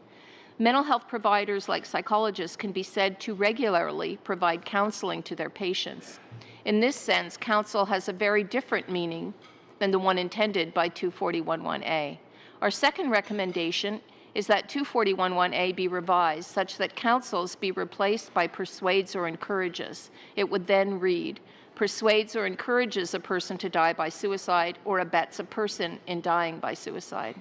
Mental health providers like psychologists can be said to regularly provide counseling to their patients. In this sense, counsel has a very different meaning than the one intended by 241(1)A. Our second recommendation is that 241(1)A be revised such that counsels be replaced by persuades or encourages. It would then read, persuades or encourages a person to die by suicide, or abets a person in dying by suicide.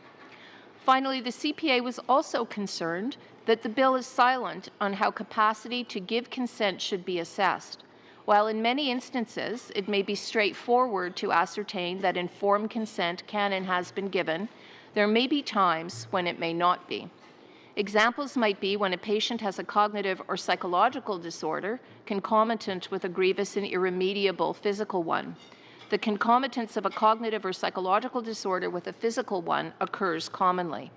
Finally, the CPA was also concerned that the bill is silent on how capacity to give consent should be assessed. While in many instances it may be straightforward to ascertain that informed consent can and has been given, there may be times when it may not be. Examples might be when a patient has a cognitive or psychological disorder concomitant with a grievous and irremediable physical one. The concomitance of a cognitive or psychological disorder with a physical one occurs commonly.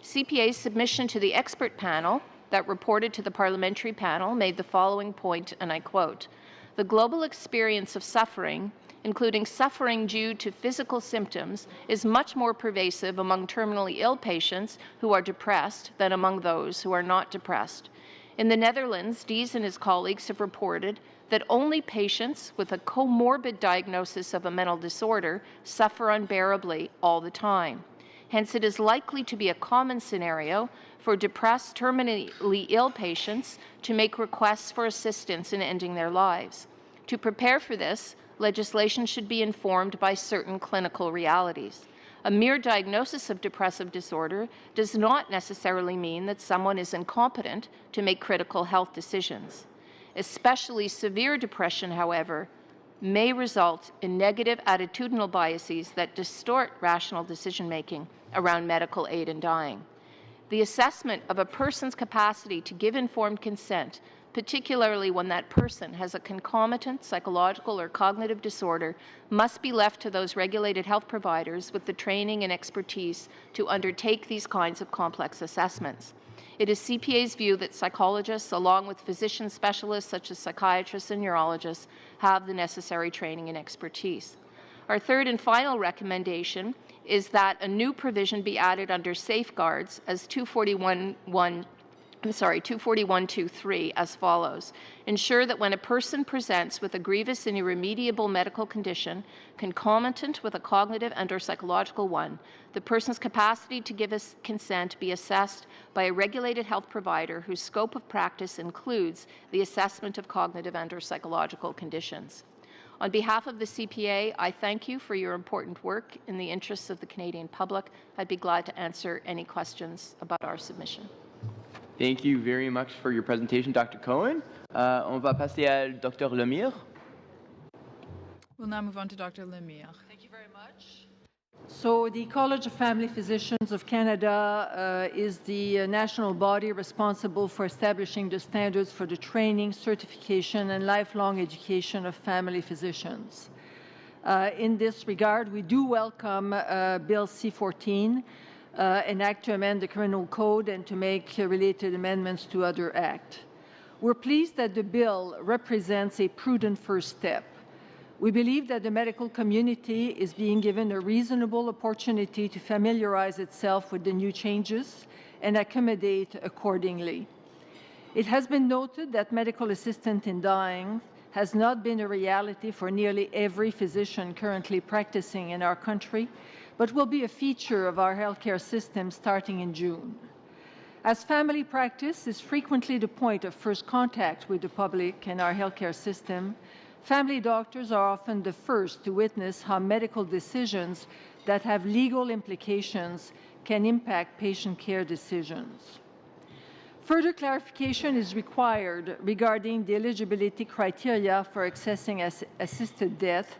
CPA's submission to the expert panel that reported to the parliamentary panel made the following point, and I quote, "The global experience of suffering, including suffering due to physical symptoms, is much more pervasive among terminally ill patients who are depressed than among those who are not depressed. In the Netherlands, Dies and his colleagues have reported that only patients with a comorbid diagnosis of a mental disorder suffer unbearably all the time. Hence, it is likely to be a common scenario for depressed, terminally ill patients to make requests for assistance in ending their lives. To prepare for this, legislation should be informed by certain clinical realities. A mere diagnosis of depressive disorder does not necessarily mean that someone is incompetent to make critical health decisions. Especially severe depression, however, may result in negative attitudinal biases that distort rational decision-making around medical aid in dying. The assessment of a person's capacity to give informed consent, particularly when that person has a concomitant psychological or cognitive disorder, must be left to those regulated health providers with the training and expertise to undertake these kinds of complex assessments. It is CPA's view that psychologists, along with physician specialists such as psychiatrists and neurologists, have the necessary training and expertise. Our third and final recommendation is that a new provision be added under safeguards as 241.23 as follows. Ensure that when a person presents with a grievous and irremediable medical condition concomitant with a cognitive and or psychological one, the person's capacity to give consent be assessed by a regulated health provider whose scope of practice includes the assessment of cognitive and or psychological conditions. On behalf of the CPA, I thank you for your important work in the interests of the Canadian public. I'd be glad to answer any questions about our submission. Thank you very much for your presentation, Dr. Cohen. On va passer à Dr. Lemire. We'll now move on to Dr. Lemire. Thank you very much. So the College of Family Physicians of Canada is the national body responsible for establishing the standards for the training, certification, and lifelong education of family physicians. In this regard, we do welcome Bill C-14, an act to amend the Criminal Code and to make related amendments to other acts. We're pleased that the bill represents a prudent first step. We believe that the medical community is being given a reasonable opportunity to familiarize itself with the new changes and accommodate accordingly. It has been noted that medical assistance in dying has not been a reality for nearly every physician currently practicing in our country, but will be a feature of our healthcare system starting in June. As family practice is frequently the point of first contact with the public and our healthcare system, family doctors are often the first to witness how medical decisions that have legal implications can impact patient care decisions. Further clarification is required regarding the eligibility criteria for accessing assisted death,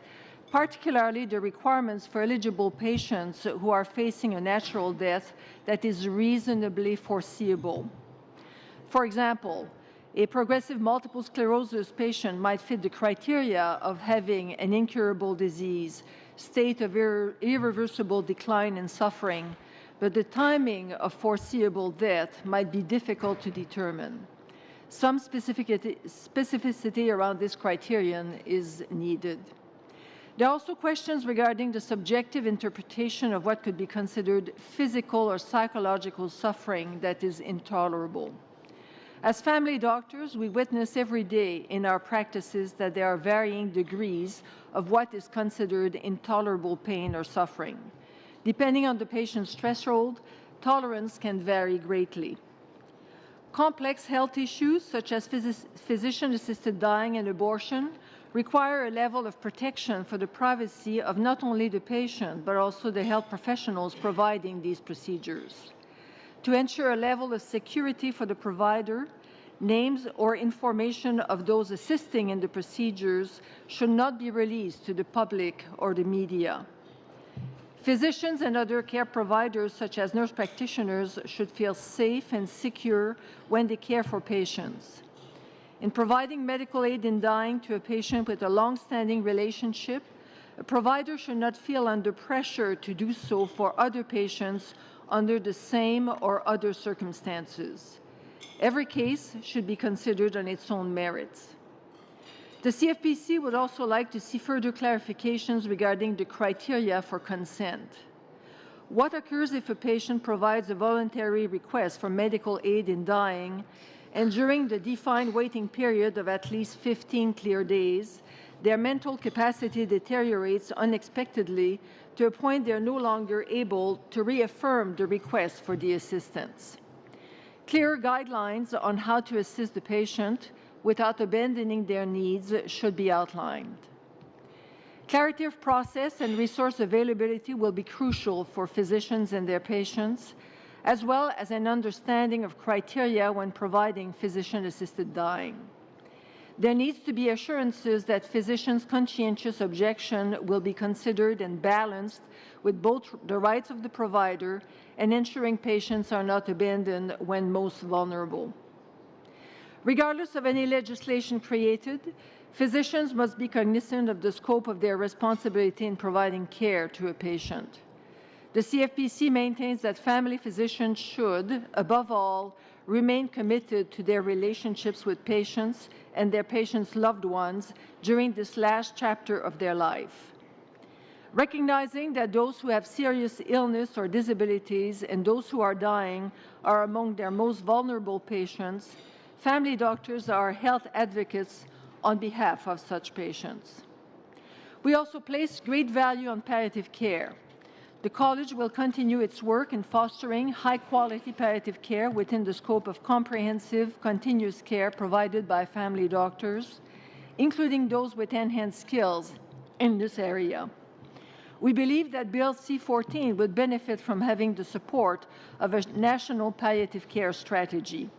particularly the requirements for eligible patients who are facing a natural death that is reasonably foreseeable. For example, a progressive multiple sclerosis patient might fit the criteria of having an incurable disease, state of irreversible decline and suffering, but the timing of foreseeable death might be difficult to determine. Some specificity around this criterion is needed. There are also questions regarding the subjective interpretation of what could be considered physical or psychological suffering that is intolerable. As family doctors, we witness every day in our practices that there are varying degrees of what is considered intolerable pain or suffering. Depending on the patient's threshold, tolerance can vary greatly. Complex health issues such as physician-assisted dying and abortion require a level of protection for the privacy of not only the patient, but also the health professionals providing these procedures. To ensure a level of security for the provider, names or information of those assisting in the procedures should not be released to the public or the media. Physicians and other care providers, such as nurse practitioners, should feel safe and secure when they care for patients. In providing medical aid in dying to a patient with a long-standing relationship, a provider should not feel under pressure to do so for other patients under the same or other circumstances. Every case should be considered on its own merits. The CFPC would also like to see further clarifications regarding the criteria for consent. What occurs if a patient provides a voluntary request for medical aid in dying, and during the defined waiting period of at least 15 clear days, their mental capacity deteriorates unexpectedly to a point they are no longer able to reaffirm the request for the assistance? Clear guidelines on how to assist the patient without abandoning their needs should be outlined. Clarity of process and resource availability will be crucial for physicians and their patients, as well as an understanding of criteria when providing physician-assisted dying. There needs to be assurances that physicians' conscientious objection will be considered and balanced with both the rights of the provider and ensuring patients are not abandoned when most vulnerable. Regardless of any legislation created, physicians must be cognizant of the scope of their responsibility in providing care to a patient. The CFPC maintains that family physicians should, above all, remain committed to their relationships with patients and their patients' loved ones during this last chapter of their life. Recognizing that those who have serious illness or disabilities and those who are dying are among their most vulnerable patients, family doctors are health advocates on behalf of such patients. We also place great value on palliative care. The College will continue its work in fostering high-quality palliative care within the scope of comprehensive, continuous care provided by family doctors, including those with enhanced skills in this area. We believe that Bill C-14 would benefit from having the support of a national palliative care strategy.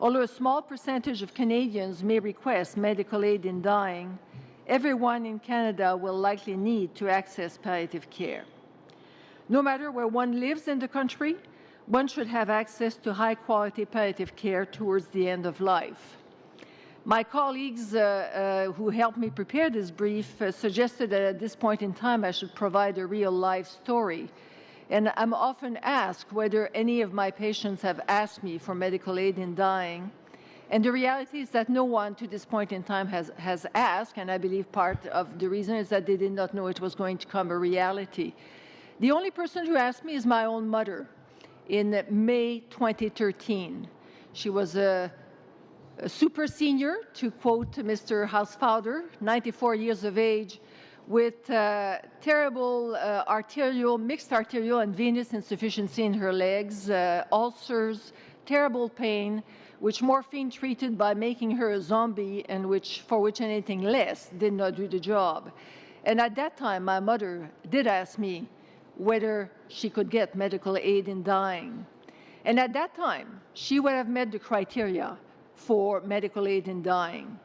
Although a small percentage of Canadians may request medical aid in dying, everyone in Canada will likely need to access palliative care. No matter where one lives in the country, one should have access to high-quality palliative care towards the end of life. My colleagues who helped me prepare this brief suggested that at this point in time I should provide a real-life story. And I'm often asked whether any of my patients have asked me for medical aid in dying. And the reality is that no one to this point in time has asked, and I believe part of the reason is that they did not know it was going to come a reality. The only person who asked me is my own mother in May 2013. She was a super senior, to quote Mr. Hausfather, 94 years of age, with terrible mixed arterial and venous insufficiency in her legs, ulcers, terrible pain, which morphine treated by making her a zombie and for which anything less did not do the job. And at that time, my mother did ask me whether she could get medical aid in dying. And at that time, she would have met the criteria for medical aid in dying.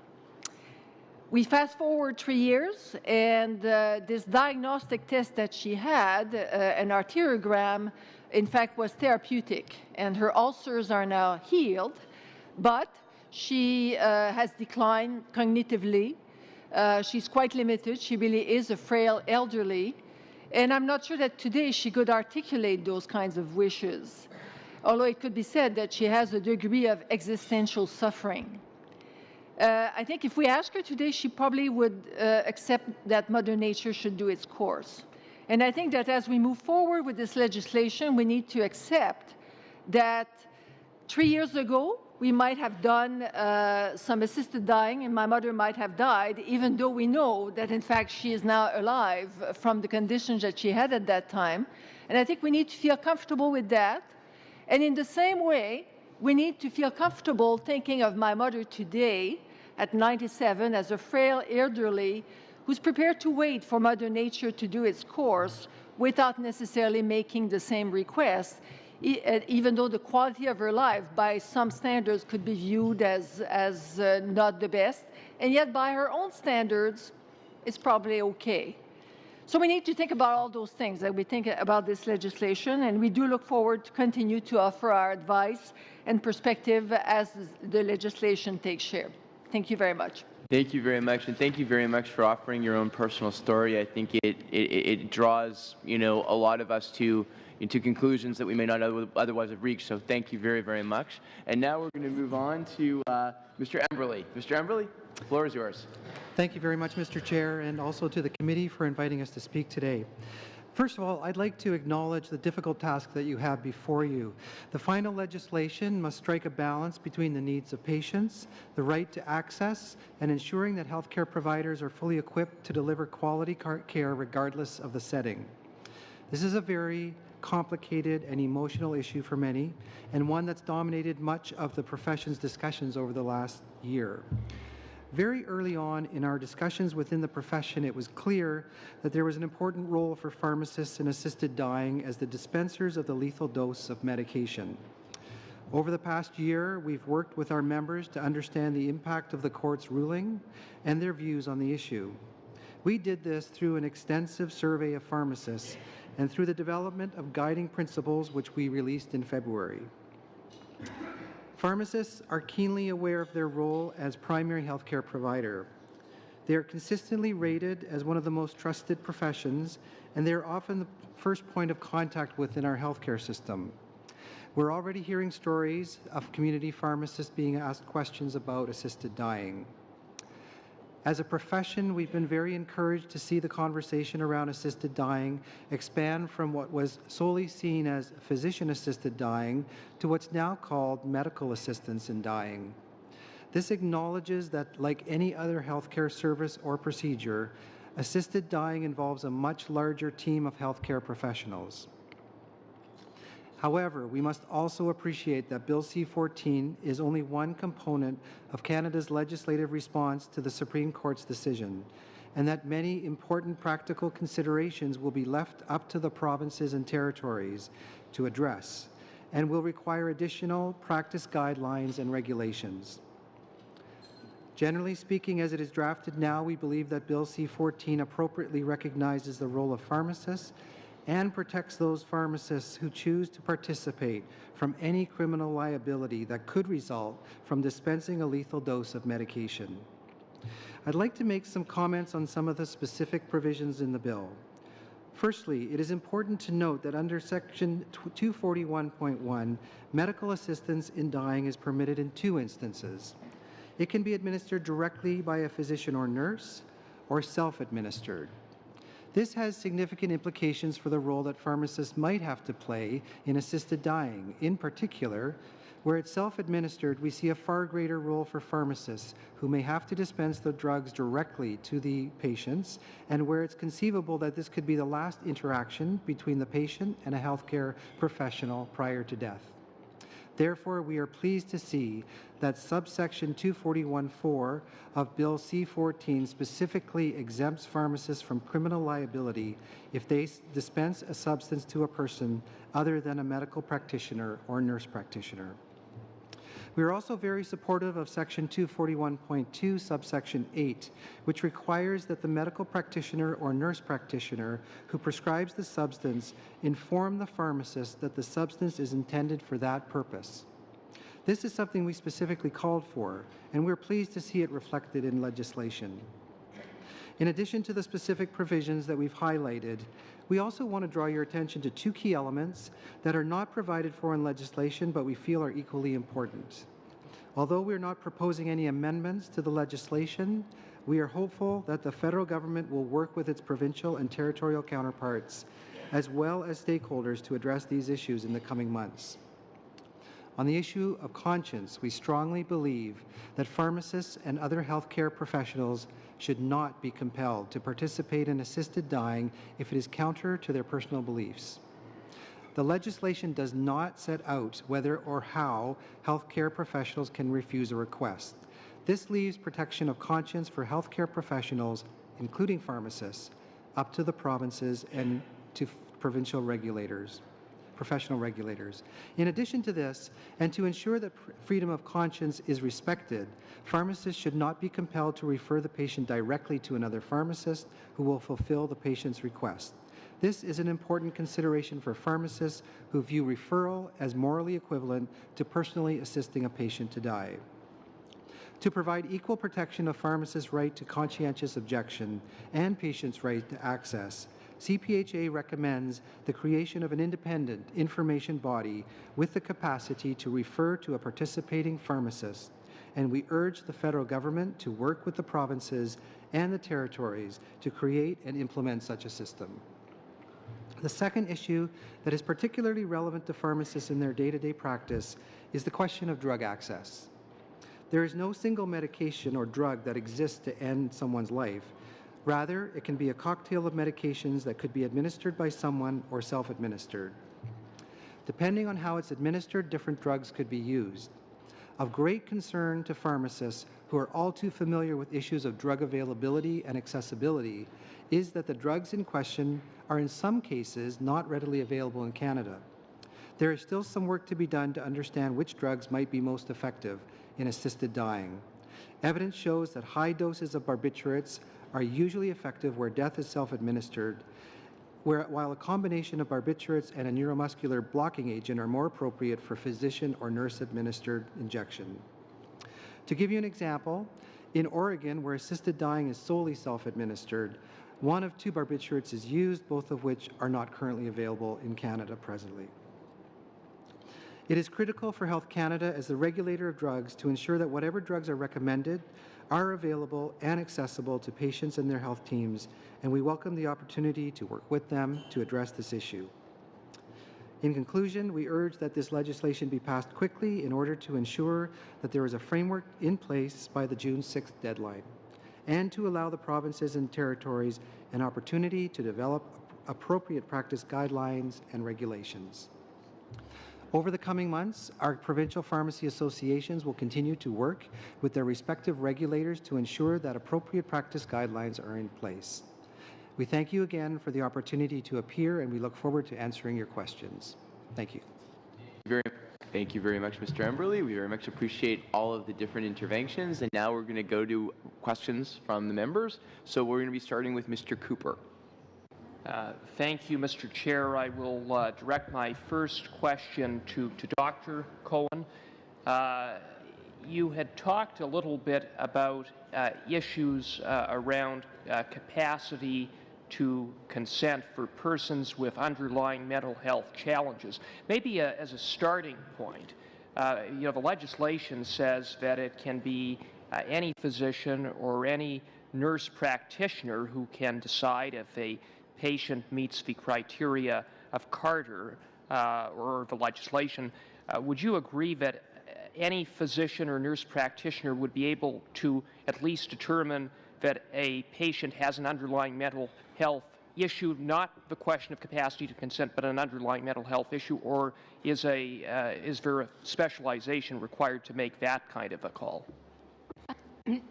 We fast forward 3 years, and this diagnostic test that she had, an arteriogram, in fact was therapeutic, and her ulcers are now healed, but she has declined cognitively. She's quite limited. She really is a frail elderly, and I'm not sure that today she could articulate those kinds of wishes, although it could be said that she has a degree of existential suffering. I think if we ask her today, she probably would accept that Mother Nature should do its course. And I think that as we move forward with this legislation, we need to accept that 3 years ago, we might have done some assisted dying, and my mother might have died, even though we know that, in fact, she is now alive from the conditions that she had at that time. And I think we need to feel comfortable with that. And in the same way, we need to feel comfortable thinking of my mother today at 97 as a frail elderly who's prepared to wait for Mother Nature to do its course without necessarily making the same request, even though the quality of her life by some standards could be viewed as not the best, and yet by her own standards, it's probably okay. So we need to think about all those things as we think about this legislation, and we do look forward to continue to offer our advice and perspective as the legislation takes shape. Thank you very much. Thank you very much, and thank you very much for offering your own personal story. I think it draws, a lot of us to conclusions that we may not otherwise have reached. So thank you very, very much. And now we're going to move on to Mr. Emberley. Mr. Emberley, the floor is yours. Thank you very much, Mr. Chair, and also to the committee for inviting us to speak today. First of all, I'd like to acknowledge the difficult task that you have before you. The final legislation must strike a balance between the needs of patients, the right to access, and ensuring that healthcare providers are fully equipped to deliver quality care regardless of the setting. This is a very complicated and emotional issue for many, and one that's dominated much of the profession's discussions over the last year. Very early on in our discussions within the profession, it was clear that there was an important role for pharmacists in assisted dying as the dispensers of the lethal dose of medication. Over the past year, we've worked with our members to understand the impact of the court's ruling and their views on the issue. We did this through an extensive survey of pharmacists and through the development of guiding principles which we released in February. Pharmacists are keenly aware of their role as primary healthcare provider. They are consistently rated as one of the most trusted professions, and they are often the first point of contact within our healthcare system. We're already hearing stories of community pharmacists being asked questions about assisted dying. As a profession, we've been very encouraged to see the conversation around assisted dying expand from what was solely seen as physician-assisted dying to what's now called medical assistance in dying. This acknowledges that, like any other healthcare service or procedure, assisted dying involves a much larger team of healthcare professionals. However, we must also appreciate that Bill C-14 is only one component of Canada's legislative response to the Supreme Court's decision, and that many important practical considerations will be left up to the provinces and territories to address, and will require additional practice guidelines and regulations. Generally speaking, as it is drafted now, we believe that Bill C-14 appropriately recognizes the role of pharmacists and protects those pharmacists who choose to participate from any criminal liability that could result from dispensing a lethal dose of medication. I'd like to make some comments on some of the specific provisions in the bill. Firstly, it is important to note that under Section 241.1, medical assistance in dying is permitted in two instances. It can be administered directly by a physician or nurse, or self-administered. This has significant implications for the role that pharmacists might have to play in assisted dying. In particular, where it's self-administered, we see a far greater role for pharmacists who may have to dispense the drugs directly to the patients, and where it's conceivable that this could be the last interaction between the patient and a healthcare professional prior to death. Therefore, we are pleased to see that subsection 241.4 of Bill C-14 specifically exempts pharmacists from criminal liability if they dispense a substance to a person other than a medical practitioner or nurse practitioner. We are also very supportive of Section 241.2, subsection 8, which requires that the medical practitioner or nurse practitioner who prescribes the substance inform the pharmacist that the substance is intended for that purpose. This is something we specifically called for, and we're pleased to see it reflected in legislation. In addition to the specific provisions that we've highlighted, we also want to draw your attention to two key elements that are not provided for in legislation but we feel are equally important. Although we're not proposing any amendments to the legislation, we are hopeful that the federal government will work with its provincial and territorial counterparts, as well as stakeholders, to address these issues in the coming months. On the issue of conscience, we strongly believe that pharmacists and other healthcare professionals should not be compelled to participate in assisted dying if it is counter to their personal beliefs. The legislation does not set out whether or how healthcare professionals can refuse a request. This leaves protection of conscience for healthcare professionals, including pharmacists, up to the provinces and to provincial regulators, professional regulators. In addition to this, and to ensure that freedom of conscience is respected, pharmacists should not be compelled to refer the patient directly to another pharmacist who will fulfill the patient's request. This is an important consideration for pharmacists who view referral as morally equivalent to personally assisting a patient to die. To provide equal protection of pharmacists' right to conscientious objection and patients' right to access, CPHA recommends the creation of an independent information body with the capacity to refer to a participating pharmacist, and we urge the federal government to work with the provinces and the territories to create and implement such a system. The second issue that is particularly relevant to pharmacists in their day-to-day practice is the question of drug access. There is no single medication or drug that exists to end someone's life. Rather, it can be a cocktail of medications that could be administered by someone or self-administered. Depending on how it's administered, different drugs could be used. Of great concern to pharmacists who are all too familiar with issues of drug availability and accessibility is that the drugs in question are in some cases not readily available in Canada. There is still some work to be done to understand which drugs might be most effective in assisted dying. Evidence shows that high doses of barbiturates are usually effective where death is self-administered, while a combination of barbiturates and a neuromuscular blocking agent are more appropriate for physician or nurse-administered injection. To give you an example, in Oregon, where assisted dying is solely self-administered, 1 of 2 barbiturates is used, both of which are not currently available in Canada presently. It is critical for Health Canada as the regulator of drugs to ensure that whatever drugs are recommended are available and accessible to patients and their health teams, and we welcome the opportunity to work with them to address this issue. In conclusion, we urge that this legislation be passed quickly in order to ensure that there is a framework in place by the June 6th deadline, and to allow the provinces and territories an opportunity to develop appropriate practice guidelines and regulations. Over the coming months, our provincial pharmacy associations will continue to work with their respective regulators to ensure that appropriate practice guidelines are in place. We thank you again for the opportunity to appear, and we look forward to answering your questions. Thank you. Thank you very much, Mr. Emberley. We very much appreciate all of the different interventions, and now we're going to go to questions from the members. So we're going to be starting with Mr. Cooper. Thank you, Mr. Chair. I will direct my first question to Dr. Cohen. You had talked a little bit about issues around capacity to consent for persons with underlying mental health challenges. Maybe as a starting point, the legislation says that it can be any physician or any nurse practitioner who can decide if a patient meets the criteria of Carter or the legislation. Would you agree that any physician or nurse practitioner would be able to at least determine that a patient has an underlying mental health issue, not the question of capacity to consent, but an underlying mental health issue, or is there a specialization required to make that kind of a call?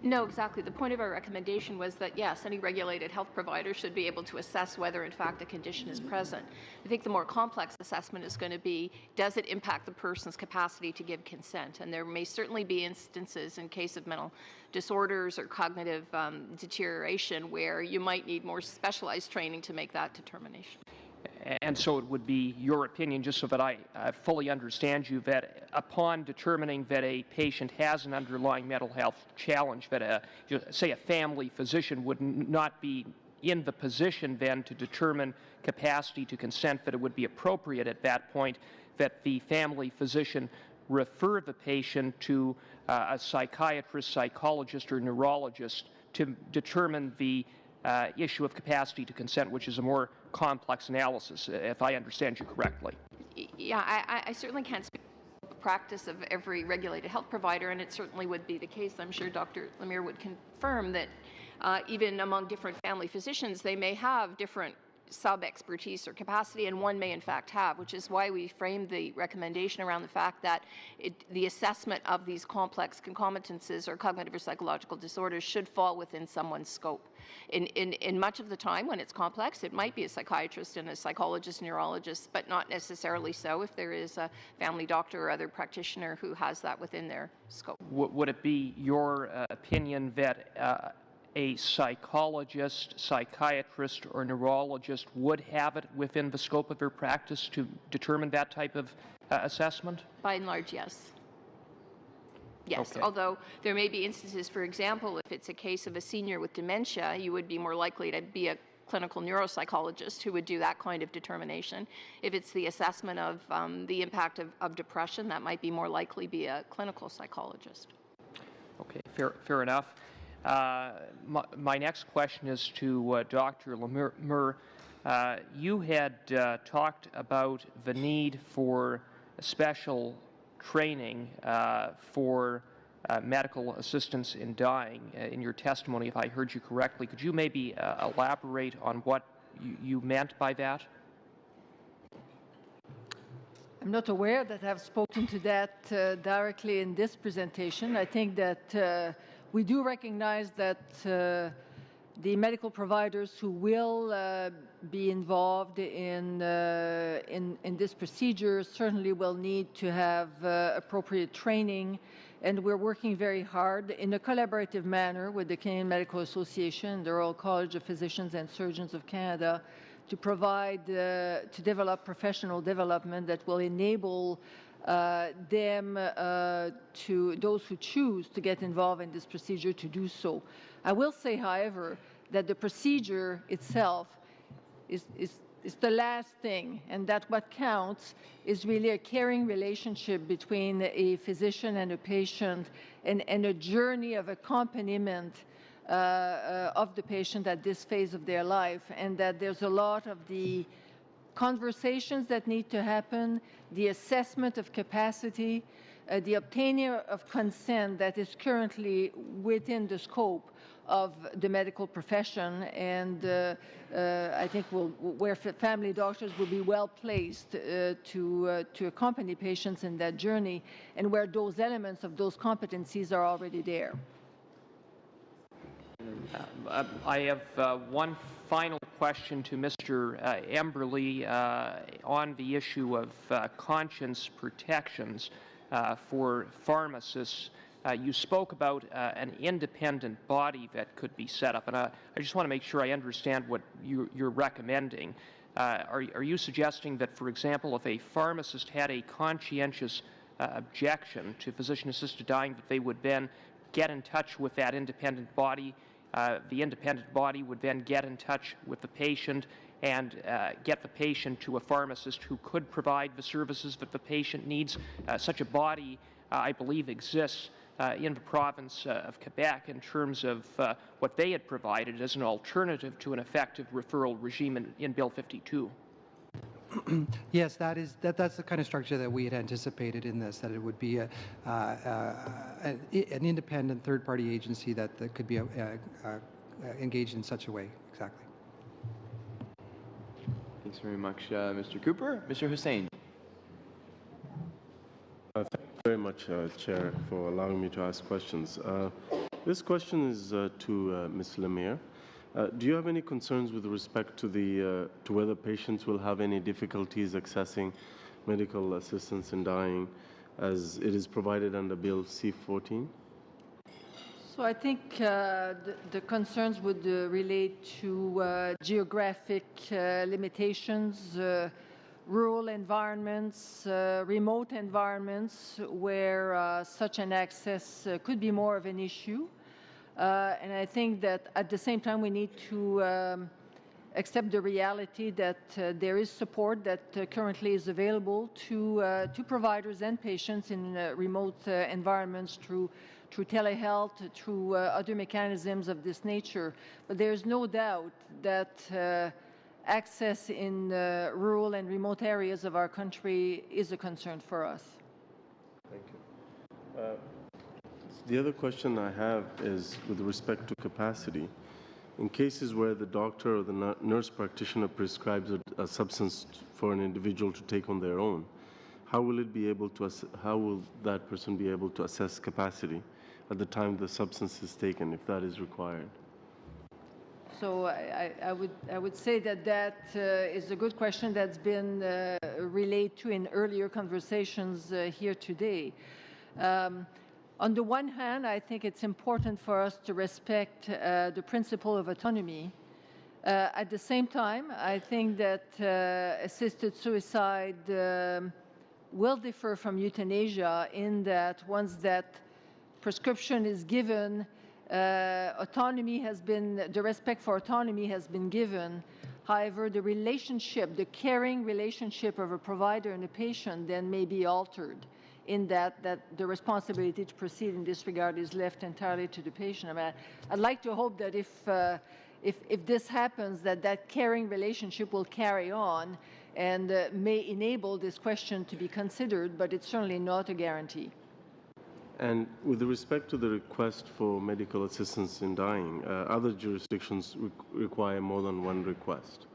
No, exactly. The point of our recommendation was that, yes, any regulated health provider should be able to assess whether, in fact, a condition is present. I think the more complex assessment is going to be, does it impact the person's capacity to give consent? And there may certainly be instances in case of mental disorders or cognitive deterioration where you might need more specialized training to make that determination. And so it would be your opinion, just so that I fully understand you, that upon determining that a patient has an underlying mental health challenge, that say a family physician would not be in the position then to determine capacity to consent, that it would be appropriate at that point that the family physician refer the patient to a psychiatrist, psychologist, or neurologist to determine the issue of capacity to consent, which is a more complex analysis, if I understand you correctly. Yeah, I certainly can't speak to the practice of every regulated health provider, and it certainly would be the case. I'm sure Dr. Lemire would confirm that even among different family physicians, they may have different sub-expertise or capacity, and one may in fact have, which is why we framed the recommendation around the fact that the assessment of these complex concomitances or cognitive or psychological disorders should fall within someone's scope. In much of the time when it's complex, it might be a psychiatrist and a psychologist, neurologist, but not necessarily so if there is a family doctor or other practitioner who has that within their scope. Would it be your opinion that a psychologist, psychiatrist, or neurologist would have it within the scope of their practice to determine that type of assessment? By and large, yes. Yes, Okay. although there may be instances, for example, if it's a case of a senior with dementia, you would be more likely to be a clinical neuropsychologist who would do that kind of determination. If it's the assessment of the impact of depression, that might be more likely be a clinical psychologist. Okay, fair enough. My next question is to Dr. Lemur. You had talked about the need for special training for medical assistance in dying in your testimony, if I heard you correctly. Could you maybe elaborate on what you meant by that? I'm not aware that I've spoken to that directly in this presentation. I think that we do recognize that the medical providers who will be involved in this procedure certainly will need to have appropriate training, and we're working very hard in a collaborative manner with the Canadian Medical Association, the Royal College of Physicians and Surgeons of Canada, to provide, to develop professional development that will enable them, to those who choose to get involved in this procedure, to do so. I will say, however, that the procedure itself is the last thing, and that what counts is really a caring relationship between a physician and a patient, and a journey of accompaniment of the patient at this phase of their life, and that there's a lot of the conversations that need to happen, the assessment of capacity, the obtaining of consent that is currently within the scope of the medical profession, and I think where family doctors will be well placed to accompany patients in that journey, and where those elements of those competencies are already there. I have one final question to Mr. Emberley on the issue of conscience protections for pharmacists. You spoke about an independent body that could be set up, and I just want to make sure I understand what you're recommending. Are you suggesting that, for example, if a pharmacist had a conscientious objection to physician-assisted dying, that they would then get in touch with that independent body? The independent body would then get in touch with the patient and get the patient to a pharmacist who could provide the services that the patient needs. Such a body, I believe, exists in the province of Quebec in terms of what they had provided as an alternative to an effective referral regime in Bill 52. Yes, that's the kind of structure that we had anticipated in this, that it would be an independent third-party agency that could be engaged in such a way. Exactly. Thanks very much, Mr. Cooper. Mr. Hussain. Thank you very much, Chair, for allowing me to ask questions. This question is to Ms. Lemire. Do you have any concerns with respect to whether patients will have any difficulties accessing medical assistance in dying as it is provided under Bill C-14? So I think the concerns would relate to geographic limitations, rural environments, remote environments where such an access could be more of an issue. And I think that at the same time we need to accept the reality that there is support that currently is available to providers and patients in remote environments through telehealth, through other mechanisms of this nature. But there's no doubt that access in rural and remote areas of our country is a concern for us. Thank you. The other question I have is with respect to capacity. in cases where the doctor or the nurse practitioner prescribes a substance for an individual to take on their own, how will that person be able to assess capacity at the time the substance is taken, if that is required? So I would say that is a good question that's been relayed to in earlier conversations here today. On the one hand, I think it's important for us to respect the principle of autonomy. At the same time, I think that assisted suicide will differ from euthanasia in that once that prescription is given, the respect for autonomy has been given. However, the relationship, the caring relationship of a provider and a patient then may be altered in that the responsibility to proceed in this regard is left entirely to the patient. I mean, I'd like to hope that if this happens, that caring relationship will carry on and may enable this question to be considered, but it's certainly not a guarantee. And with respect to the request for medical assistance in dying, other jurisdictions require more than one request.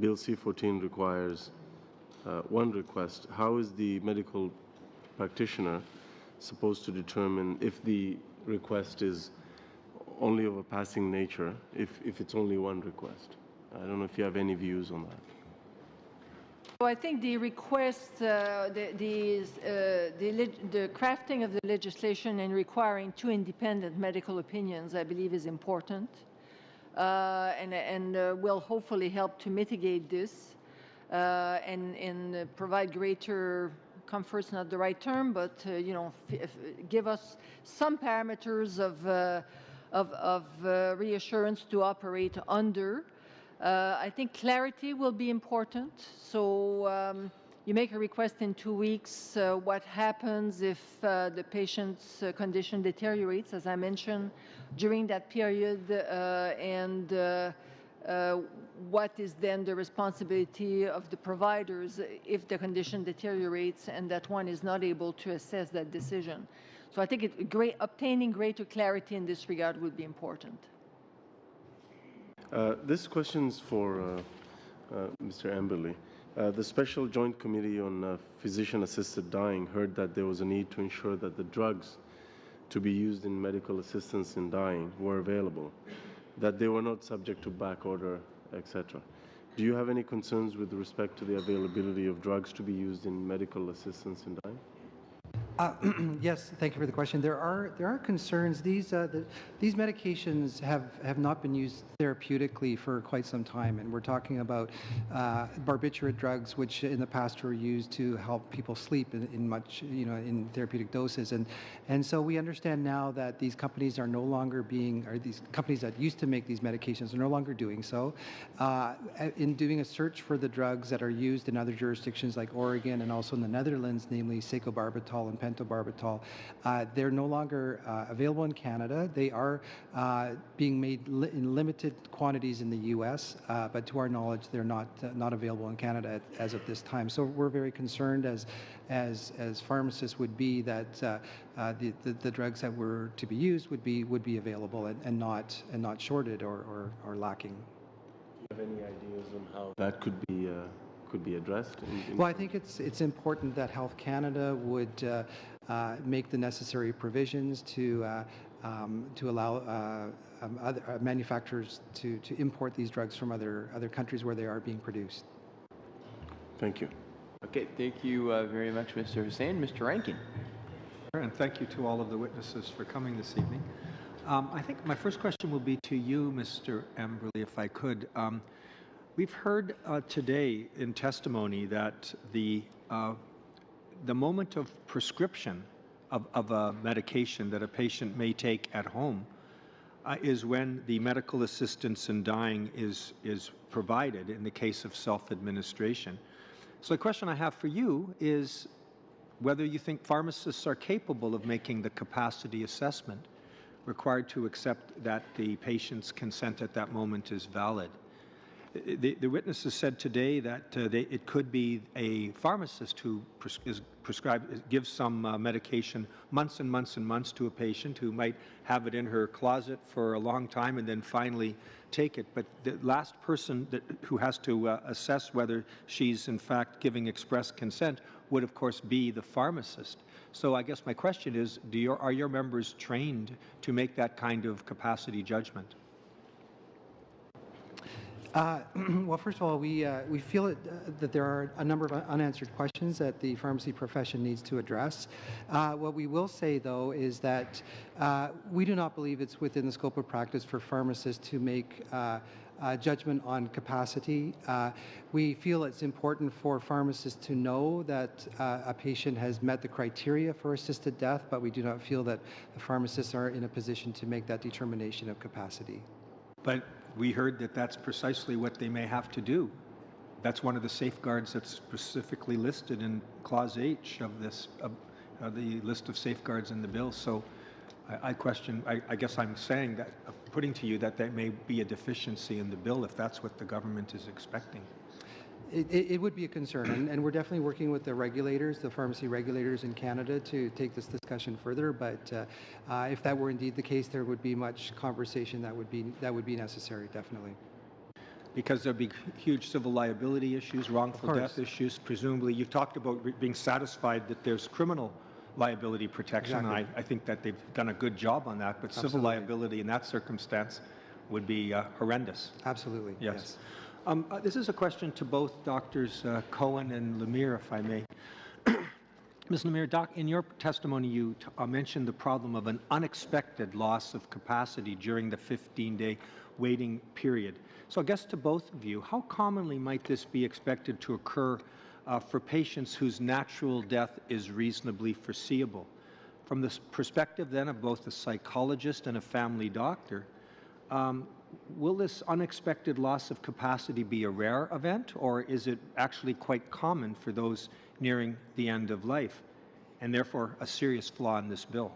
Bill C-14 requires one request. How is the medical practitioner supposed to determine if the request is only of a passing nature, if it's only one request? I don't know if you have any views on that. So I think the request, the crafting of the legislation and requiring two independent medical opinions, I believe, is important, and will hopefully help to mitigate this and provide greater comfort's not the right term, but give us some parameters of reassurance to operate under. I think clarity will be important. So you make a request in 2 weeks. What happens if the patient's condition deteriorates, as I mentioned, during that period, and what is then the responsibility of the providers if the condition deteriorates and that one is not able to assess that decision. So I think obtaining greater clarity in this regard would be important. This question is for Mr. Amberley. The Special Joint Committee on Physician-Assisted Dying heard that there was a need to ensure that the drugs to be used in medical assistance in dying were available, that they were not subject to back order, etc. Do you have any concerns with respect to the availability of drugs to be used in medical assistance in dying? Yes, thank you for the question. There are concerns. These medications have not been used therapeutically for quite some time, and we're talking about barbiturate drugs, which in the past were used to help people sleep in therapeutic doses, and so we understand now that these companies are no longer these companies that used to make these medications are no longer doing so. In doing a search for the drugs that are used in other jurisdictions like Oregon and also in the Netherlands, namely secobarbital and pentobarbital, they're no longer available in Canada. They are being made in limited quantities in the U.S., but to our knowledge, they're not available in Canada as of this time. So we're very concerned, as pharmacists would be, that the drugs that were to be used would be available and not shorted or lacking. Do you have any ideas on how that could be addressed? Well, I think it's important that Health Canada would make the necessary provisions to allow other manufacturers to import these drugs from other countries where they are being produced. Thank you. Okay, thank you very much, Mr. Hussain. Mr. Rankin. And thank you to all of the witnesses for coming this evening. I think my first question will be to you, Mr. Amberley, if I could. We've heard today in testimony that the moment of prescription of a medication that a patient may take at home is when the medical assistance in dying is provided in the case of self-administration. So the question I have for you is whether you think pharmacists are capable of making the capacity assessment required to accept that the patient's consent at that moment is valid. the witnesses said today that it could be a pharmacist who gives some medication months and months and months to a patient who might have it in her closet for a long time and then finally take it. But the last person who has to assess whether she's in fact giving express consent would, of course, be the pharmacist. So I guess my question is, are your members trained to make that kind of capacity judgment? Well, first of all, we feel that there are a number of unanswered questions that the pharmacy profession needs to address. What we will say, though, is that we do not believe it's within the scope of practice for pharmacists to make judgment on capacity. We feel it's important for pharmacists to know that a patient has met the criteria for assisted death, but we do not feel that the pharmacists are in a position to make that determination of capacity. But we heard that that's precisely what they may have to do. That's one of the safeguards that's specifically listed in Clause H of this, the list of safeguards in the bill. So I guess I'm saying that, putting to you that there may be a deficiency in the bill if that's what the government is expecting. It would be a concern, and we're definitely working with the regulators, the pharmacy regulators in Canada, to take this discussion further. But if that were indeed the case, there would be much conversation that would be necessary, definitely. Because there'd be huge civil liability issues, wrongful death issues. Presumably, you've talked about being satisfied that there's criminal liability protection. Exactly. I think that they've done a good job on that. But Absolutely. Civil liability in that circumstance would be horrendous. Absolutely. Yes. This is a question to both Doctors Cohen and Lemire, if I may. Ms. Lemire, in your testimony, you mentioned the problem of an unexpected loss of capacity during the 15-day waiting period. So I guess to both of you, how commonly might this be expected to occur for patients whose natural death is reasonably foreseeable? From the perspective then of both a psychologist and a family doctor, will this unexpected loss of capacity be a rare event, or is it actually quite common for those nearing the end of life, and therefore a serious flaw in this bill?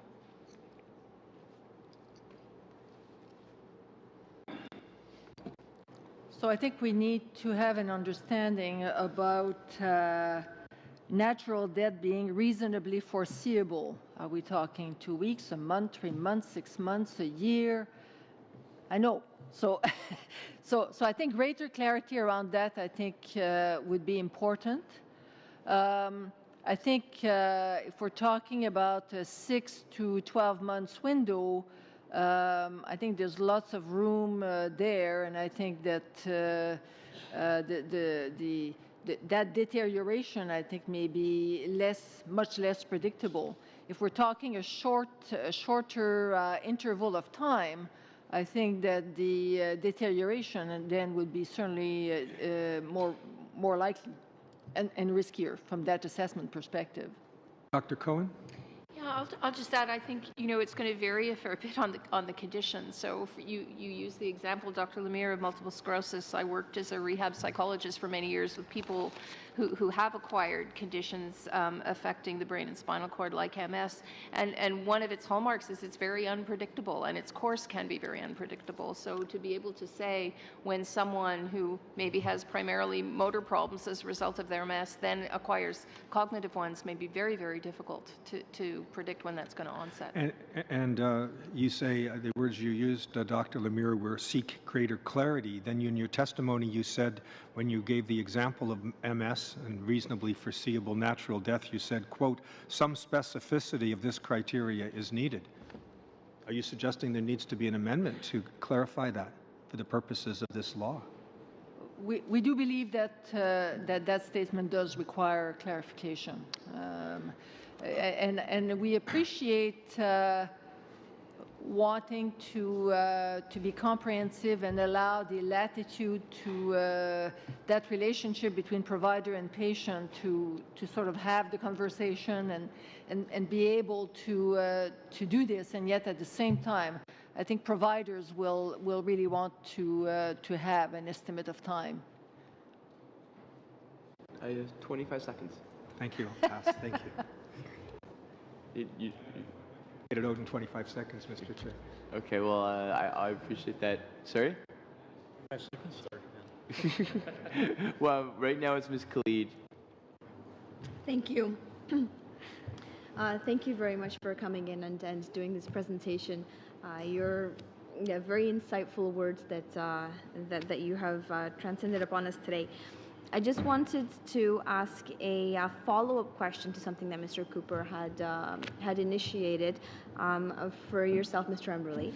So I think we need to have an understanding about natural death being reasonably foreseeable. Are we talking 2 weeks, a month, 3 months, 6 months, a year? I know. So, so I think greater clarity around that, I think, would be important. I think if we're talking about a 6 to 12 months window, I think there's lots of room there, and I think that that deterioration, I think, may be much less predictable. If we're talking a shorter interval of time, I think that the deterioration then would be certainly more likely and riskier from that assessment perspective. Dr. Cohen? Yeah, I'll just add, I think, it's going to vary a fair bit on the conditions. So if you use the example, Dr. Lemire, of multiple sclerosis. I worked as a rehab psychologist for many years with people who have acquired conditions affecting the brain and spinal cord like MS. And one of its hallmarks is it's very unpredictable, and its course can be very unpredictable. So to be able to say when someone who maybe has primarily motor problems as a result of their MS then acquires cognitive ones may be very, very difficult to predict when that's going to onset. And you say the words you used, Dr. Lemire, were seek greater clarity. Then in your testimony you said, when you gave the example of MS and reasonably foreseeable natural death, you said, quote, some specificity of this criteria is needed. Are you suggesting there needs to be an amendment to clarify that for the purposes of this law? We do believe that that statement does require clarification. And we appreciate wanting to be comprehensive and allow the latitude to that relationship between provider and patient to sort of have the conversation and be able to do this. And yet at the same time, I think providers will really want to have an estimate of time. 25 seconds. Thank you. Pass. Thank you. You get it out in 25 seconds, Mr. Chair. Okay, well, I appreciate that. Sorry? 5 seconds. Well, right now it's Ms. Khalid. Thank you. Thank you very much for coming in and doing this presentation. Your very insightful words that you have transcended upon us today. I just wanted to ask a follow-up question to something that Mr. Cooper had initiated for yourself, Mr. Emberley.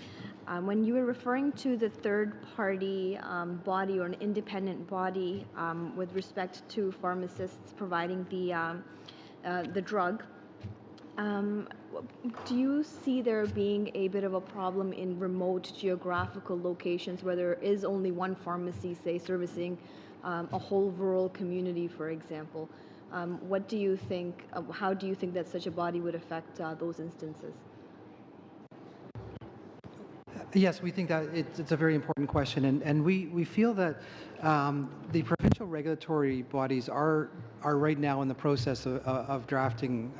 When you were referring to the third-party body or an independent body with respect to pharmacists providing the drug, do you see there being a bit of a problem in remote geographical locations where there is only one pharmacy, say, servicing a whole rural community, for example? What do you think, how do you think that such a body would affect those instances? Yes, we think that it's a very important question, and we feel that the provincial regulatory bodies are right now in the process of drafting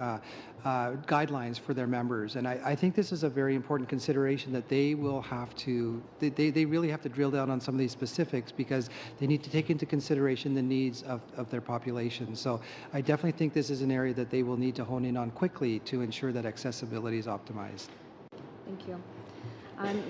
guidelines for their members, and I think this is a very important consideration that they will have to, they really have to drill down on some of these specifics because they need to take into consideration the needs of their population. So I definitely think this is an area that they will need to hone in on quickly to ensure that accessibility is optimized. Thank you.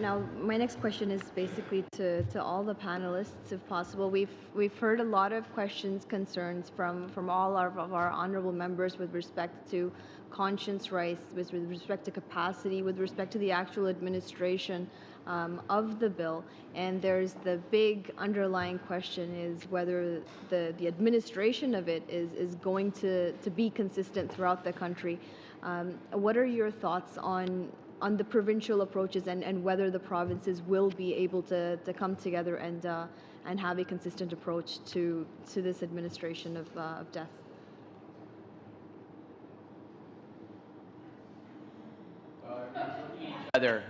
Now, my next question is basically to all the panelists, if possible. We've heard a lot of questions, concerns from all of our honourable members with respect to conscience rights, with respect to capacity, with respect to the actual administration of the bill. And there's the big underlying question is whether the administration of it is going to be consistent throughout the country. What are your thoughts on the provincial approaches and whether the provinces will be able to come together and have a consistent approach to this administration of death? Other.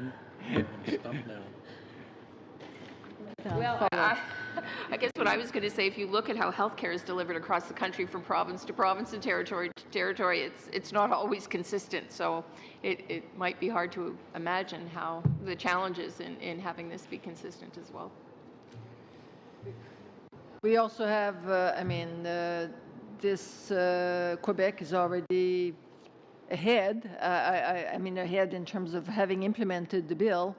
Well, I guess what I was going to say, if you look at how healthcare is delivered across the country from province to province and territory to territory, it's not always consistent. So it might be hard to imagine how the challenges in having this be consistent as well. We also have, Quebec is already ahead, ahead in terms of having implemented the bill.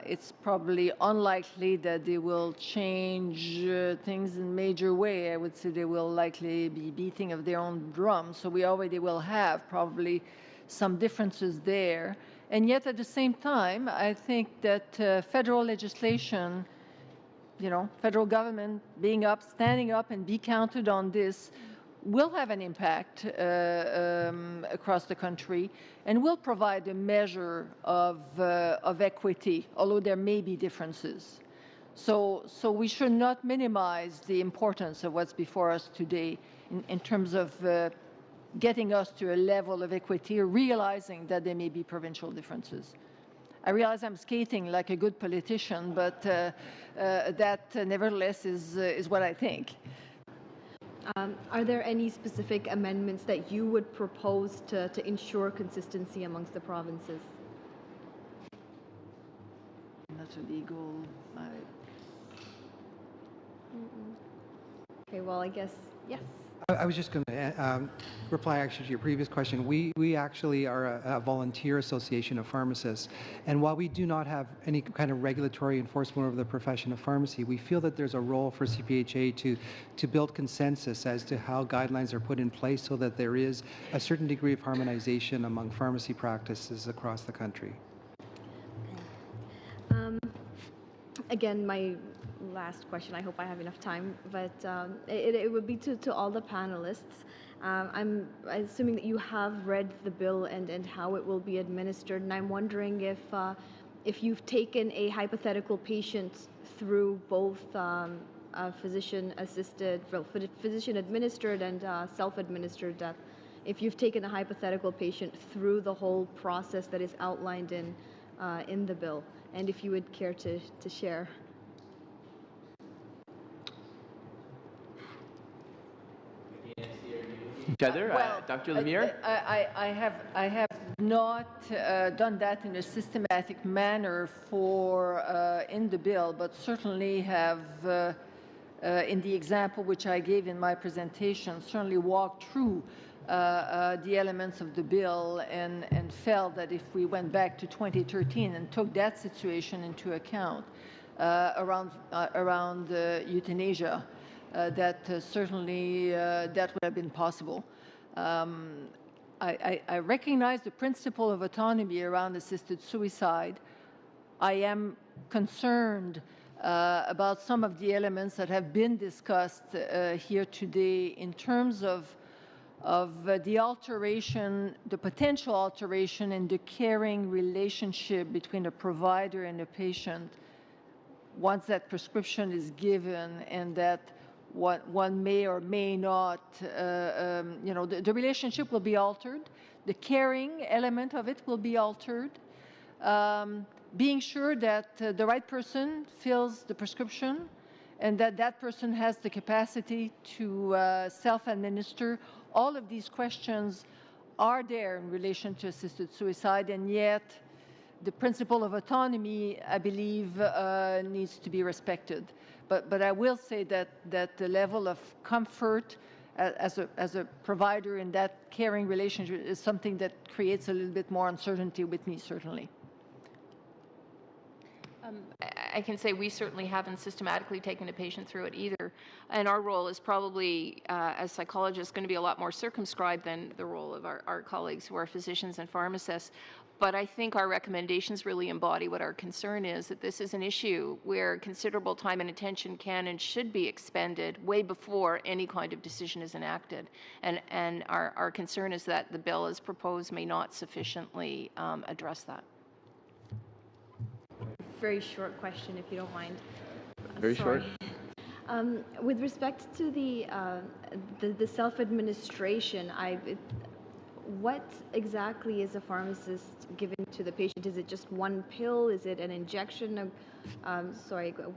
It's probably unlikely that they will change things in a major way. I would say they will likely be beating of their own drum. So we already will have probably some differences there. And yet at the same time, I think that federal legislation, federal government standing up and be counted on this will have an impact across the country and will provide a measure of equity, although there may be differences. So we should not minimize the importance of what's before us today in terms of getting us to a level of equity, or realizing that there may be provincial differences. I realize I'm skating like a good politician, but that nevertheless is what I think. Are there any specific amendments that you would propose to ensure consistency amongst the provinces? That's illegal. Okay, well, I guess, yes. I was just going to reply actually to your previous question. We actually are a volunteer association of pharmacists, and while we do not have any kind of regulatory enforcement over the profession of pharmacy, we feel that there's a role for CPHA to build consensus as to how guidelines are put in place so that there is a certain degree of harmonization among pharmacy practices across the country. Again, my last question, I hope I have enough time, but it would be to all the panelists. I'm assuming that you have read the bill and how it will be administered, and I'm wondering if you've taken a hypothetical patient through both physician-assisted, physician-administered and self-administered death, if you've taken a hypothetical patient through the whole process that is outlined in the bill, and if you would care to share. Dr. Lemire? I have not done that in a systematic manner in the bill, but certainly have in the example which I gave in my presentation, certainly walked through the elements of the bill and felt that if we went back to 2013 and took that situation into account around euthanasia, that certainly that would have been possible. I recognize the principle of autonomy around assisted suicide. I am concerned about some of the elements that have been discussed here today in terms of the alteration, the potential alteration in the caring relationship between a provider and a patient once that prescription is given, and that one may or may not, the relationship will be altered. The caring element of it will be altered. Being sure that the right person fills the prescription and that that person has the capacity to self-administer. All of these questions are there in relation to assisted suicide, and yet the principle of autonomy, I believe, needs to be respected. But I will say that the level of comfort as a provider in that caring relationship is something that creates a little bit more uncertainty with me, certainly. I can say we certainly haven't systematically taken a patient through it either. And our role is probably, as psychologists, going to be a lot more circumscribed than the role of our colleagues who are physicians and pharmacists. But I think our recommendations really embody what our concern is, that this is an issue where considerable time and attention can and should be expended way before any kind of decision is enacted. And our concern is that the bill as proposed may not sufficiently address that. Very short question, if you don't mind. Very short. With respect to the self-administration, what exactly is a pharmacist giving to the patient? Is it just one pill? Is it an injection?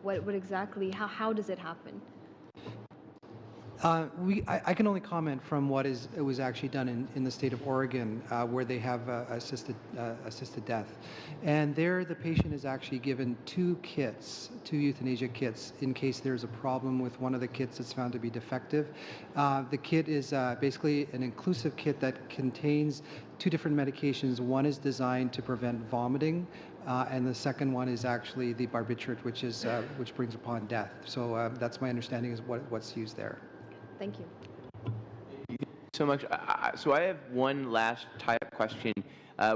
What exactly? How does it happen? I can only comment from what was actually done in the state of Oregon, where they have assisted death. And there the patient is actually given two euthanasia kits, in case there's a problem with one of the kits that's found to be defective. The kit is basically an inclusive kit that contains two different medications. One is designed to prevent vomiting, and the second one is actually the barbiturate, which brings upon death. So that's my understanding is what's used there. Thank you. Thank you so much. So I have one last tie-up question,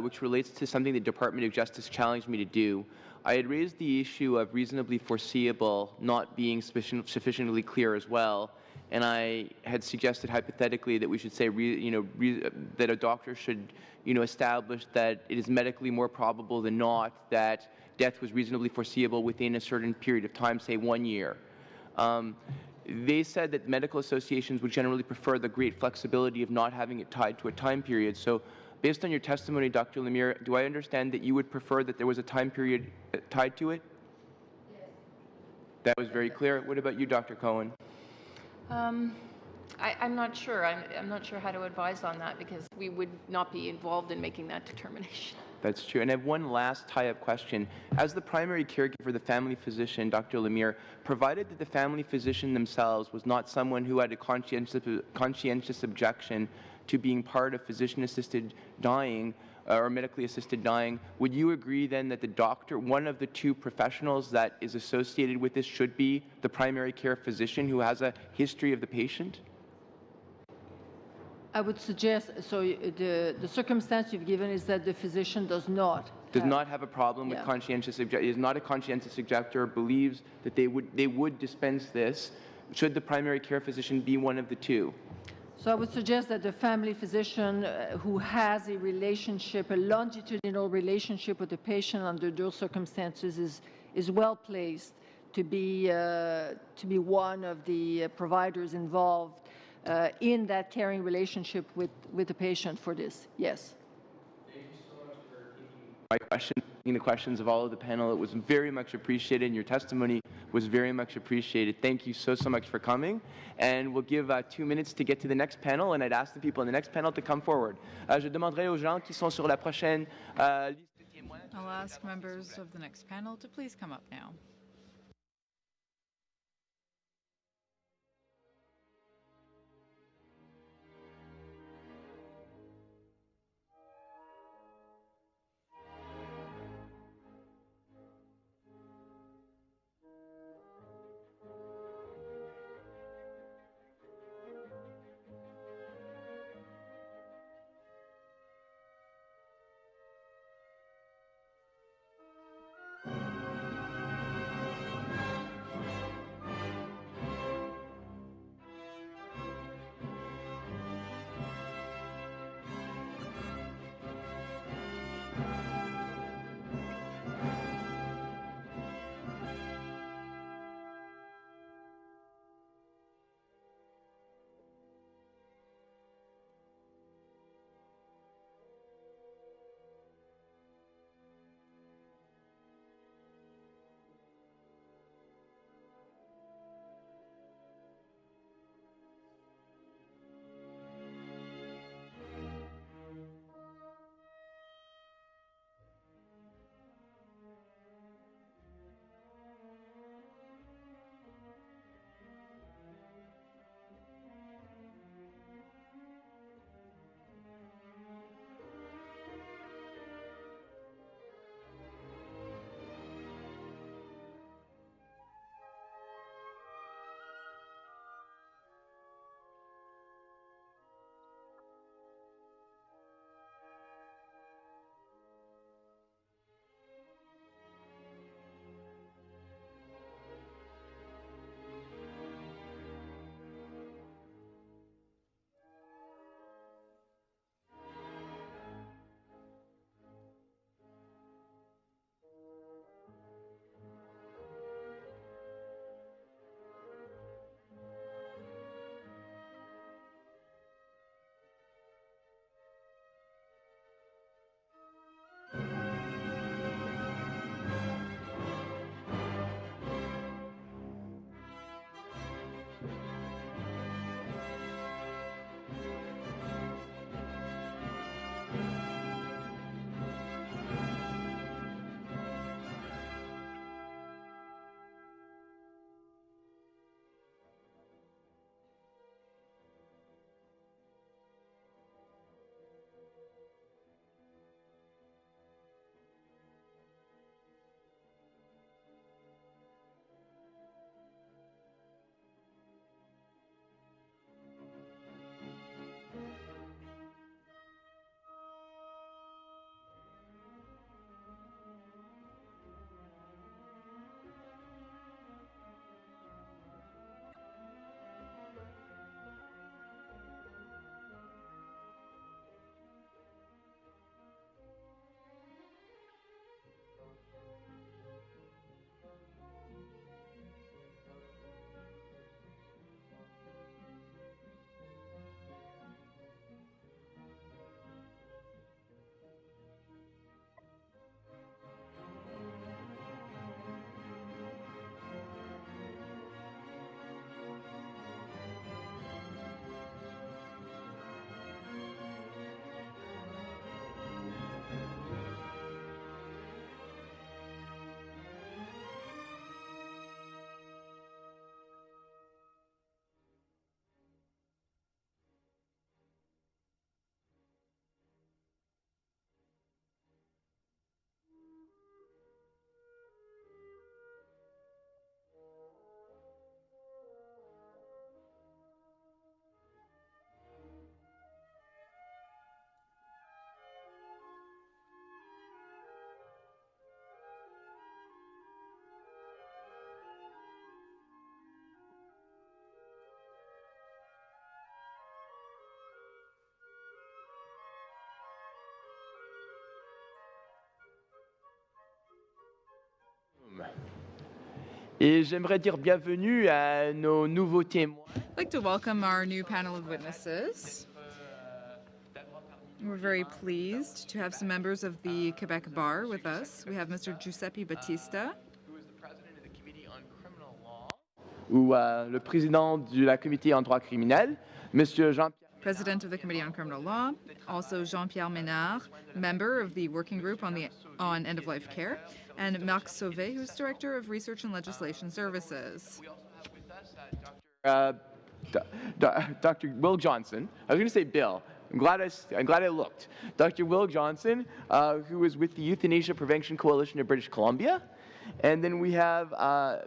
which relates to something the Department of Justice challenged me to do. I had raised the issue of reasonably foreseeable not being sufficiently clear as well, and I had suggested hypothetically that we should say, that a doctor should, establish that it is medically more probable than not that death was reasonably foreseeable within a certain period of time, say 1 year. They said that medical associations would generally prefer the great flexibility of not having it tied to a time period. So based on your testimony, Dr. Lemire, do I understand that you would prefer that there was a time period tied to it? Yes. That was very clear. What about you, Dr. Cohen? I'm not sure. I'm not sure how to advise on that, because we would not be involved in making that determination. That's true. And I have one last tie-up question. As the primary caregiver, the family physician, Dr. Lemire, provided that the family physician themselves was not someone who had a conscientious objection to being part of physician-assisted dying or medically assisted dying, would you agree then that the doctor, one of the two professionals that is associated with this, should be the primary care physician who has a history of the patient? I would suggest, so the circumstance you've given is that the physician does not have a problem with conscientious objector, is not a conscientious objector, believes that they would dispense this. Should the primary care physician be one of the two? So I would suggest that the family physician who has a relationship, a longitudinal relationship with the patient under those circumstances is well placed to be one of the providers involved in that caring relationship with the patient for this. Yes. Thank you so much for taking my question, the questions of all of the panel. It was very much appreciated, and your testimony was very much appreciated. Thank you so much for coming. And we'll give 2 minutes to get to the next panel, and I'd ask the people in the next panel to come forward. Je demanderai aux gens qui sont sur la prochaine liste de témoins. I'll ask members of the next panel to please come up now. Et j'aimerais dire bienvenue à nos nouveaux témoins. I'd like to welcome our new panel of witnesses. We're very pleased to have some members of the Quebec Bar with us. We have Mr. Giuseppe Battista, ou le président de la comité en droit criminel, Monsieur Jean-Pierre. President of the Committee on Criminal Law, also Jean-Pierre Ménard, member of the Working Group on End-of-Life Care, and Marc Sauvé, who's Director of Research and Legislation Services. Dr. Will Johnson. I was going to say Bill. I'm glad I looked. Dr. Will Johnson, who is with the Euthanasia Prevention Coalition of British Columbia. And then we have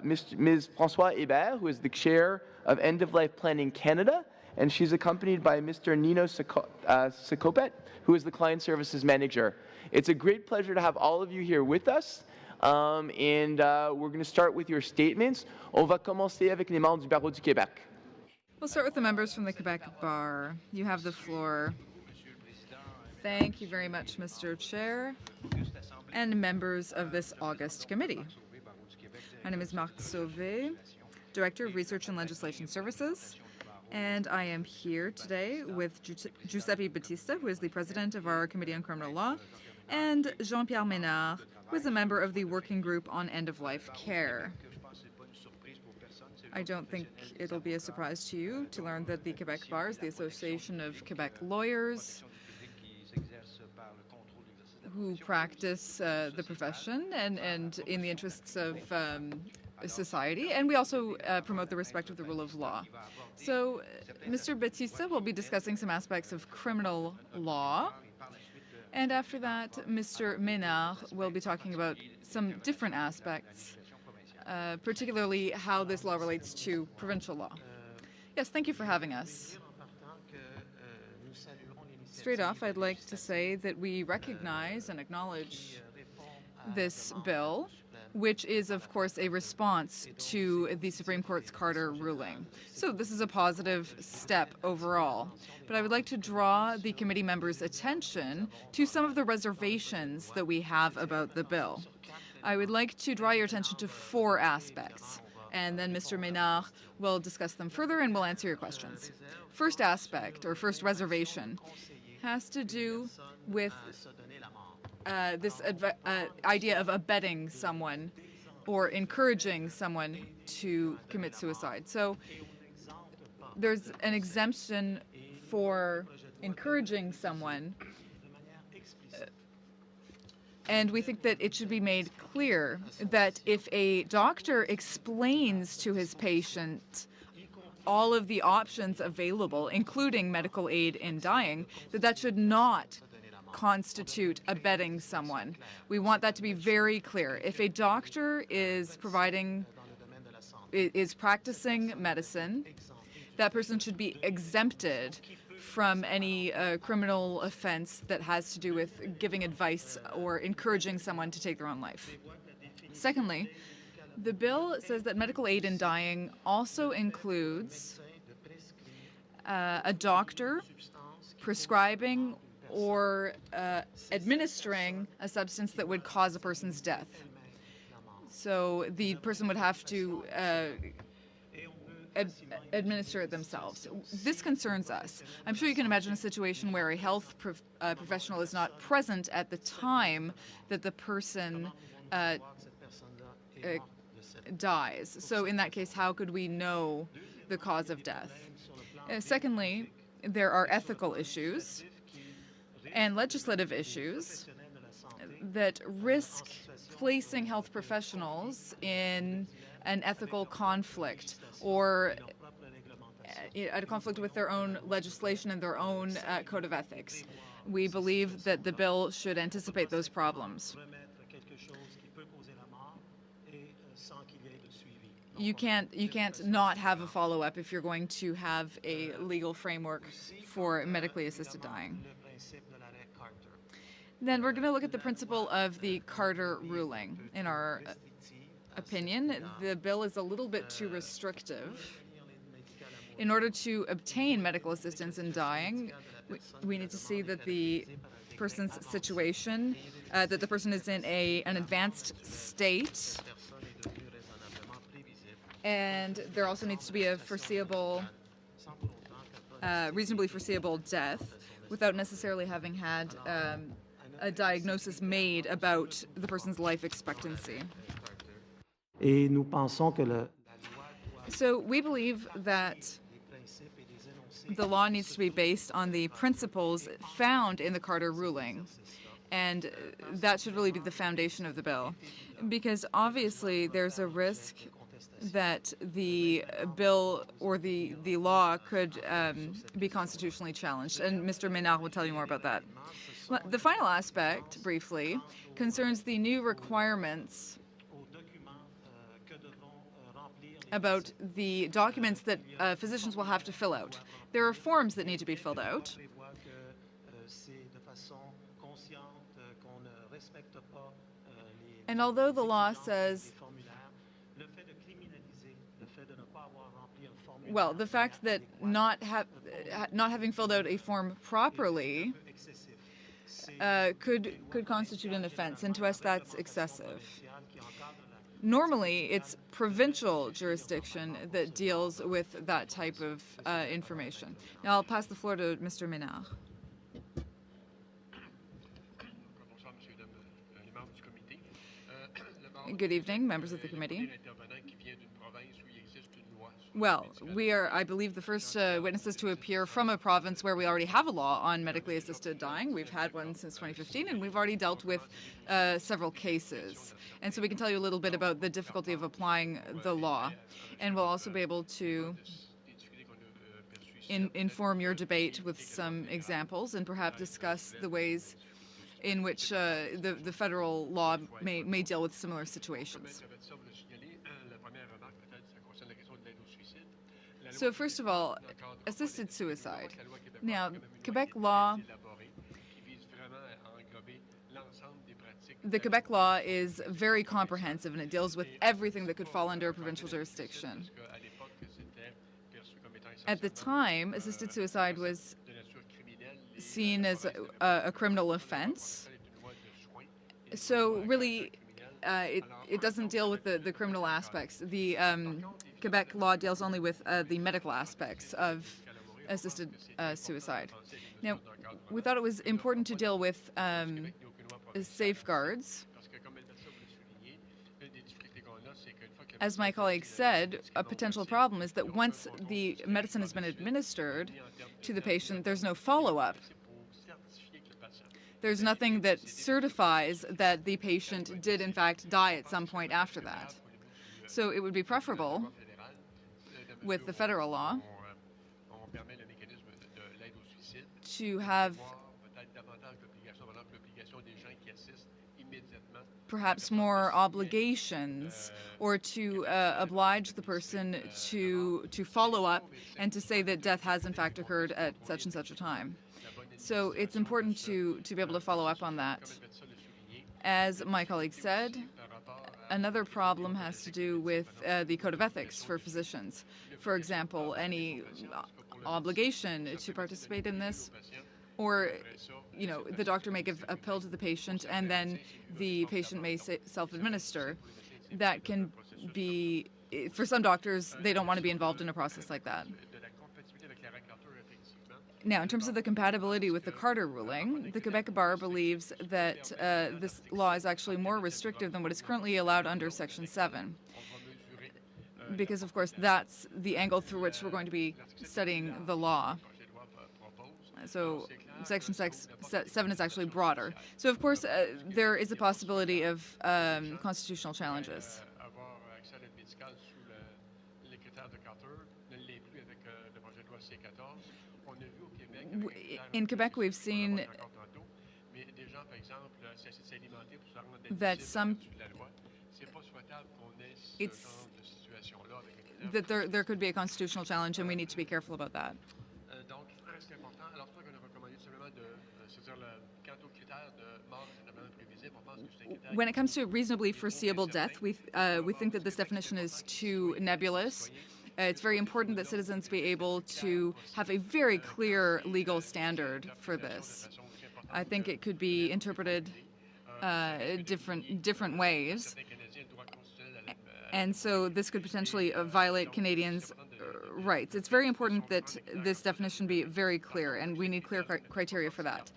Ms. Françoise Hébert, who is the chair of End of Life Planning Canada, and she's accompanied by Mr. Nino Sakopet, who is the client services manager. It's a great pleasure to have all of you here with us. And we're going to start with your statements. On va commencer avec les membres du Barreau du Québec. We'll start with the members from the Quebec Bar. You have the floor. Thank you very much, Mr. Chair, and members of this August committee. My name is Marc Sauvé, Director of Research and Legislation Services, and I am here today with Giuseppe Battista, who is the President of our Committee on Criminal Law, and Jean-Pierre Ménard, who is a member of the Working Group on End-of-Life Care. I don't think it'll be a surprise to you to learn that the Quebec Bar is the Association of Quebec Lawyers who practice the profession and in the interests of society, and we also promote the respect of the rule of law. So Mr. Battista will be discussing some aspects of criminal law, and after that Mr. Ménard will be talking about some different aspects, particularly how this law relates to provincial law. Yes, thank you for having us. Straight off, I'd like to say that we recognize and acknowledge this bill, which is, of course, a response to the Supreme Court's Carter ruling. So this is a positive step overall. But I would like to draw the committee members' attention to some of the reservations that we have about the bill. I would like to draw your attention to 4 aspects, and then Mr. Ménard will discuss them further and will answer your questions. First aspect, or first reservation, has to do with this idea of abetting someone or encouraging someone to commit suicide. So there's an exemption for encouraging someone, and we think that it should be made clear that if a doctor explains to his patient all of the options available, including medical aid in dying, that should not constitute abetting someone. We want that to be very clear. If a doctor is practicing medicine, that person should be exempted from any criminal offense that has to do with giving advice or encouraging someone to take their own life. Secondly, the bill says that medical aid in dying also includes a doctor prescribing or administering a substance that would cause a person's death. So the person would have to administer it themselves. This concerns us. I'm sure you can imagine a situation where a health professional is not present at the time that the person dies. So in that case, how could we know the cause of death? Secondly, there are ethical issues and legislative issues that risk placing health professionals in an ethical conflict or a conflict with their own legislation and their own code of ethics. We believe that the bill should anticipate those problems. You can't not have a follow-up if you're going to have a legal framework for medically assisted dying. Then we're going to look at the principle of the Carter ruling. In our opinion, the bill is a little bit too restrictive. In order to obtain medical assistance in dying, we need to see that the person's situation, that the person is in an advanced state, And there also needs to be a foreseeable, reasonably foreseeable death without necessarily having had a diagnosis made about the person's life expectancy. Et nous pensons que le So we believe that the law needs to be based on the principles found in the Carter ruling, and that should really be the foundation of the bill, because obviously there's a risk that the bill or the law could be constitutionally challenged, and Mr. Ménard will tell you more about that. The final aspect, briefly, concerns the new requirements about the documents that physicians will have to fill out. There are forms that need to be filled out. And although the law says, well, the fact that not having filled out a form properly could constitute an offense, and to us that's excessive. Normally, it's provincial jurisdiction that deals with that type of information. Now, I'll pass the floor to Mr. Ménard. Good evening, members of the committee. Well, we are, I believe, the first witnesses to appear from a province where we already have a law on medically assisted dying. We've had one since 2015, and we've already dealt with several cases. And so we can tell you a little bit about the difficulty of applying the law. And we'll also be able to inform your debate with some examples and perhaps discuss the ways in which the federal law may deal with similar situations. So first of all, assisted suicide. Now, Quebec law, the Quebec law is very comprehensive, and it deals with everything that could fall under provincial jurisdiction. At the time, assisted suicide was seen as a criminal offense. So really, it doesn't deal with the criminal aspects. The Quebec law deals only with the medical aspects of assisted suicide. Now, we thought it was important to deal with safeguards. As my colleague said, a potential problem is that once the medicine has been administered to the patient, there's no follow-up. There's nothing that certifies that the patient did in fact die at some point after that. So it would be preferable with the federal law to have perhaps more obligations, or to oblige the person to follow up and to say that death has in fact occurred at such and such a time. So it's important to be able to follow up on that. As my colleague said, another problem has to do with the Code of Ethics for physicians. For example, any obligation to participate in this, or the doctor may give a pill to the patient and then the patient may self-administer. That can be, for some doctors, they don't want to be involved in a process like that. Now, in terms of the compatibility with the Carter ruling, the Quebec Bar believes that this law is actually more restrictive than what is currently allowed under Section 7. Because, of course, that's the angle through which we're going to be studying the law. So Section 7 is actually broader. So, of course, there is a possibility of constitutional challenges. In Quebec, we've seen that there could be a constitutional challenge, and we need to be careful about that. When it comes to reasonably foreseeable death, we think that this definition is too nebulous. It's very important that citizens be able to have a very clear legal standard for this. I think it could be interpreted different ways. And so this could potentially violate Canadians' rights. It's very important that this definition be very clear, and we need clear criteria for that.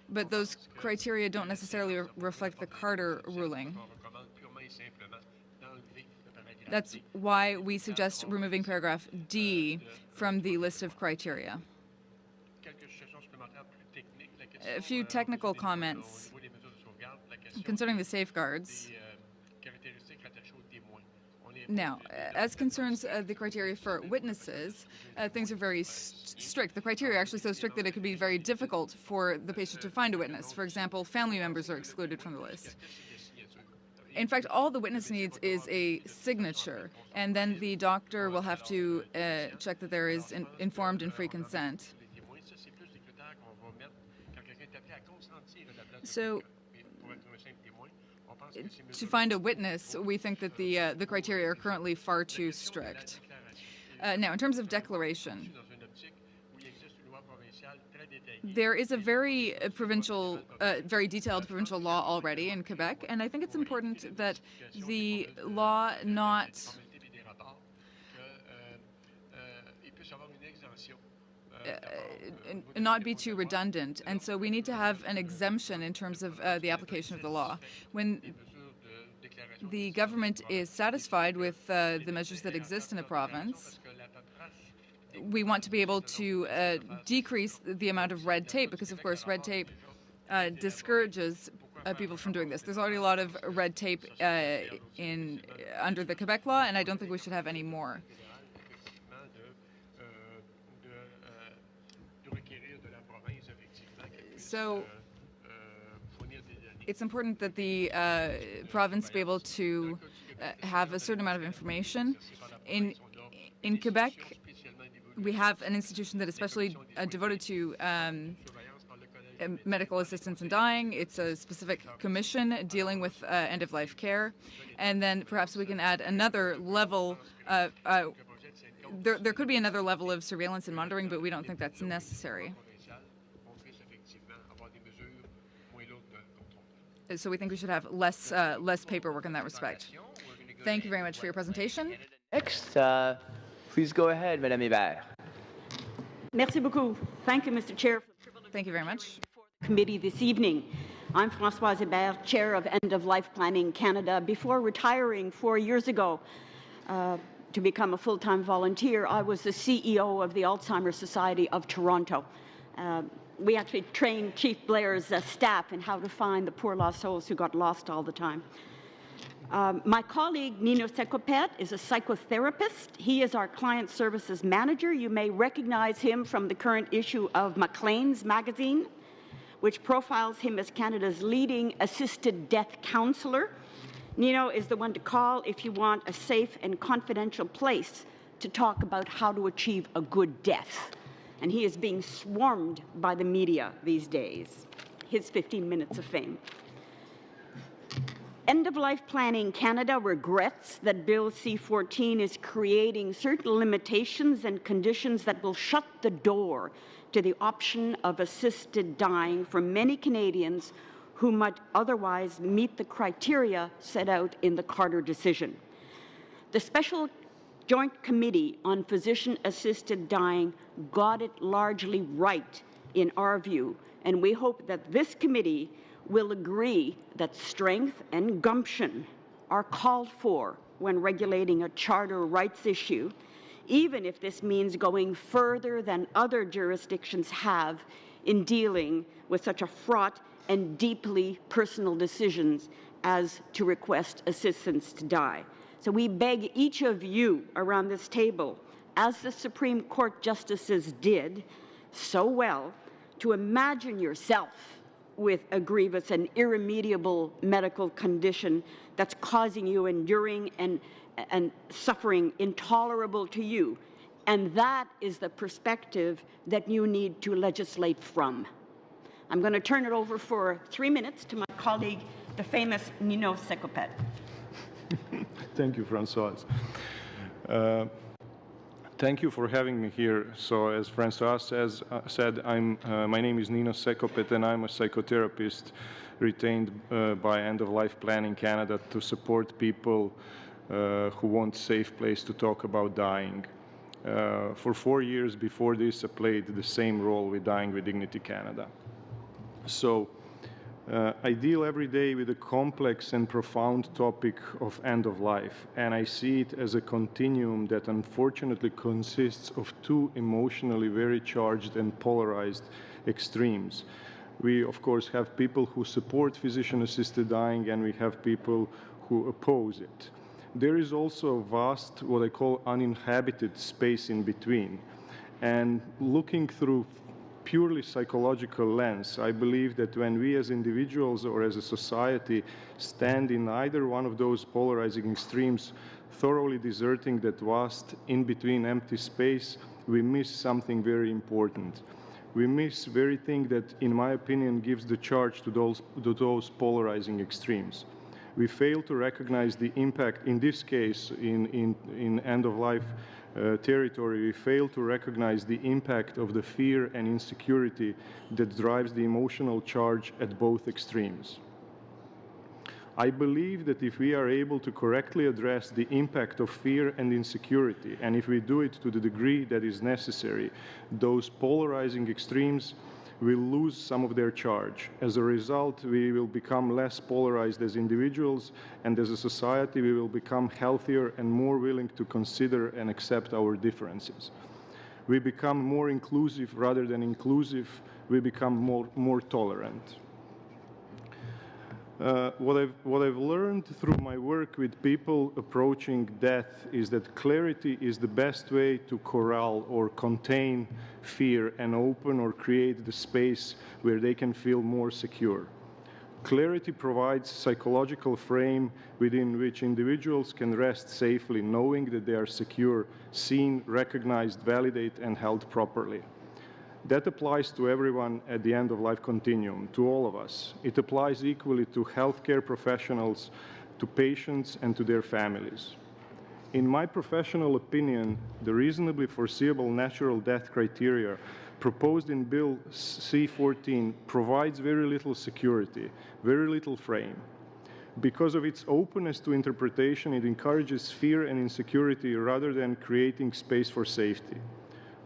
But those criteria don't necessarily reflect the Carter ruling. That's why we suggest removing paragraph D from the list of criteria. A few technical comments concerning the safeguards. Now, as concerns the criteria for witnesses, things are very strict. The criteria are actually so strict that it could be very difficult for the patient to find a witness. For example, family members are excluded from the list. In fact, all the witness needs is a signature, and then the doctor will have to check that there is informed and free consent. So, to find a witness, we think that the criteria are currently far too strict. Now, in terms of declaration, there is a very very detailed provincial law already in Quebec, and I think it's important that the law not be too redundant, and so we need to have an exemption in terms of the application of the law. When the government is satisfied with the measures that exist in the province, we want to be able to decrease the amount of red tape, because of course red tape discourages people from doing this. There's already a lot of red tape under the Quebec law, and I don't think we should have any more. So it's important that the province be able to have a certain amount of information. In Quebec, we have an institution that is especially devoted to medical assistance in dying. It's a specific commission dealing with end-of-life care. And then perhaps we can add another level. There could be another level of surveillance and monitoring, but we don't think that's necessary. So we think we should have less paperwork in that respect. Thank you very much for your presentation. Next, please go ahead, Madame Hébert. Merci beaucoup. Thank you, Mr. Chair. Thank you very much. Committee this evening. I'm Françoise Hébert, Chair of End of Life Planning Canada. Before retiring 4 years ago to become a full-time volunteer, I was the CEO of the Alzheimer's Society of Toronto. We actually trained Chief Blair's staff in how to find the poor lost souls who got lost all the time. My colleague, Nino Secopet, is a psychotherapist. He is our client services manager. You may recognize him from the current issue of Maclean's magazine, which profiles him as Canada's leading assisted death counselor. Nino is the one to call if you want a safe and confidential place to talk about how to achieve a good death. And he is being swarmed by the media these days. His 15 minutes of fame. End of Life Planning Canada regrets that Bill C-14 is creating certain limitations and conditions that will shut the door to the option of assisted dying for many Canadians who might otherwise meet the criteria set out in the Carter decision. The Special Joint Committee on Physician-Assisted Dying got it largely right in our view, and we hope that this committee will agree that strength and gumption are called for when regulating a charter rights issue, even if this means going further than other jurisdictions have in dealing with such a fraught and deeply personal decisions as to request assistance to die. So we beg each of you around this table, as the Supreme Court justices did so well, to imagine yourself with a grievous and irremediable medical condition that's causing you enduring and suffering intolerable to you. And that is the perspective that you need to legislate from. I'm going to turn it over for 3 minutes to my colleague, the famous Nino Secopet. Thank you, Françoise. Thank you for having me here. So, as Françoise said, my name is Nino Secopet, and I'm a psychotherapist retained by End of Life Planning Canada to support people who want a safe place to talk about dying. For 4 years before this, I played the same role with Dying with Dignity Canada. So I deal every day with a complex and profound topic of end of life, and I see it as a continuum that unfortunately consists of two emotionally very charged and polarized extremes. We, of course, have people who support physician-assisted dying, and we have people who oppose it. There is also a vast, what I call uninhabited space in between. And looking through purely psychological lens, I believe that when we as individuals or as a society stand in either one of those polarizing extremes, thoroughly deserting that vast in-between empty space, we miss something very important. We miss the very thing that, in my opinion, gives the charge to those polarizing extremes. We fail to recognize the impact, in this case, in end-of-life territory, we fail to recognize the impact of the fear and insecurity that drives the emotional charge at both extremes. I believe that if we are able to correctly address the impact of fear and insecurity, and if we do it to the degree that is necessary, those polarizing extremes will lose some of their charge. As a result, we will become less polarized as individuals, and as a society, we will become healthier and more willing to consider and accept our differences. We become more inclusive rather than inclusive. We become more tolerant. What I've learned through my work with people approaching death is that clarity is the best way to corral or contain fear and open or create the space where they can feel more secure. Clarity provides a psychological frame within which individuals can rest safely, knowing that they are secure, seen, recognized, validated, and held properly. That applies to everyone at the end-of-life continuum, to all of us. It applies equally to healthcare professionals, to patients, and to their families. In my professional opinion, the reasonably foreseeable natural death criteria proposed in Bill C-14 provides very little security, very little frame. Because of its openness to interpretation, it encourages fear and insecurity rather than creating space for safety.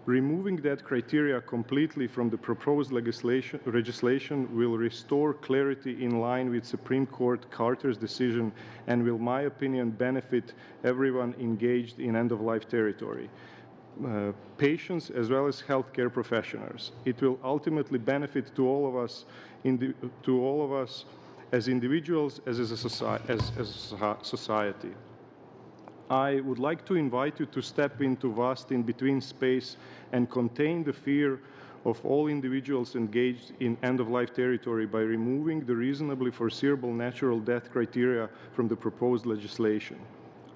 Removing that criteria completely from the proposed legislation will restore clarity in line with Supreme Court Carter's decision and will, in my opinion, benefit everyone engaged in end-of-life territory, patients as well as healthcare professionals. It will ultimately benefit to all of us, as individuals, as a society. I would like to invite you to step into vast in-between space and contain the fear of all individuals engaged in end-of-life territory by removing the reasonably foreseeable natural death criteria from the proposed legislation.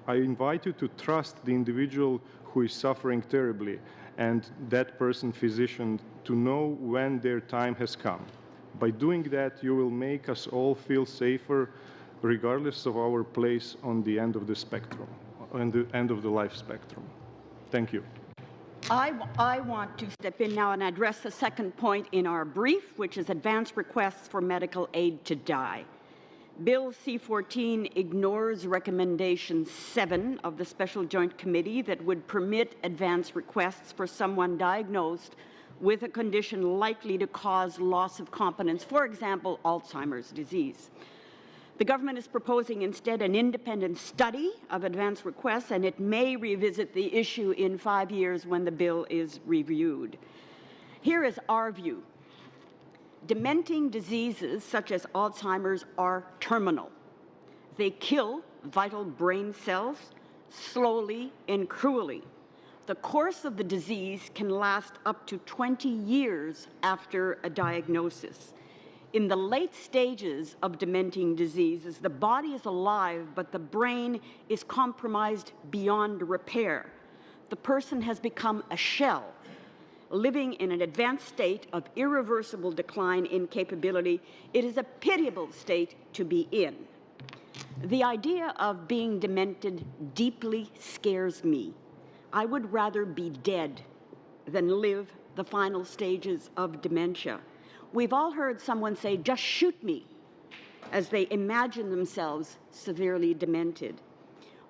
I invite you to trust the individual who is suffering terribly and that person, physician, to know when their time has come. By doing that, you will make us all feel safer regardless of our place on the end of the spectrum. And the end of the life spectrum. Thank you. I want to step in now and address the second point in our brief, which is advance requests for medical aid to die. Bill C-14 ignores recommendation 7 of the Special Joint Committee that would permit advance requests for someone diagnosed with a condition likely to cause loss of competence, for example, Alzheimer's disease. The government is proposing instead an independent study of advance requests, and it may revisit the issue in 5 years when the bill is reviewed. Here is our view. Dementing diseases such as Alzheimer's are terminal. They kill vital brain cells slowly and cruelly. The course of the disease can last up to 20 years after a diagnosis. In the late stages of dementing diseases, the body is alive, but the brain is compromised beyond repair. The person has become a shell, living in an advanced state of irreversible decline in capability. It is a pitiable state to be in. The idea of being demented deeply scares me. I would rather be dead than live the final stages of dementia. We've all heard someone say, "Just shoot me," as they imagine themselves severely demented.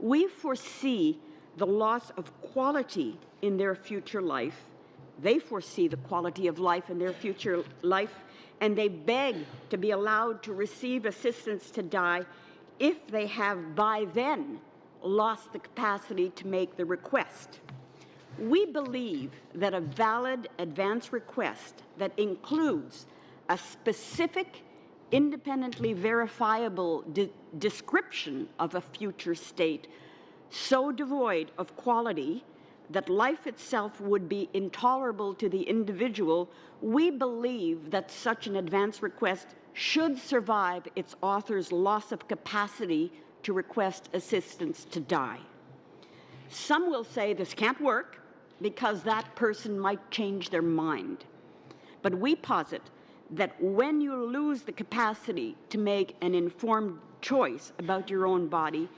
we foresee the loss of quality in their future life. They foresee the quality of life in their future life, and they beg to be allowed to receive assistance to die if they have by then lost the capacity to make the request. We believe that a valid advance request that includes a specific, independently verifiable description of a future state so devoid of quality that life itself would be intolerable to the individual, we believe that such an advance request should survive its author's loss of capacity to request assistance to die. Some will say this can't work because that person might change their mind. But we posit that when you lose the capacity to make an informed choice about your own body,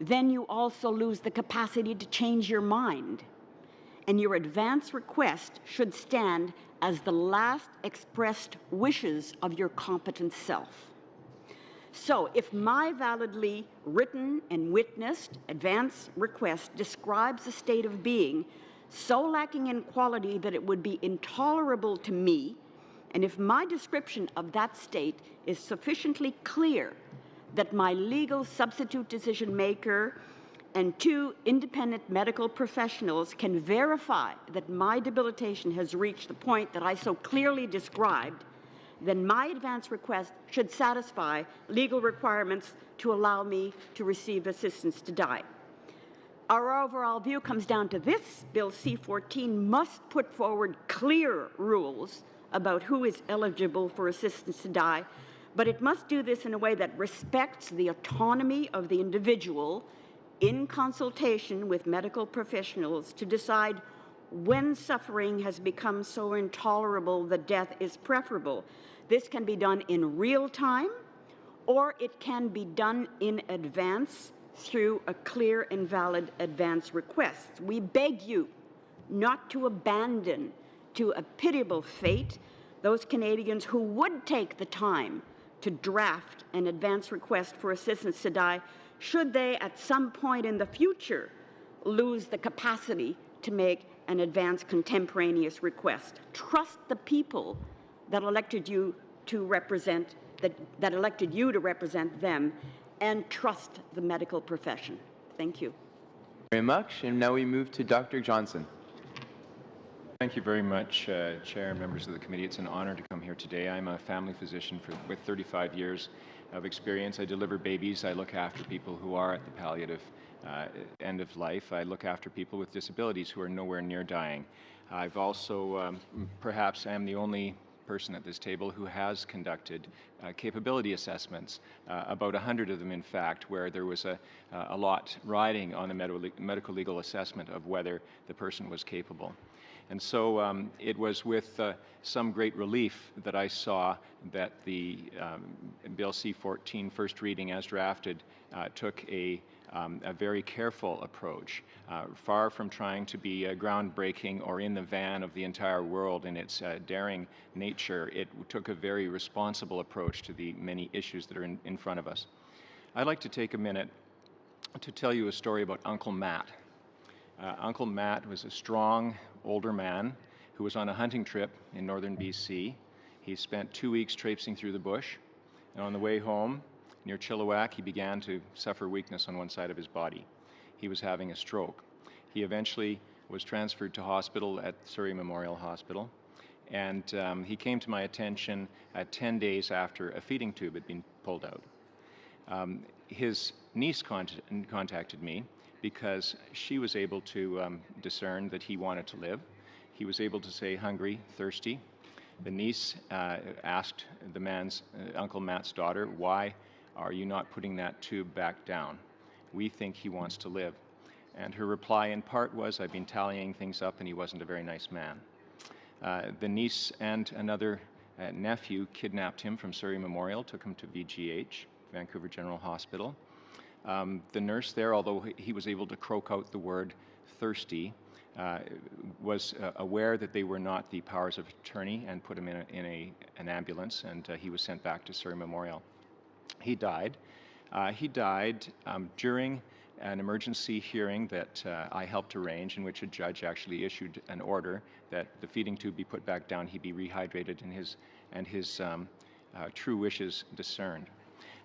then you also lose the capacity to change your mind. And your advance request should stand as the last expressed wishes of your competent self. So, if my validly written and witnessed advance request describes a state of being so lacking in quality that it would be intolerable to me, and if my description of that state is sufficiently clear that my legal substitute decision maker and 2 independent medical professionals can verify that my debilitation has reached the point that I so clearly described, then my advance request should satisfy legal requirements to allow me to receive assistance to die. Our overall view comes down to this: Bill C-14 must put forward clear rules about who is eligible for assistance to die, but it must do this in a way that respects the autonomy of the individual in consultation with medical professionals to decide when suffering has become so intolerable that death is preferable. This can be done in real time, or it can be done in advance through a clear and valid advance request. We beg you not to abandon to a pitiable fate those Canadians who would take the time to draft an advance request for assistance to die, should they at some point in the future lose the capacity to make an advance contemporaneous request. Trust the people that elected you to represent, that elected you to represent them, and trust the medical profession. Thank you. Very much. And now we move to Dr. Johnson. Thank you very much, Chair and members of the committee. It's an honor to come here today. I'm a family physician with 35 years of experience. I deliver babies. I look after people who are at the palliative end of life. I look after people with disabilities who are nowhere near dying. I've also, perhaps I am the only person at this table who has conducted capability assessments, about 100 of them in fact, where there was a lot riding on the medical legal assessment of whether the person was capable. And so it was with some great relief that I saw that the Bill C-14 first reading as drafted took a very careful approach, far from trying to be groundbreaking or in the van of the entire world in its daring nature. It took a very responsible approach to the many issues that are in front of us. I'd like to take a minute to tell you a story about Uncle Matt. Uncle Matt was a strong, older man who was on a hunting trip in northern BC. He spent 2 weeks traipsing through the bush, and on the way home, near Chilliwack, he began to suffer weakness on one side of his body. He was having a stroke. He eventually was transferred to hospital at Surrey Memorial Hospital, and he came to my attention 10 days after a feeding tube had been pulled out. His niece contacted me because she was able to discern that he wanted to live. He was able to say hungry, thirsty. The niece asked the man's, Uncle Matt's daughter, why are you not putting that tube back down? We think he wants to live. And her reply in part was, I've been tallying things up and he wasn't a very nice man. The niece and another nephew kidnapped him from Surrey Memorial, took him to VGH, Vancouver General Hospital. The nurse there, although he was able to croak out the word thirsty, was aware that they were not the powers of attorney and put him in an ambulance, and he was sent back to Surrey Memorial. He died. He died during an emergency hearing that I helped arrange, in which a judge actually issued an order that the feeding tube be put back down, he be rehydrated, and his true wishes discerned.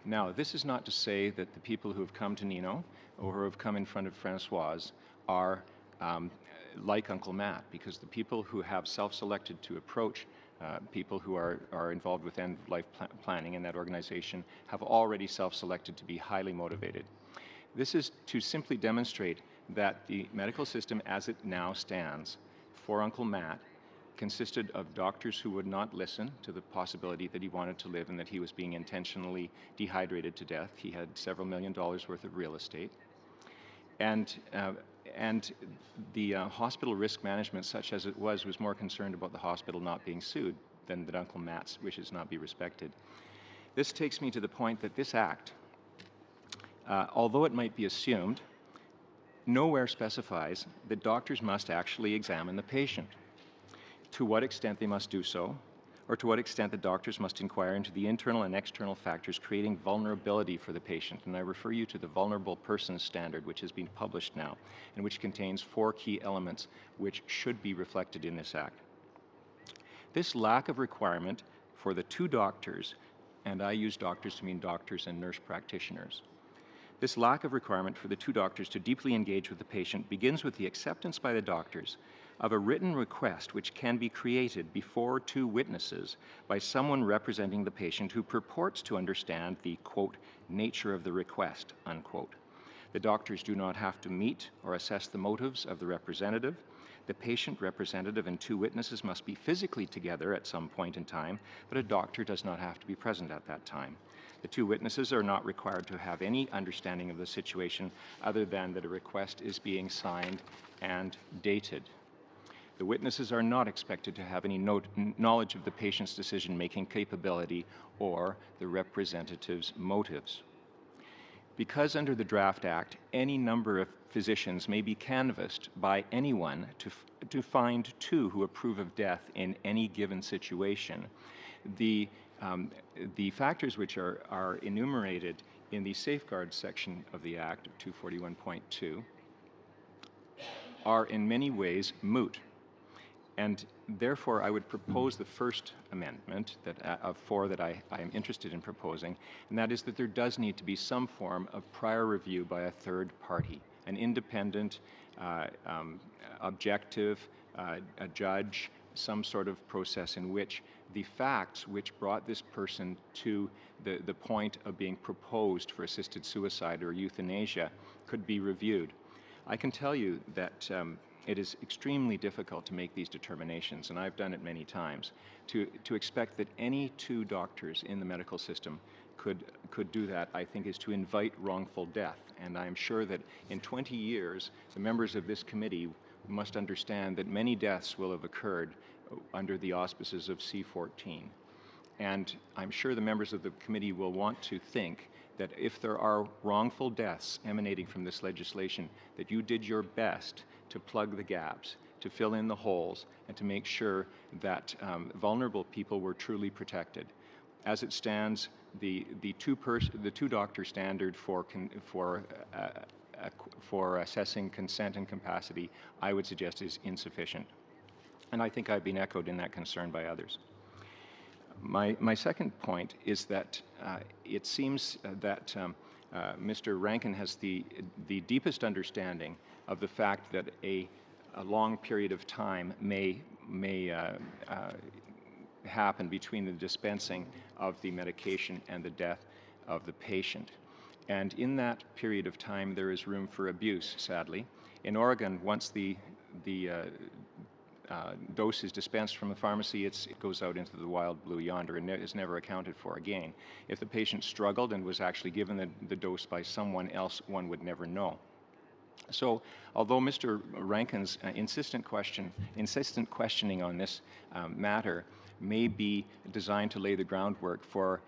Now, this is not to say that the people who have come to Nino or who have come in front of Francoise are like Uncle Matt, because the people who have self-selected to approach people who are involved with end-of-life planning in that organization have already self-selected to be highly motivated. This is to simply demonstrate that the medical system as it now stands for Uncle Matt consisted of doctors who would not listen to the possibility that he wanted to live and that he was being intentionally dehydrated to death. He had several $1 million worth of real estate. And the hospital risk management, such as it was more concerned about the hospital not being sued than that Uncle Matt's wishes not be respected. This takes me to the point that this act, although it might be assumed, nowhere specifies that doctors must actually examine the patient. To what extent they must do so, or to what extent the doctors must inquire into the internal and external factors creating vulnerability for the patient. And I refer you to the Vulnerable Persons Standard, which has been published now, and which contains 4 key elements which should be reflected in this act. This lack of requirement for the 2 doctors, and I use doctors to mean doctors and nurse practitioners, this lack of requirement for the 2 doctors to deeply engage with the patient begins with the acceptance by the doctors of a written request which can be created before 2 witnesses by someone representing the patient who purports to understand the, quote, nature of the request, unquote. The doctors do not have to meet or assess the motives of the representative. The patient representative and 2 witnesses must be physically together at some point in time, but a doctor does not have to be present at that time. The 2 witnesses are not required to have any understanding of the situation other than that a request is being signed and dated. The witnesses are not expected to have any knowledge of the patient's decision-making capability or the representative's motives. Because under the Draft Act, any number of physicians may be canvassed by anyone to find 2 who approve of death in any given situation, the factors which are enumerated in the Safeguards section of the Act of 241.2 are in many ways moot. And therefore, I would propose the first amendment of 4 that I am interested in proposing, and that is that there does need to be some form of prior review by a third party, an independent, objective, a judge, some sort of process in which the facts which brought this person to the point of being proposed for assisted suicide or euthanasia could be reviewed. I can tell you that it is extremely difficult to make these determinations, and I've done it many times. To expect that any 2 doctors in the medical system could do that, I think, is to invite wrongful death. And I'm sure that in 20 years, the members of this committee must understand that many deaths will have occurred under the auspices of C-14. And I'm sure the members of the committee will want to think that if there are wrongful deaths emanating from this legislation, that you did your best to plug the gaps, to fill in the holes, and to make sure that vulnerable people were truly protected. As it stands, the 2-doctor standard for assessing consent and capacity, I would suggest, is insufficient. And I think I've been echoed in that concern by others. My second point is that it seems that Mr. Rankin has the deepest understanding of the fact that a long period of time may happen between the dispensing of the medication and the death of the patient. And in that period of time, there is room for abuse, sadly. In Oregon, once the dose is dispensed from a pharmacy, it goes out into the wild blue yonder and is never accounted for again. If the patient struggled and was actually given the dose by someone else, one would never know. So, although Mr. Rankin's insistent questioning on this matter may be designed to lay the groundwork for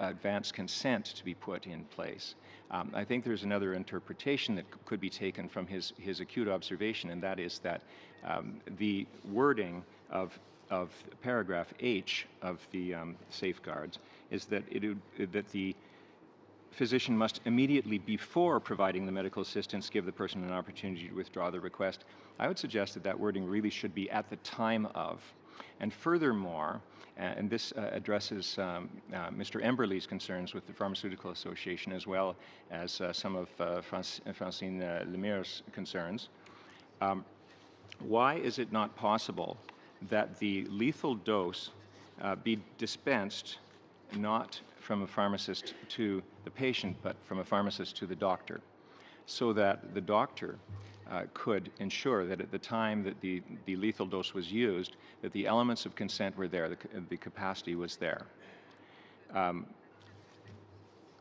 advanced consent to be put in place, I think there's another interpretation that could be taken from his acute observation, and that is that the wording of paragraph H of the safeguards is that physician must immediately before providing the medical assistance give the person an opportunity to withdraw the request. I would suggest that that wording really should be at the time of. And furthermore, and this addresses Mr. Emberley's concerns with the Pharmaceutical Association as well as some of Francine Lemire's concerns. Why is it not possible that the lethal dose be dispensed not from a pharmacist to the patient, but from a pharmacist to the doctor, so that the doctor could ensure that at the time that the lethal dose was used, that the elements of consent were there, the capacity was there.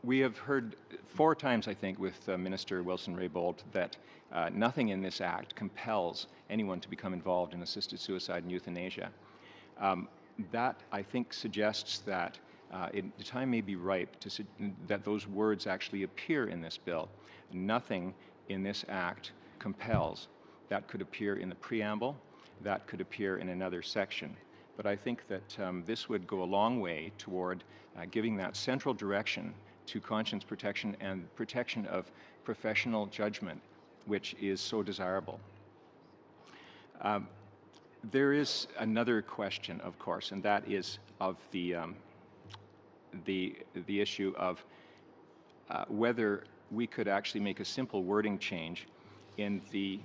We have heard 4 times, I think, with Minister Wilson-Raybould that nothing in this act compels anyone to become involved in assisted suicide and euthanasia. That, I think, suggests that the time may be ripe that those words actually appear in this bill. Nothing in this act compels. That could appear in the preamble, that could appear in another section. But I think that this would go a long way toward giving that central direction to conscience protection and protection of professional judgment, which is so desirable. There is another question, of course, and that is of the issue of whether we could actually make a simple wording change in the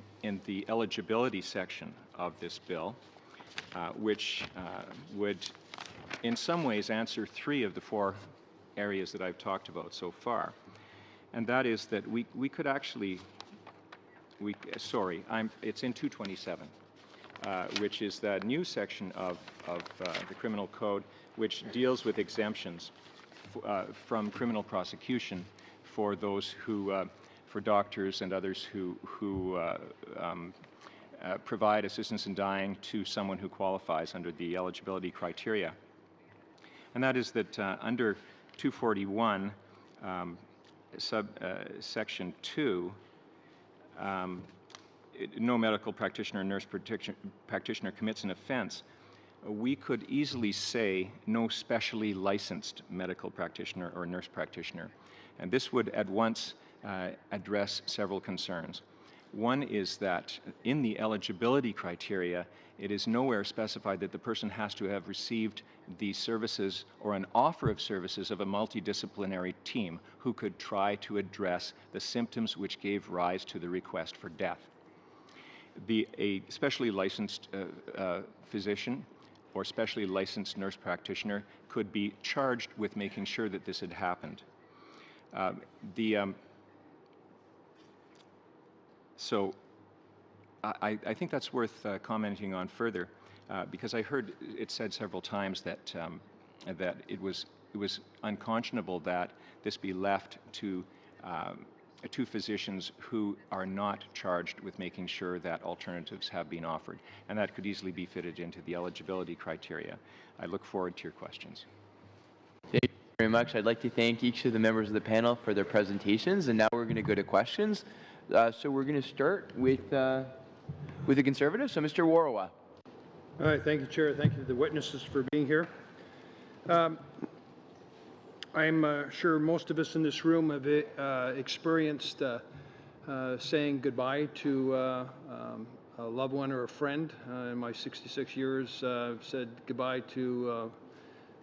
eligibility section of this bill, which would in some ways answer 3 of the 4 areas that I've talked about so far. And that is that we could actually, it's in 227, which is that new section of the criminal code which deals with exemptions from criminal prosecution for those who, for doctors and others who provide assistance in dying to someone who qualifies under the eligibility criteria. And that is that under 241, section 2, no medical practitioner or nurse practitioner commits an offense, we could easily say no specially licensed medical practitioner or nurse practitioner. And this would at once address several concerns. One is that in the eligibility criteria, it is nowhere specified that the person has to have received the services or an offer of services of a multidisciplinary team who could try to address the symptoms which gave rise to the request for death. A specially licensed physician or specially licensed nurse practitioner could be charged with making sure that this had happened. So I think that's worth commenting on further, because I heard it said several times that that it was unconscionable that this be left to physicians who are not charged with making sure that alternatives have been offered, and that could easily be fitted into the eligibility criteria. I look forward to your questions. Thank you very much. I'd like to thank each of the members of the panel for their presentations, and now we're going to go to questions. So we're going to start with the Conservatives. So Mr. Warawa. All right, thank you, Chair. Thank you to the witnesses for being here. I'm sure most of us in this room have experienced saying goodbye to a loved one or a friend. In my 66 years, I've said goodbye to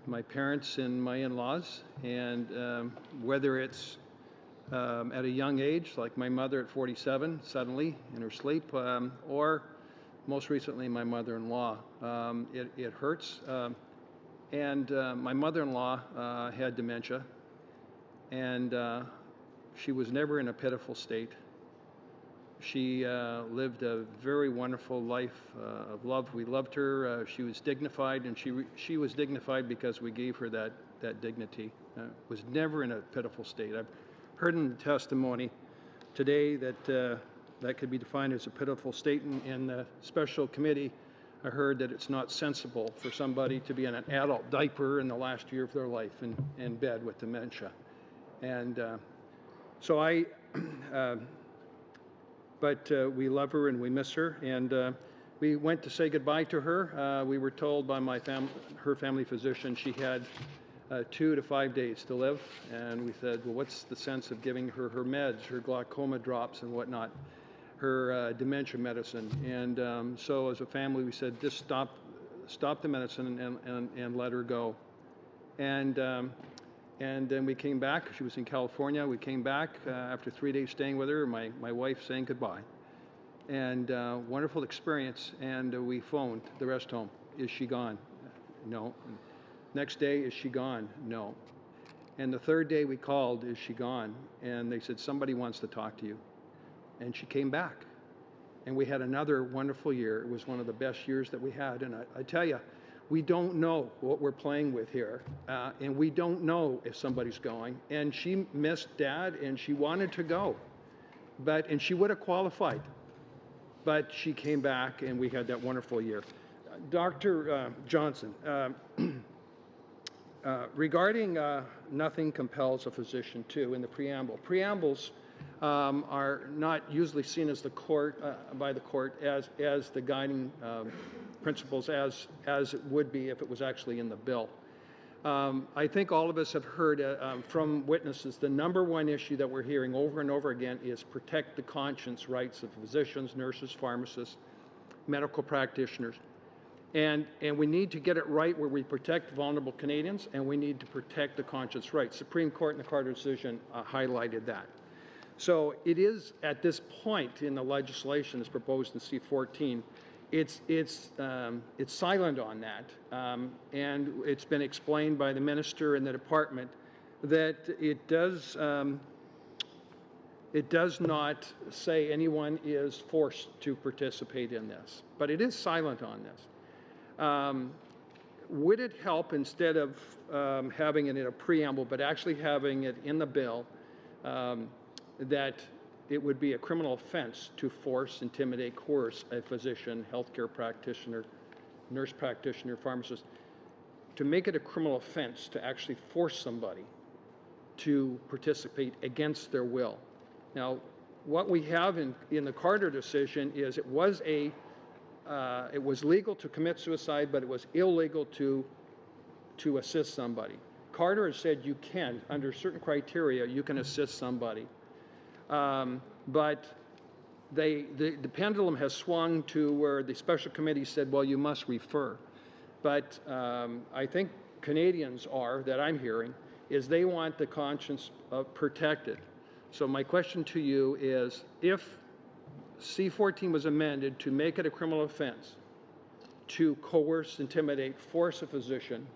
my parents and my in-laws, and whether it's at a young age, like my mother at 47, suddenly in her sleep, or most recently my mother-in-law. It hurts. And my mother-in-law had dementia, and she was never in a pitiful state. She lived a very wonderful life of love. We loved her. She was dignified, and she was dignified because we gave her that dignity. Was never in a pitiful state. I've heard in the testimony today that that could be defined as a pitiful state. In the special committee, I heard that it's not sensible for somebody to be in an adult diaper in the last year of their life in bed with dementia. And so but we love her and we miss her. And we went to say goodbye to her. We were told by her family physician she had 2 to 5 days to live. And we said, well, what's the sense of giving her her meds, her glaucoma drops and whatnot, her dementia medicine? And so as a family, we said, just stop the medicine and let her go. And then we came back. She was in California. We came back after 3 days staying with her, my wife saying goodbye. And wonderful experience. And we phoned the rest home. Is she gone? No. Next day, is she gone? No. And the third day we called, is she gone? And they said, somebody wants to talk to you. And she came back. And we had another wonderful year. It was one of the best years that we had. And I tell you, we don't know what we're playing with here. And we don't know if somebody's going. And she missed Dad, and she wanted to go. And she would have qualified. But she came back, and we had that wonderful year. Dr. Johnson, regarding nothing compels a physician to, in the preamble. Preambles are not usually seen as the court, by the court as the guiding principles as it would be if it was actually in the bill. I think all of us have heard from witnesses the number one issue that we're hearing over and over again is protect the conscience rights of physicians, nurses, pharmacists, medical practitioners. And we need to get it right where we protect vulnerable Canadians, and we need to protect the conscience rights. Supreme Court in the Carter decision highlighted that. So it is at this point in the legislation as proposed in C-14, it's silent on that, and it's been explained by the minister and the department that it does not say anyone is forced to participate in this, but it is silent on this. Would it help, instead of having it in a preamble, but actually having it in the bill, that it would be a criminal offense to force, intimidate, coerce a physician, healthcare practitioner, nurse practitioner, pharmacist, to make it a criminal offense to actually force somebody to participate against their will? Now, what we have in the Carter decision is it was legal to commit suicide, but it was illegal to assist somebody. Carter has said you can, under certain criteria, you can assist somebody. But the pendulum has swung to where the special committee said, well, you must refer. But I think Canadians that I'm hearing, is they want the conscience protected. So my question to you is, if C-14 was amended to make it a criminal offense to coerce, intimidate, force a physician,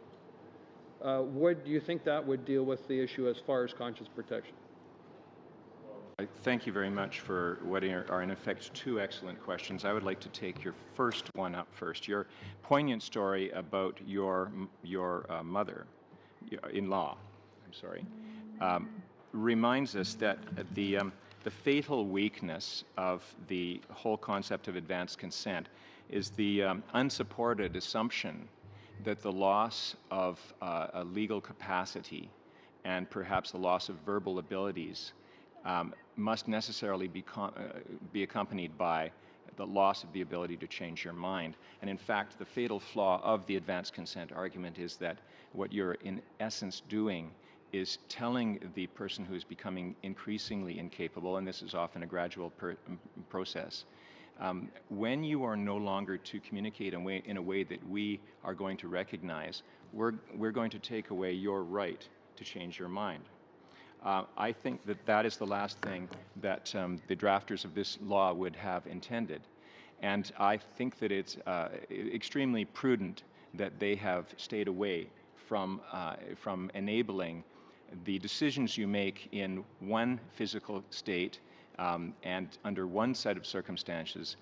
do you think that would deal with the issue as far as conscience protection? Thank you very much for what are in effect two excellent questions. I would like to take your first one up first. Your poignant story about your mother-in-law, reminds us that the fatal weakness of the whole concept of advanced consent is the unsupported assumption that the loss of a legal capacity and perhaps the loss of verbal abilities must necessarily be accompanied by the loss of the ability to change your mind. And in fact, the fatal flaw of the advanced consent argument is that what you're in essence doing is telling the person who is becoming increasingly incapable, and this is often a gradual process, when you are no longer to communicate in a way that we are going to recognize, we're going to take away your right to change your mind. I think that is the last thing that the drafters of this law would have intended. And I think that it's extremely prudent that they have stayed away from enabling the decisions you make in one physical state and under one set of circumstances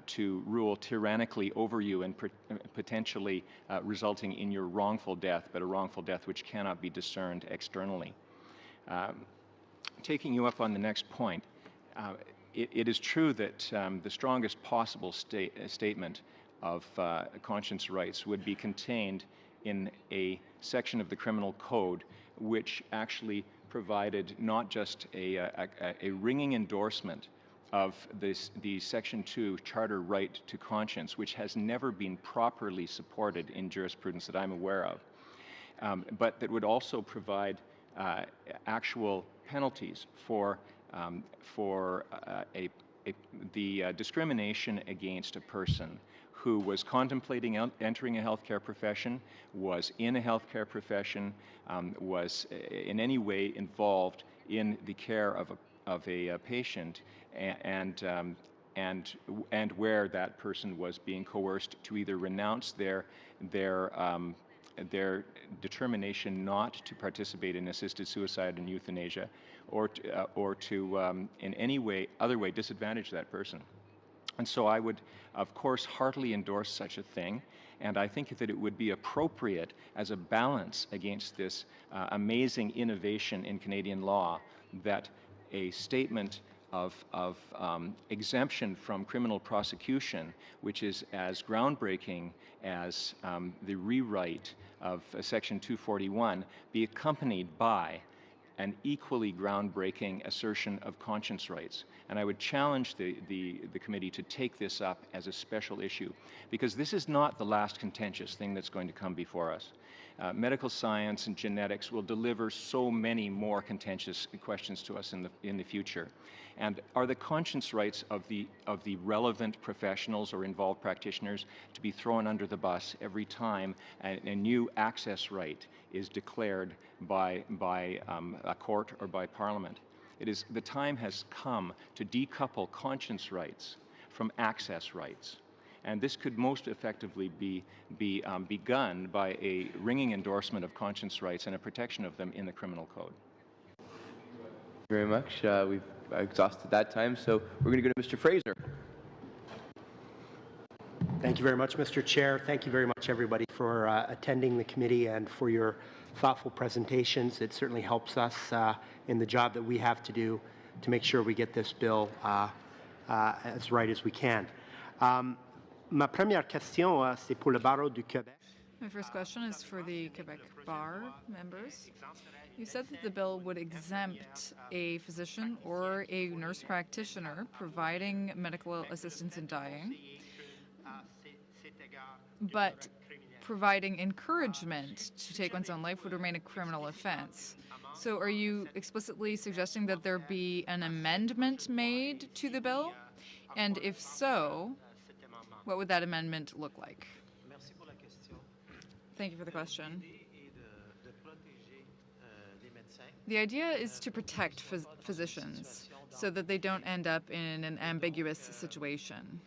to rule tyrannically over you and potentially resulting in your wrongful death, but a wrongful death which cannot be discerned externally. Taking you up on the next point, it is true that the strongest possible statement of conscience rights would be contained in a section of the Criminal Code which actually provided not just a ringing endorsement of the Section 2 Charter right to conscience, which has never been properly supported in jurisprudence that I'm aware of, but that would also provide actual penalties for the discrimination against a person who was contemplating entering a healthcare profession, was in a healthcare profession, was in any way involved in the care of a patient, and where that person was being coerced to either renounce their determination not to participate in assisted suicide and euthanasia, or to in any other way disadvantage that person. And so I would, of course, heartily endorse such a thing, and I think that it would be appropriate as a balance against this amazing innovation in Canadian law that a statement of exemption from criminal prosecution, which is as groundbreaking as the rewrite of Section 241, be accompanied by an equally groundbreaking assertion of conscience rights. And I would challenge the committee to take this up as a special issue, because this is not the last contentious thing that's going to come before us. Medical science and genetics will deliver so many more contentious questions to us in the future. And are the conscience rights of the relevant professionals or involved practitioners to be thrown under the bus every time a new access right is declared by a court or by Parliament? The time has come to decouple conscience rights from access rights. And this could most effectively be begun by a ringing endorsement of conscience rights and a protection of them in the criminal code. Thank you very much. We've exhausted that time, so we're going to go to Mr. Fraser. Thank you very much, Mr. Chair. Thank you very much, everybody, for attending the committee and for your thoughtful presentations. It certainly helps us in the job that we have to do to make sure we get this bill as right as we can. Ma première question, c'est pour le barreau du Québec. My first question is for the Quebec Bar members. You said that the bill would exempt a physician or a nurse practitioner providing medical assistance in dying, but providing encouragement to take one's own life would remain a criminal offense. So are you explicitly suggesting that there be an amendment made to the bill? And if so, what would that amendment look like? Thank you for the question. The idea is to protect physicians so that they don't end up in an ambiguous situation.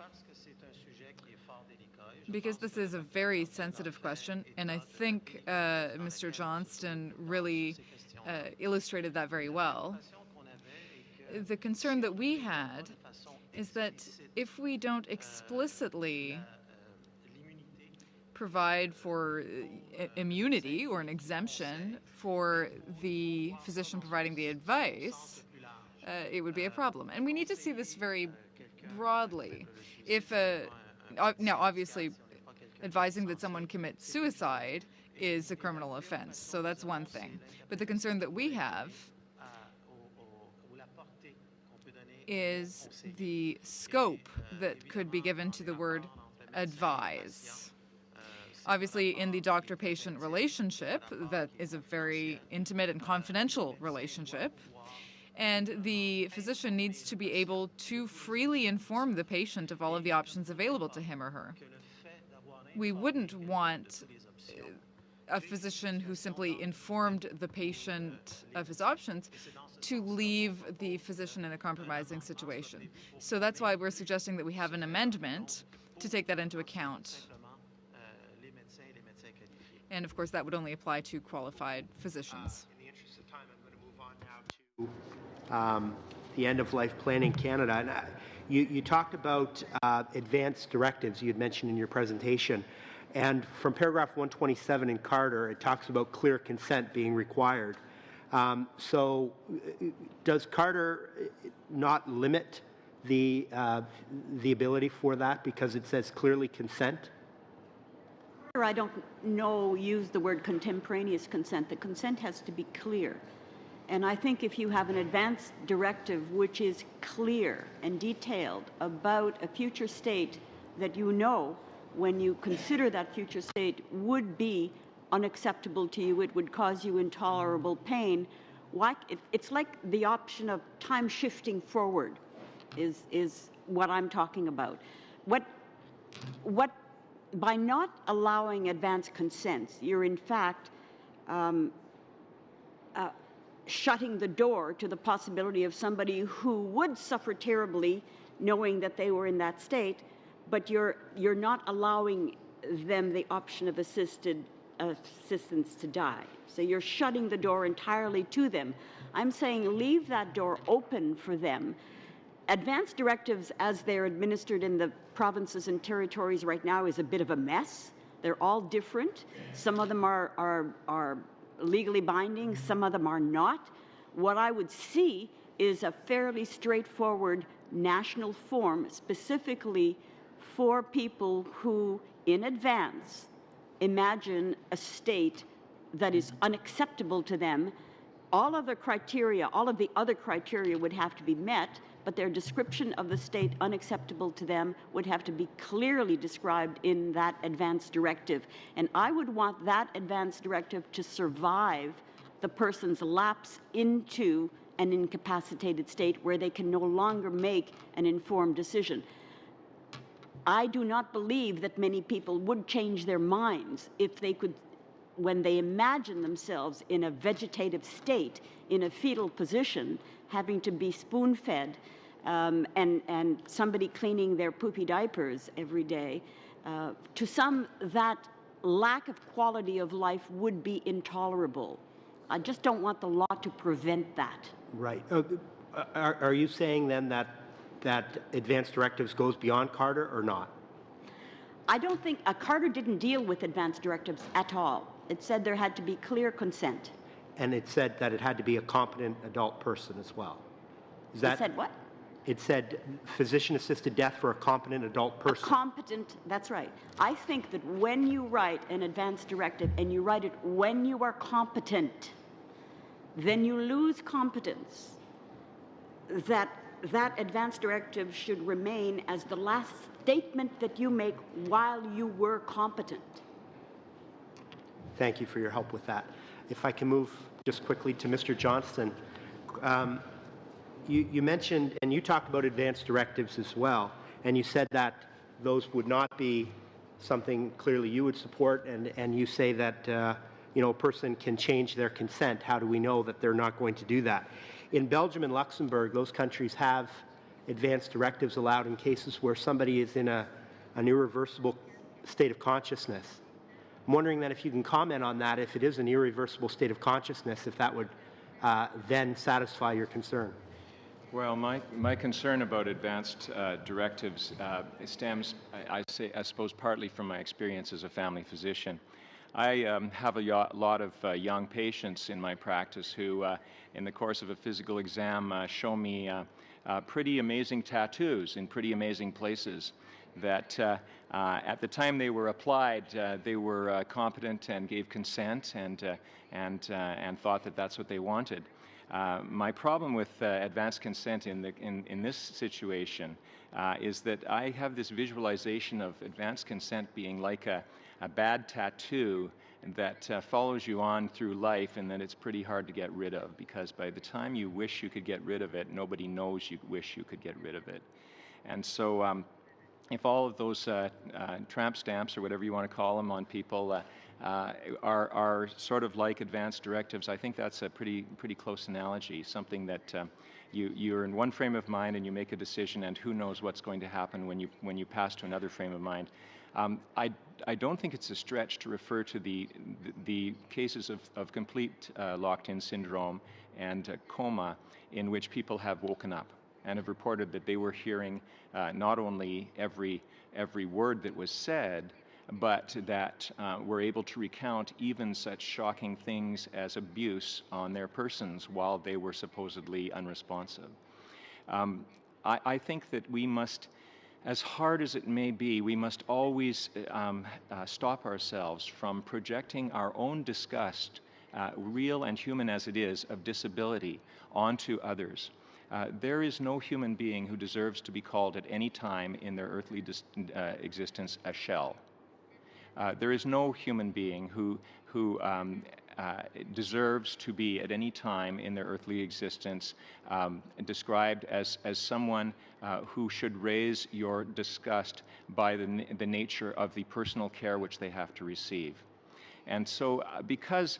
Because this is a very sensitive question, and I think Mr. Johnston really illustrated that very well. The concern that we had is that if we don't explicitly provide for immunity or an exemption for the physician providing the advice, it would be a problem. And we need to see this very broadly. Now, obviously, advising that someone commits suicide is a criminal offense, so that's one thing. But the concern that we have is the scope that could be given to the word advise. Obviously, in the doctor-patient relationship, that is a very intimate and confidential relationship, and the physician needs to be able to freely inform the patient of all of the options available to him or her. We wouldn't want a physician who simply informed the patient of his options to leave the physician in a compromising situation. So that's why we're suggesting that we have an amendment to take that into account. And of course, that would only apply to qualified physicians. In the interest of time, I'm going to move on now to the End-of-Life Planning Canada. And you talked about advanced directives you had mentioned in your presentation. And from paragraph 127 in Carter, it talks about clear consent being required. So does Carter not limit the ability for that because it says clearly consent? I don't use the word contemporaneous consent. The consent has to be clear. And I think if you have an advanced directive which is clear and detailed about a future state that you know when you consider that future state would be unacceptable to you, it would cause you intolerable pain. Why, it's like the option of time shifting forward is what I'm talking about. By not allowing advance consent, you're in fact shutting the door to the possibility of somebody who would suffer terribly knowing that they were in that state, but you're not allowing them the option of assistance to die. So you're shutting the door entirely to them. I'm saying leave that door open for them. Advance directives, as they're administered in the provinces and territories right now, is a bit of a mess. They're all different. Some of them are legally binding, some of them are not. What I would see is a fairly straightforward national form specifically for people who, in advance, imagine a state that is unacceptable to them. All of the other criteria would have to be met, but their description of the state unacceptable to them would have to be clearly described in that advance directive. And I would want that advance directive to survive the person's lapse into an incapacitated state where they can no longer make an informed decision. I do not believe that many people would change their minds if they could, when they imagine themselves in a vegetative state, in a fetal position, having to be spoon-fed, and somebody cleaning their poopy diapers every day. To some, that lack of quality of life would be intolerable. I just don't want the law to prevent that. Right. Are you saying then that advance directives goes beyond Carter or not? I don't think Carter didn't deal with advance directives at all. It said there had to be clear consent. And it said that it had to be a competent adult person as well. It said what? It said physician-assisted death for a competent adult person. A competent, that's right. I think that when you write an advance directive and you write it when you are competent, then you lose competence. That advance directive should remain as the last statement that you make while you were competent. Thank you for your help with that. If I can move just quickly to Mr. Johnston. You mentioned, and you talked about advance directives as well, and you said that those would not be something clearly you would support, and you say that a person can change their consent. How do we know that they're not going to do that? In Belgium and Luxembourg, those countries have advance directives allowed in cases where somebody is in an irreversible state of consciousness. I'm wondering then if you can comment on that, if it is an irreversible state of consciousness, if that would then satisfy your concern. Well, my concern about advanced directives stems, I suppose, partly from my experience as a family physician. I have a lot of young patients in my practice who, in the course of a physical exam, show me pretty amazing tattoos in pretty amazing places that at the time they were applied, they were competent and gave consent and thought that that's what they wanted. My problem with advanced consent in this situation is that I have this visualization of advanced consent being like a bad tattoo that follows you on through life, and that it's pretty hard to get rid of, because by the time you wish you could get rid of it, nobody knows you wish you could get rid of it. And so if all of those tramp stamps, or whatever you want to call them, on people are sort of like advance directives, I think that's a pretty close analogy, something that you're in one frame of mind and you make a decision, and who knows what's going to happen when you pass to another frame of mind. I don't think it's a stretch to refer to the cases of complete locked-in syndrome and coma, in which people have woken up and have reported that they were hearing not only every word that was said, but that were able to recount even such shocking things as abuse on their persons while they were supposedly unresponsive. I think that we must, as hard as it may be, we must always stop ourselves from projecting our own disgust, real and human as it is, of disability onto others. There is no human being who deserves to be called at any time in their earthly existence a shell. There is no human being who who deserves to be at any time in their earthly existence described as someone who should raise your disgust by the nature of the personal care which they have to receive. And so because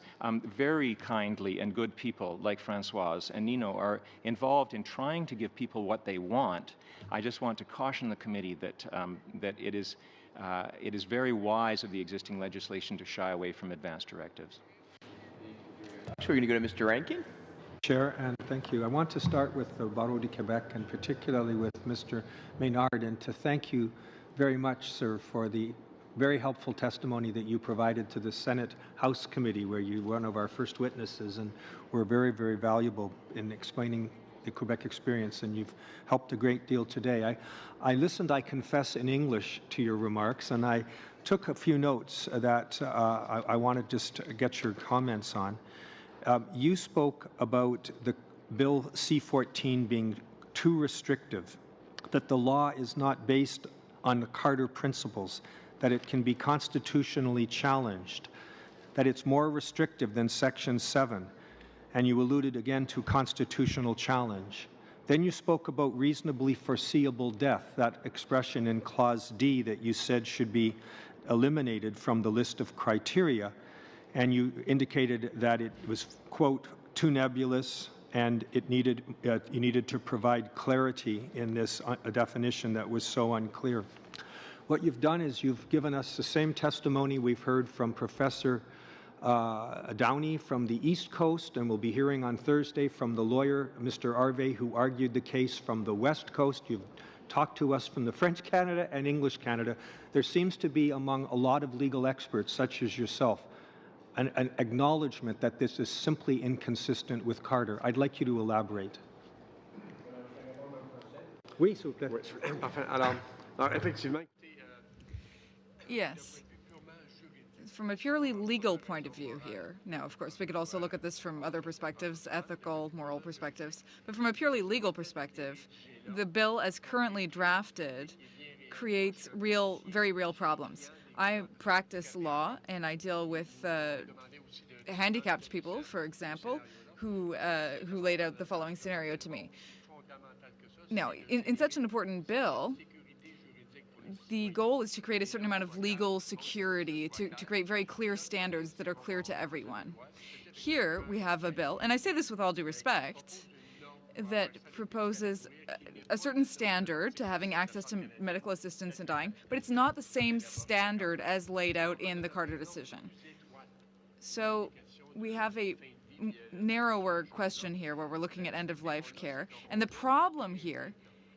very kindly and good people like Francoise and Nino are involved in trying to give people what they want, I just want to caution the committee that, that it is very wise of the existing legislation to shy away from advance directives. So we're going to go to Mr. Rankin. Chair, and thank you. I want to start with the Barreau de Quebec and particularly with Mr. Maynard, and to thank you very much, sir, for the very helpful testimony that you provided to the Senate House Committee, where you were one of our first witnesses and were very, very valuable in explaining the Quebec experience, and you've helped a great deal today. I listened, I confess, in English to your remarks, and I took a few notes that I want to just get your comments on. You spoke about the Bill C-14 being too restrictive, that the law is not based on the Carter principles, that it can be constitutionally challenged, that it's more restrictive than Section 7, and you alluded again to constitutional challenge. Then you spoke about reasonably foreseeable death, that expression in Clause D that you said should be eliminated from the list of criteria, and you indicated that it was, quote, too nebulous, and it needed, you needed to provide clarity in this definition that was so unclear. What you've done is you've given us the same testimony we've heard from Professor Downey from the East Coast, and we'll be hearing on Thursday from the lawyer, Mr. Harvey, who argued the case from the West Coast. You've talked to us from the French Canada and English Canada. There seems to be among a lot of legal experts, such as yourself, an acknowledgement that this is simply inconsistent with Carter. I'd like you to elaborate. Oui, s'il vous plaît. Alors, effectivement. Yes. From a purely legal point of view here, now, of course, we could also look at this from other perspectives, ethical, moral perspectives, but from a purely legal perspective, the bill as currently drafted creates very real problems. I practice law, and I deal with handicapped people, for example, who laid out the following scenario to me. Now, in such an important bill, the goal is to create a certain amount of legal security, to create very clear standards that are clear to everyone. Here we have a bill, and I say this with all due respect, that proposes a certain standard to having access to medical assistance in dying, but it's not the same standard as laid out in the Carter decision. So we have a narrower question here where we're looking at end-of-life care, and the problem here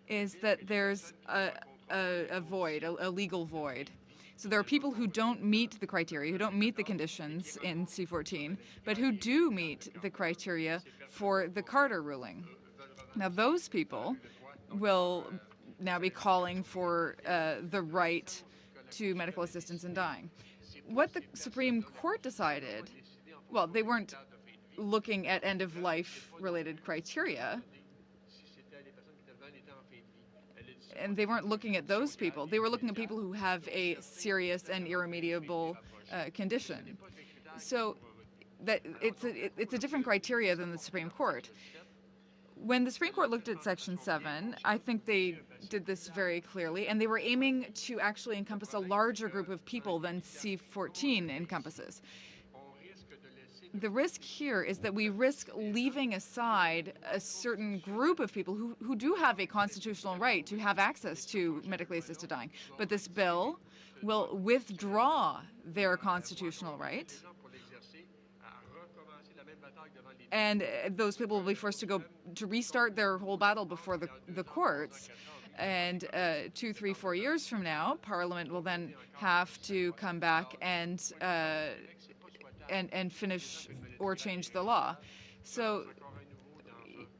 is that there's a void, a legal void. So there are people who don't meet the criteria, who don't meet the conditions in C-14, but who do meet the criteria for the Carter ruling. Now, those people will now be calling for the right to medical assistance in dying. What the Supreme Court decided, well, they weren't looking at end-of-life related criteria, and they weren't looking at those people. They were looking at people who have a serious and irremediable condition. So that it's a different criteria than the Supreme Court. When the Supreme Court looked at Section 7, I think they did this very clearly, and they were aiming to actually encompass a larger group of people than C-14 encompasses. The risk here is that we risk leaving aside a certain group of people who do have a constitutional right to have access to medically assisted dying. But this bill will withdraw their constitutional right, and those people will be forced to restart their whole battle before the courts. And 2, 3, 4 years from now, Parliament will then have to come back and finish or change the law. So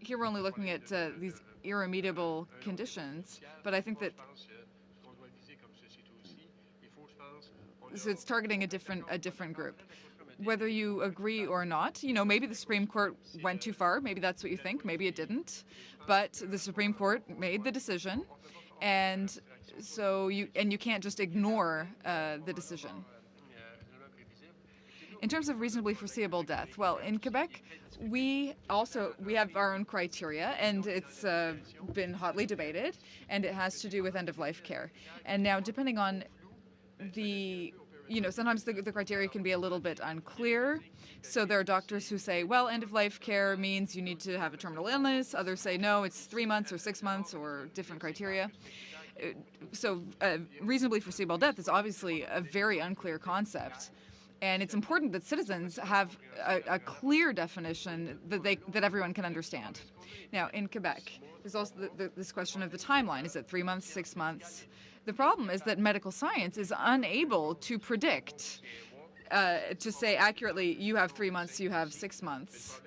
here we're only looking at these irremediable conditions, but I think that so it's targeting a different group. Whether you agree or not, maybe the Supreme Court went too far. Maybe that's what you think. Maybe it didn't. But the Supreme Court made the decision, and so you can't just ignore the decision. In terms of reasonably foreseeable death, well, in Quebec, we have our own criteria, and it's been hotly debated, and it has to do with end-of-life care. And now, depending on sometimes the criteria can be a little bit unclear. So there are doctors who say, well, end-of-life care means you need to have a terminal illness. Others say, no, it's 3 months or 6 months or different criteria. So reasonably foreseeable death is obviously a very unclear concept. And it's important that citizens have a clear definition that everyone can understand. Now, in Quebec, there's also this question of the timeline. Is it 3 months, 6 months? The problem is that medical science is unable to predict, to say accurately, you have 3 months, you have 6 months.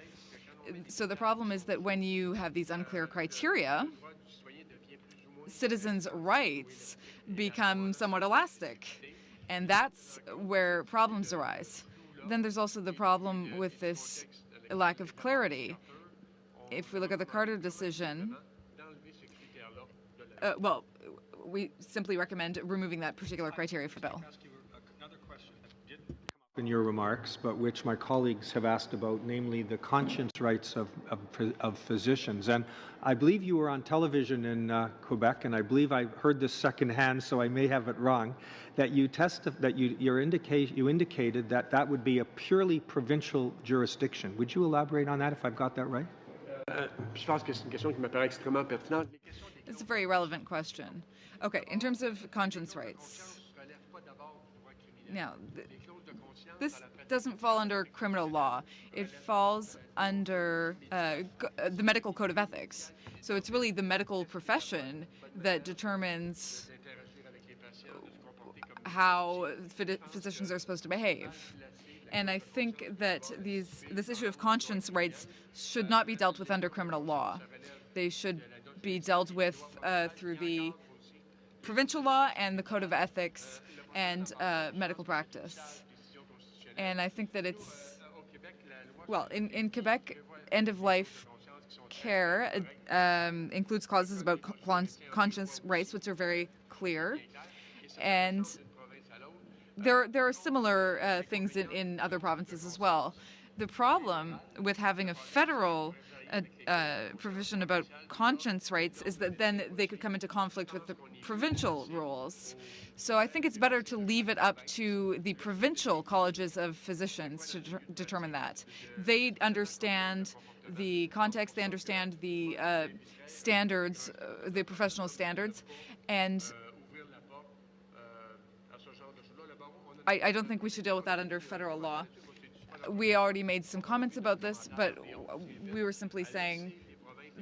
So the problem is that when you have these unclear criteria, citizens' rights become somewhat elastic. And that's where problems arise. Then there's also the problem with this lack of clarity. If we look at the Carter decision, we simply recommend removing that particular criteria for Bill. In your remarks, but which my colleagues have asked about, namely the conscience rights of physicians. And I believe you were on television in Quebec, and I believe I heard this secondhand, so I may have it wrong, that you indicated that would be a purely provincial jurisdiction. Would you elaborate on that, if I've got that right? Je pense que c'est une question qui me paraît extrêmement pertinente. It's a very relevant question. Okay, in terms of conscience rights. Now, this doesn't fall under criminal law. It falls under the medical code of ethics. So it's really the medical profession that determines how physicians are supposed to behave. And I think that this issue of conscience rights should not be dealt with under criminal law. They should be dealt with through the provincial law and the code of ethics and medical practice. And I think that in Quebec, end-of-life care includes clauses about conscience rights, which are very clear. And there are similar things in other provinces as well. The problem with having a federal provision about conscience rights is that then they could come into conflict with the provincial rules. So I think it's better to leave it up to the provincial colleges of physicians to determine that. They understand the context, they understand the standards, the professional standards, and I don't think we should deal with that under federal law. We already made some comments about this, but we were simply saying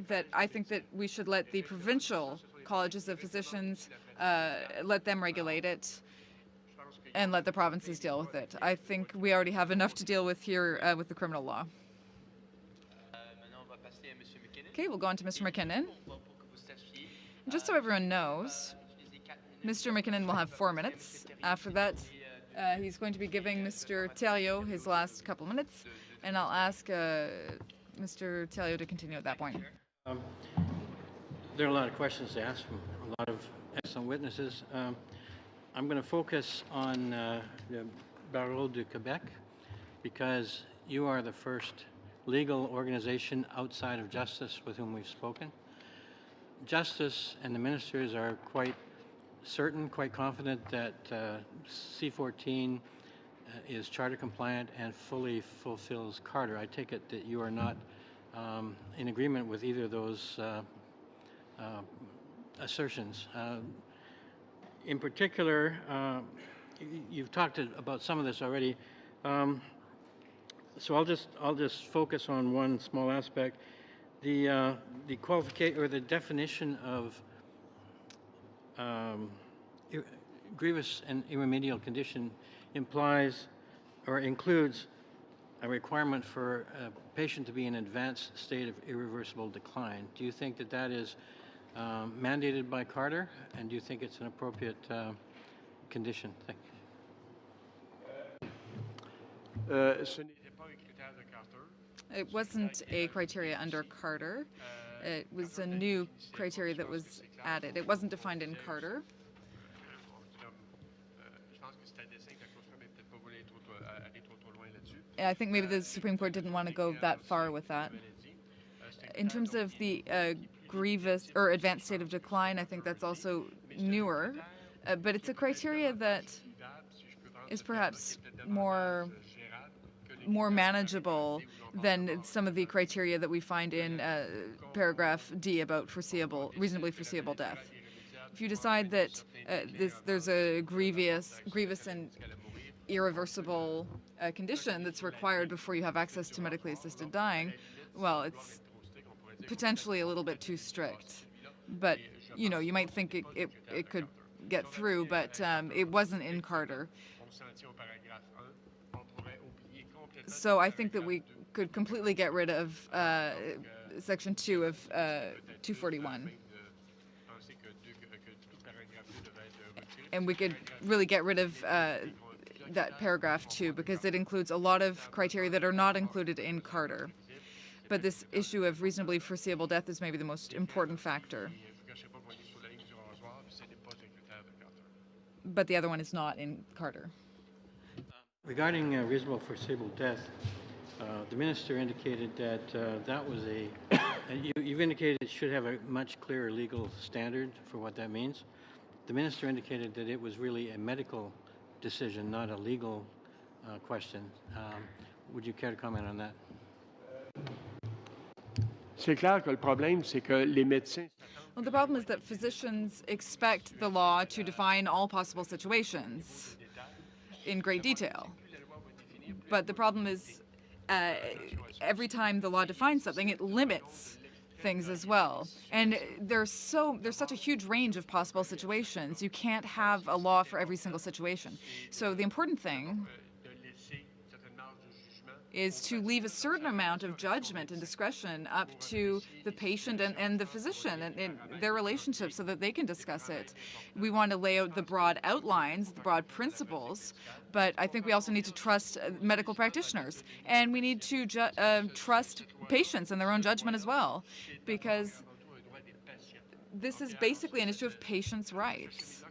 that I think that we should let the provincial colleges of physicians, let them regulate it and let the provinces deal with it. I think we already have enough to deal with here with the criminal law. Okay, we'll go on to Mr. McKinnon. Just so everyone knows, Mr. McKinnon will have 4 minutes. After that, he's going to be giving Mr. Thériault his last couple minutes, and I'll ask Mr. Thériault to continue at that point. There are a lot of questions to ask from a lot of excellent witnesses. I'm going to focus on the Barreau de Quebec because you are the first legal organization outside of Justice with whom we've spoken. Justice and the ministers are quite certain, quite confident that C-14 is charter compliant and fully fulfills Carter. I take it that you are not in agreement with either of those assertions. In particular, you've talked about some of this already, so I'll just focus on one small aspect. The qualification or the definition of grievous and irremediable condition implies or includes a requirement for a patient to be in an advanced state of irreversible decline. Do you think that that is mandated by Carter, and do you think it's an appropriate condition? Thank you. It wasn't a criteria under Carter. It was a new criteria that was added. It wasn't defined in Carter. I think maybe the Supreme Court didn't want to go that far with that. In terms of the grievous or advanced state of decline, I think that's also newer, but it's a criteria that is perhaps more manageable than some of the criteria that we find in paragraph D about reasonably foreseeable death. If you decide that there's a grievous and irreversible condition that's required before you have access to medically assisted dying, well, it's potentially a little bit too strict. But, you know, you might think it could get through, but it wasn't in Carter. So I think that we could completely get rid of Section 2 of 241. And we could really get rid of that paragraph 2 because it includes a lot of criteria that are not included in Carter. But this issue of reasonably foreseeable death is maybe the most important factor. But the other one is not in Carter. Regarding reasonable foreseeable death, the minister indicated that that was you've indicated it should have a much clearer legal standard for what that means. The minister indicated that it was really a medical decision, not a legal question. Would you care to comment on that? C'est clair que le problème, c'est que les médecins... Well, the problem is that physicians expect the law to define all possible situations in great detail. But the problem is every time the law defines something, it limits things as well. And there's such a huge range of possible situations. You can't have a law for every single situation. So the important thing is to leave a certain amount of judgment and discretion up to the patient and the physician and their relationship so that they can discuss it. We want to lay out the broad outlines, the broad principles, but I think we also need to trust medical practitioners. And we need to trust patients and their own judgment as well, because this is basically an issue of patients' rights.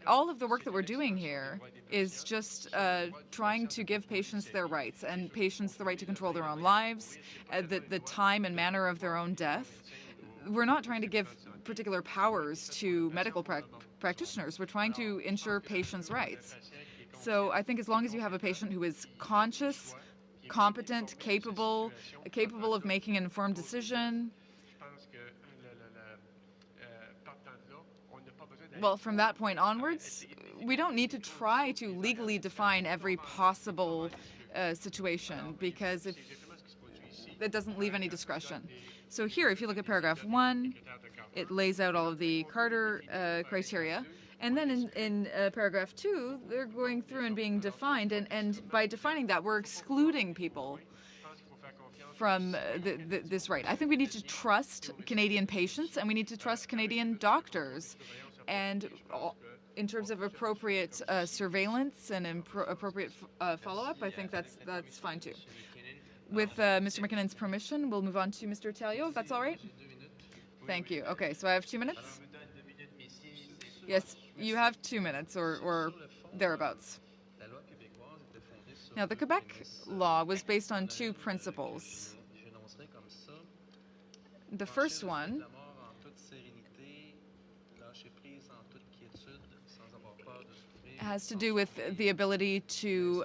All of the work that we're doing here is just trying to give patients their rights and patients the right to control their own lives, the time and manner of their own death. We're not trying to give particular powers to medical practitioners. We're trying to ensure patients' rights. So I think as long as you have a patient who is conscious, competent, capable of making an informed decision, well, from that point onwards, we don't need to try to legally define every possible situation because it doesn't leave any discretion. So here, if you look at paragraph 1, it lays out all of the Carter criteria. And then in paragraph 2, they're going through and being defined. And by defining that, we're excluding people from this right. I think we need to trust Canadian patients and we need to trust Canadian doctors. And in terms of appropriate surveillance and appropriate follow-up, I think that's fine too. With Mr. McKinnon's permission, we'll move on to Mr. Talio, if that's all right. Thank you. Okay, so I have 2 minutes. Yes, you have 2 minutes or thereabouts. Now, the Quebec law was based on 2 principles. The first one has to do with the ability to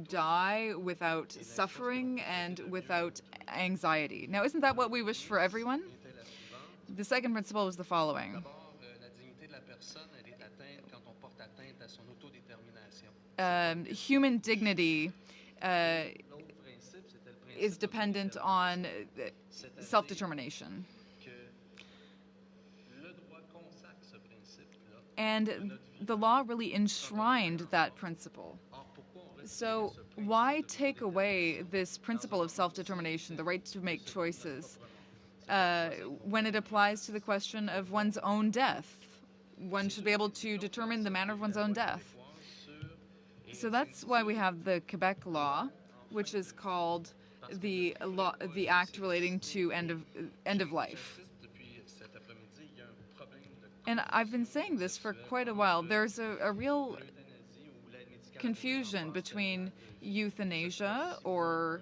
die without suffering and without anxiety. Now, isn't that what we wish for everyone? The second principle was the following. Human dignity is dependent on self-determination. And the law really enshrined that principle. So why take away this principle of self-determination, the right to make choices, when it applies to the question of one's own death? One should be able to determine the manner of one's own death. So that's why we have the Quebec law, which is called the act relating to end of life. And I've been saying this for quite a while. There's a real confusion between euthanasia or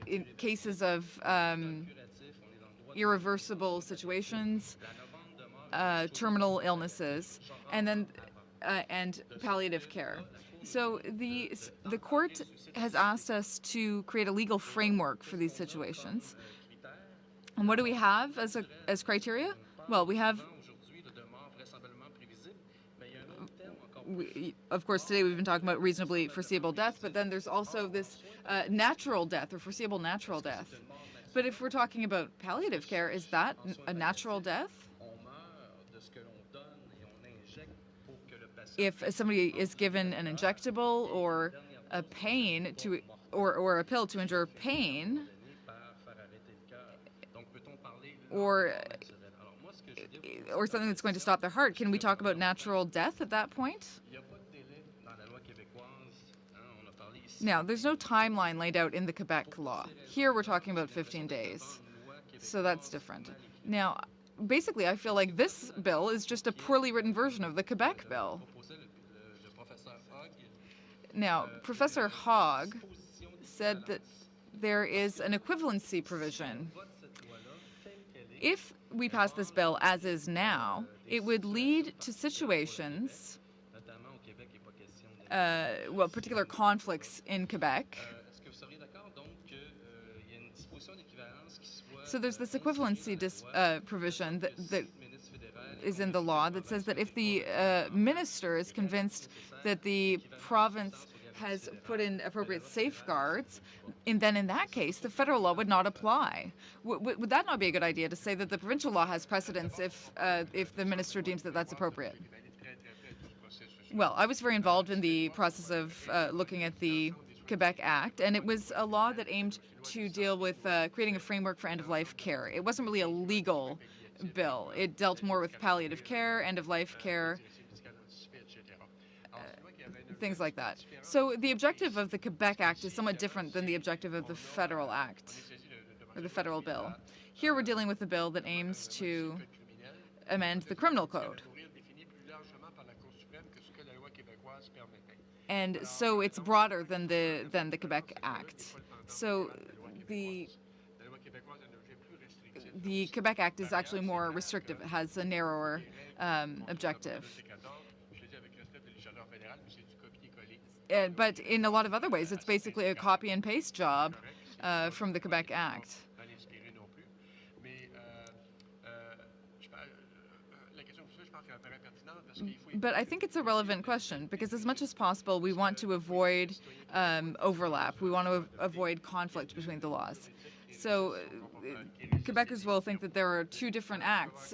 in cases of irreversible situations, terminal illnesses, and then and palliative care. So the court has asked us to create a legal framework for these situations. And what do we have as criteria? Well, we have, of course, today we've been talking about reasonably foreseeable death, but then there's also this natural death or foreseeable natural death. But if we're talking about palliative care, is that a natural death? If somebody is given an injectable or a pain to, or a pill to endure pain, or something that's going to stop their heart, can we talk about natural death at that point? Now, there's no timeline laid out in the Quebec law. Here we're talking about 15 days, so that's different. Now, basically, I feel like this bill is just a poorly written version of the Quebec bill. Now, Professor Hogg said that there is an equivalency provision. If we pass this bill as is now, it would lead to situations, particular conflicts in Quebec. So there's this equivalency provision that is in the law that says that if the minister is convinced that the province has put in appropriate safeguards, then in that case, the federal law would not apply. Would that not be a good idea to say that the provincial law has precedence if the minister deems that that's appropriate? Well, I was very involved in the process of looking at the Quebec Act, and it was a law that aimed to deal with creating a framework for end-of-life care. It wasn't really a legal bill. It dealt more with palliative care, end-of-life care, things like that. So the objective of the Quebec Act is somewhat different than the objective of the federal act, or the federal bill. Here we're dealing with a bill that aims to amend the criminal code. And so it's broader than the Quebec Act. So the Quebec Act is actually more restrictive. It has a narrower objective. But in a lot of other ways, it's basically a copy and paste job from the Quebec Act. But I think it's a relevant question because as much as possible, we want to avoid overlap. We want to avoid conflict between the laws. So Quebecers will think that there are two different acts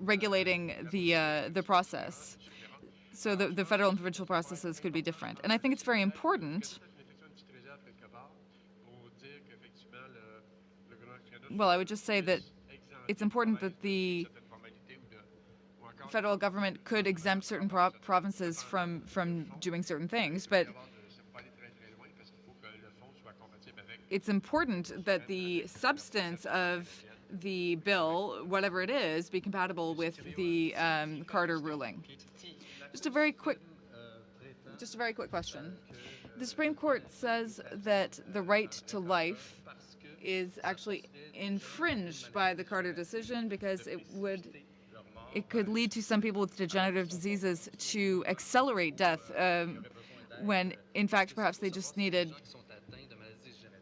regulating the process. So the federal and provincial processes could be different. And I think it's very important. Well, I would just say that it's important that the federal government could exempt certain provinces from doing certain things, but it's important that the substance of the bill, whatever it is, be compatible with the Carter ruling. Just a very quick question. The Supreme Court says that the right to life is actually infringed by the Carter decision because it could lead to some people with degenerative diseases to accelerate death when, in fact, perhaps they just needed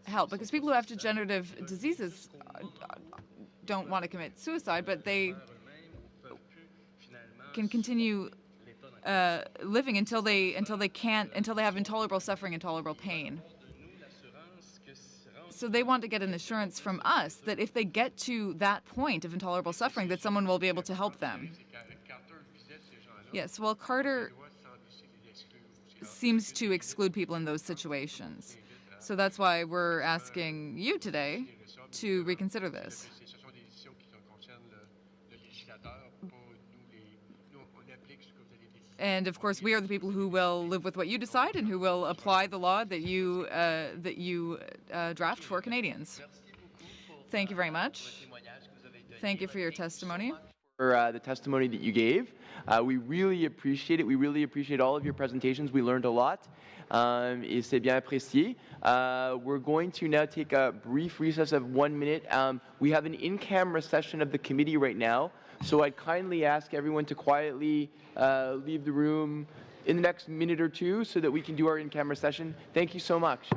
help. Because people who have degenerative diseases don't want to commit suicide, but they can continue living until they have intolerable suffering, intolerable pain. So they want to get an assurance from us that if they get to that point of intolerable suffering, that someone will be able to help them. Yes, well, Carter seems to exclude people in those situations. So that's why we're asking you today to reconsider this. And of course, we are the people who will live with what you decide and who will apply the law that you draft for Canadians. Thank you very much. Thank you for your testimony. the testimony that you gave. We really appreciate it. We really appreciate all of your presentations. We learned a lot. Et c'est bien apprécié. We're going to now take a brief recess of 1 minute. We have an in-camera session of the committee right now, so I'd kindly ask everyone to quietly leave the room in the next minute or two so that we can do our in-camera session. Thank you so much.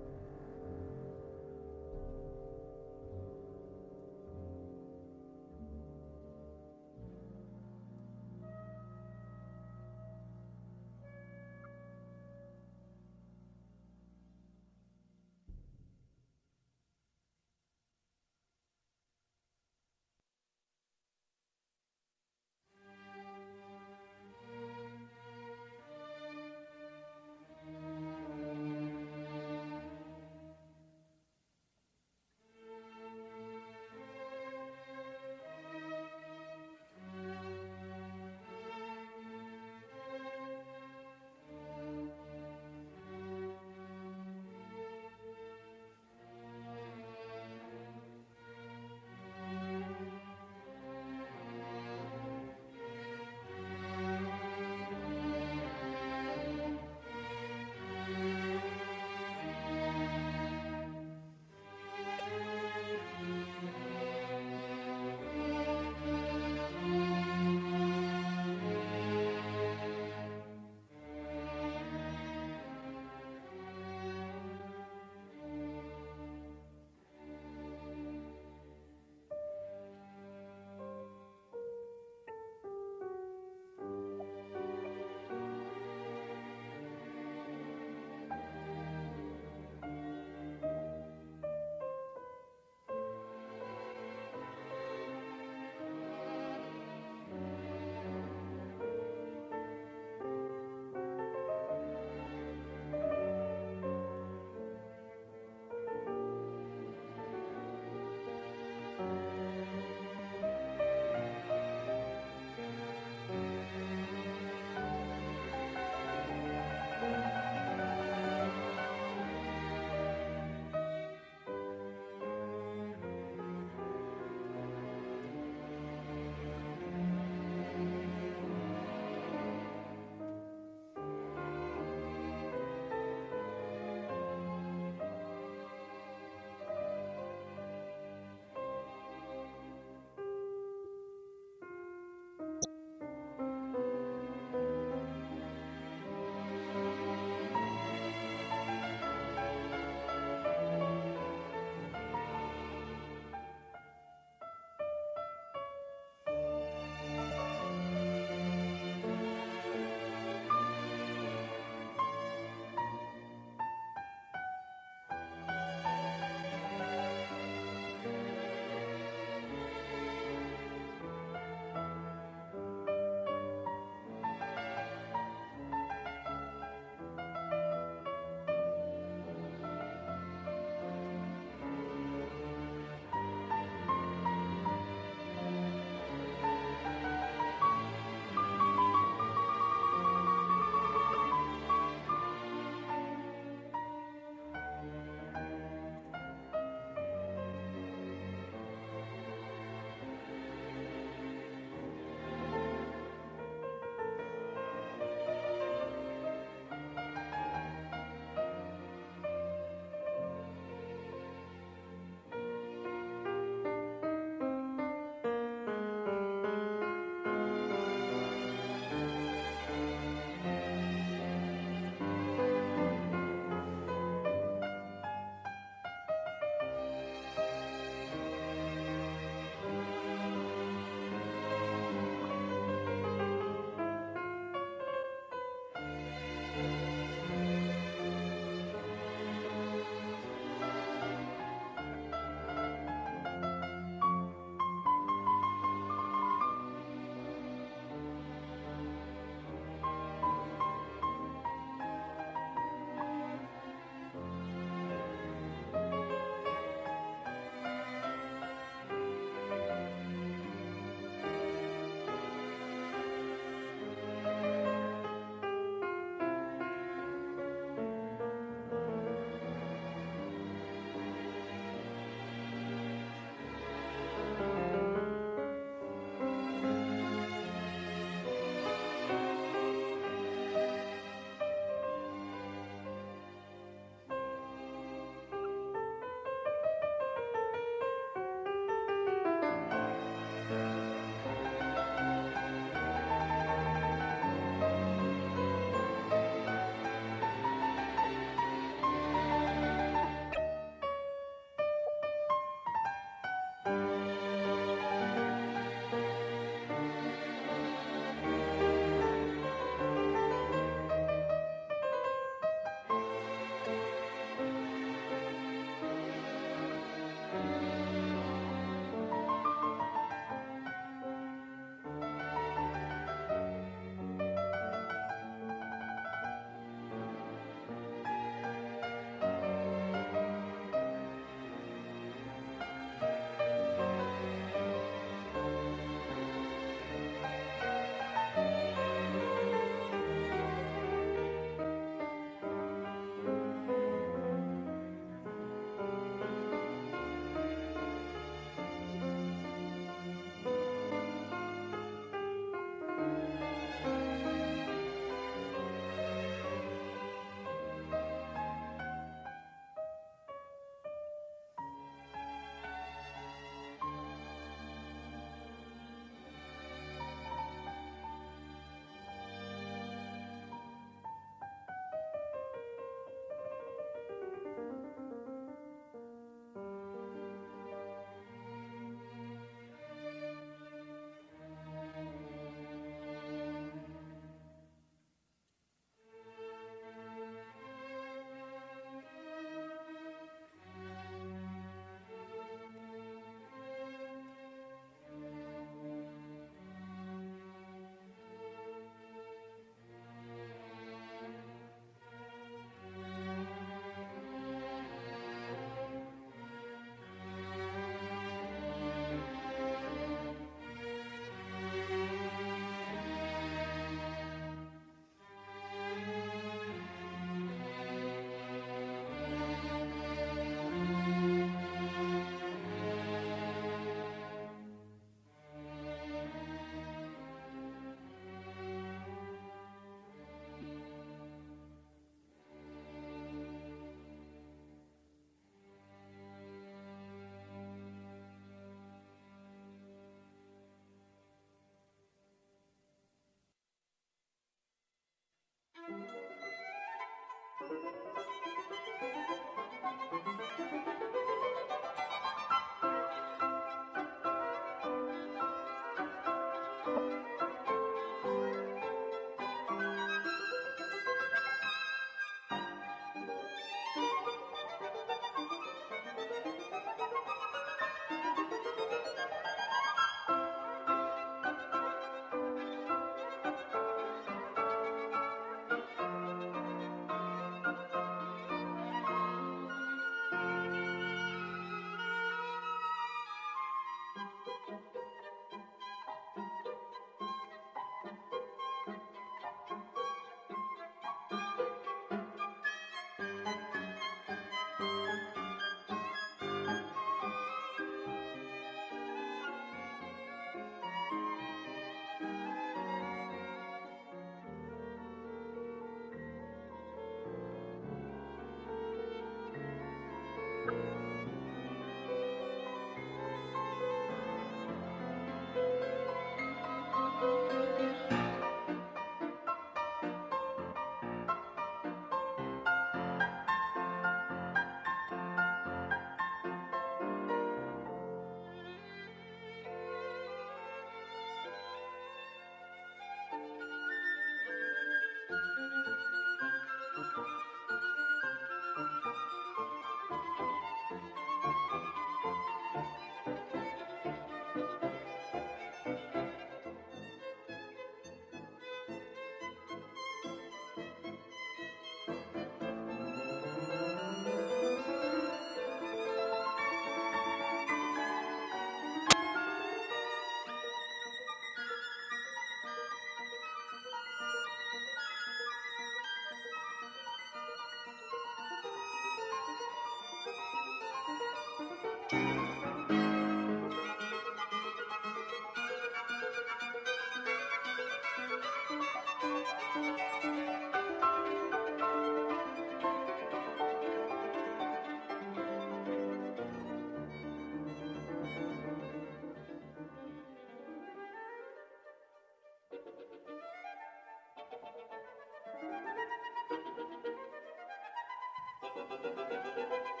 Thank you.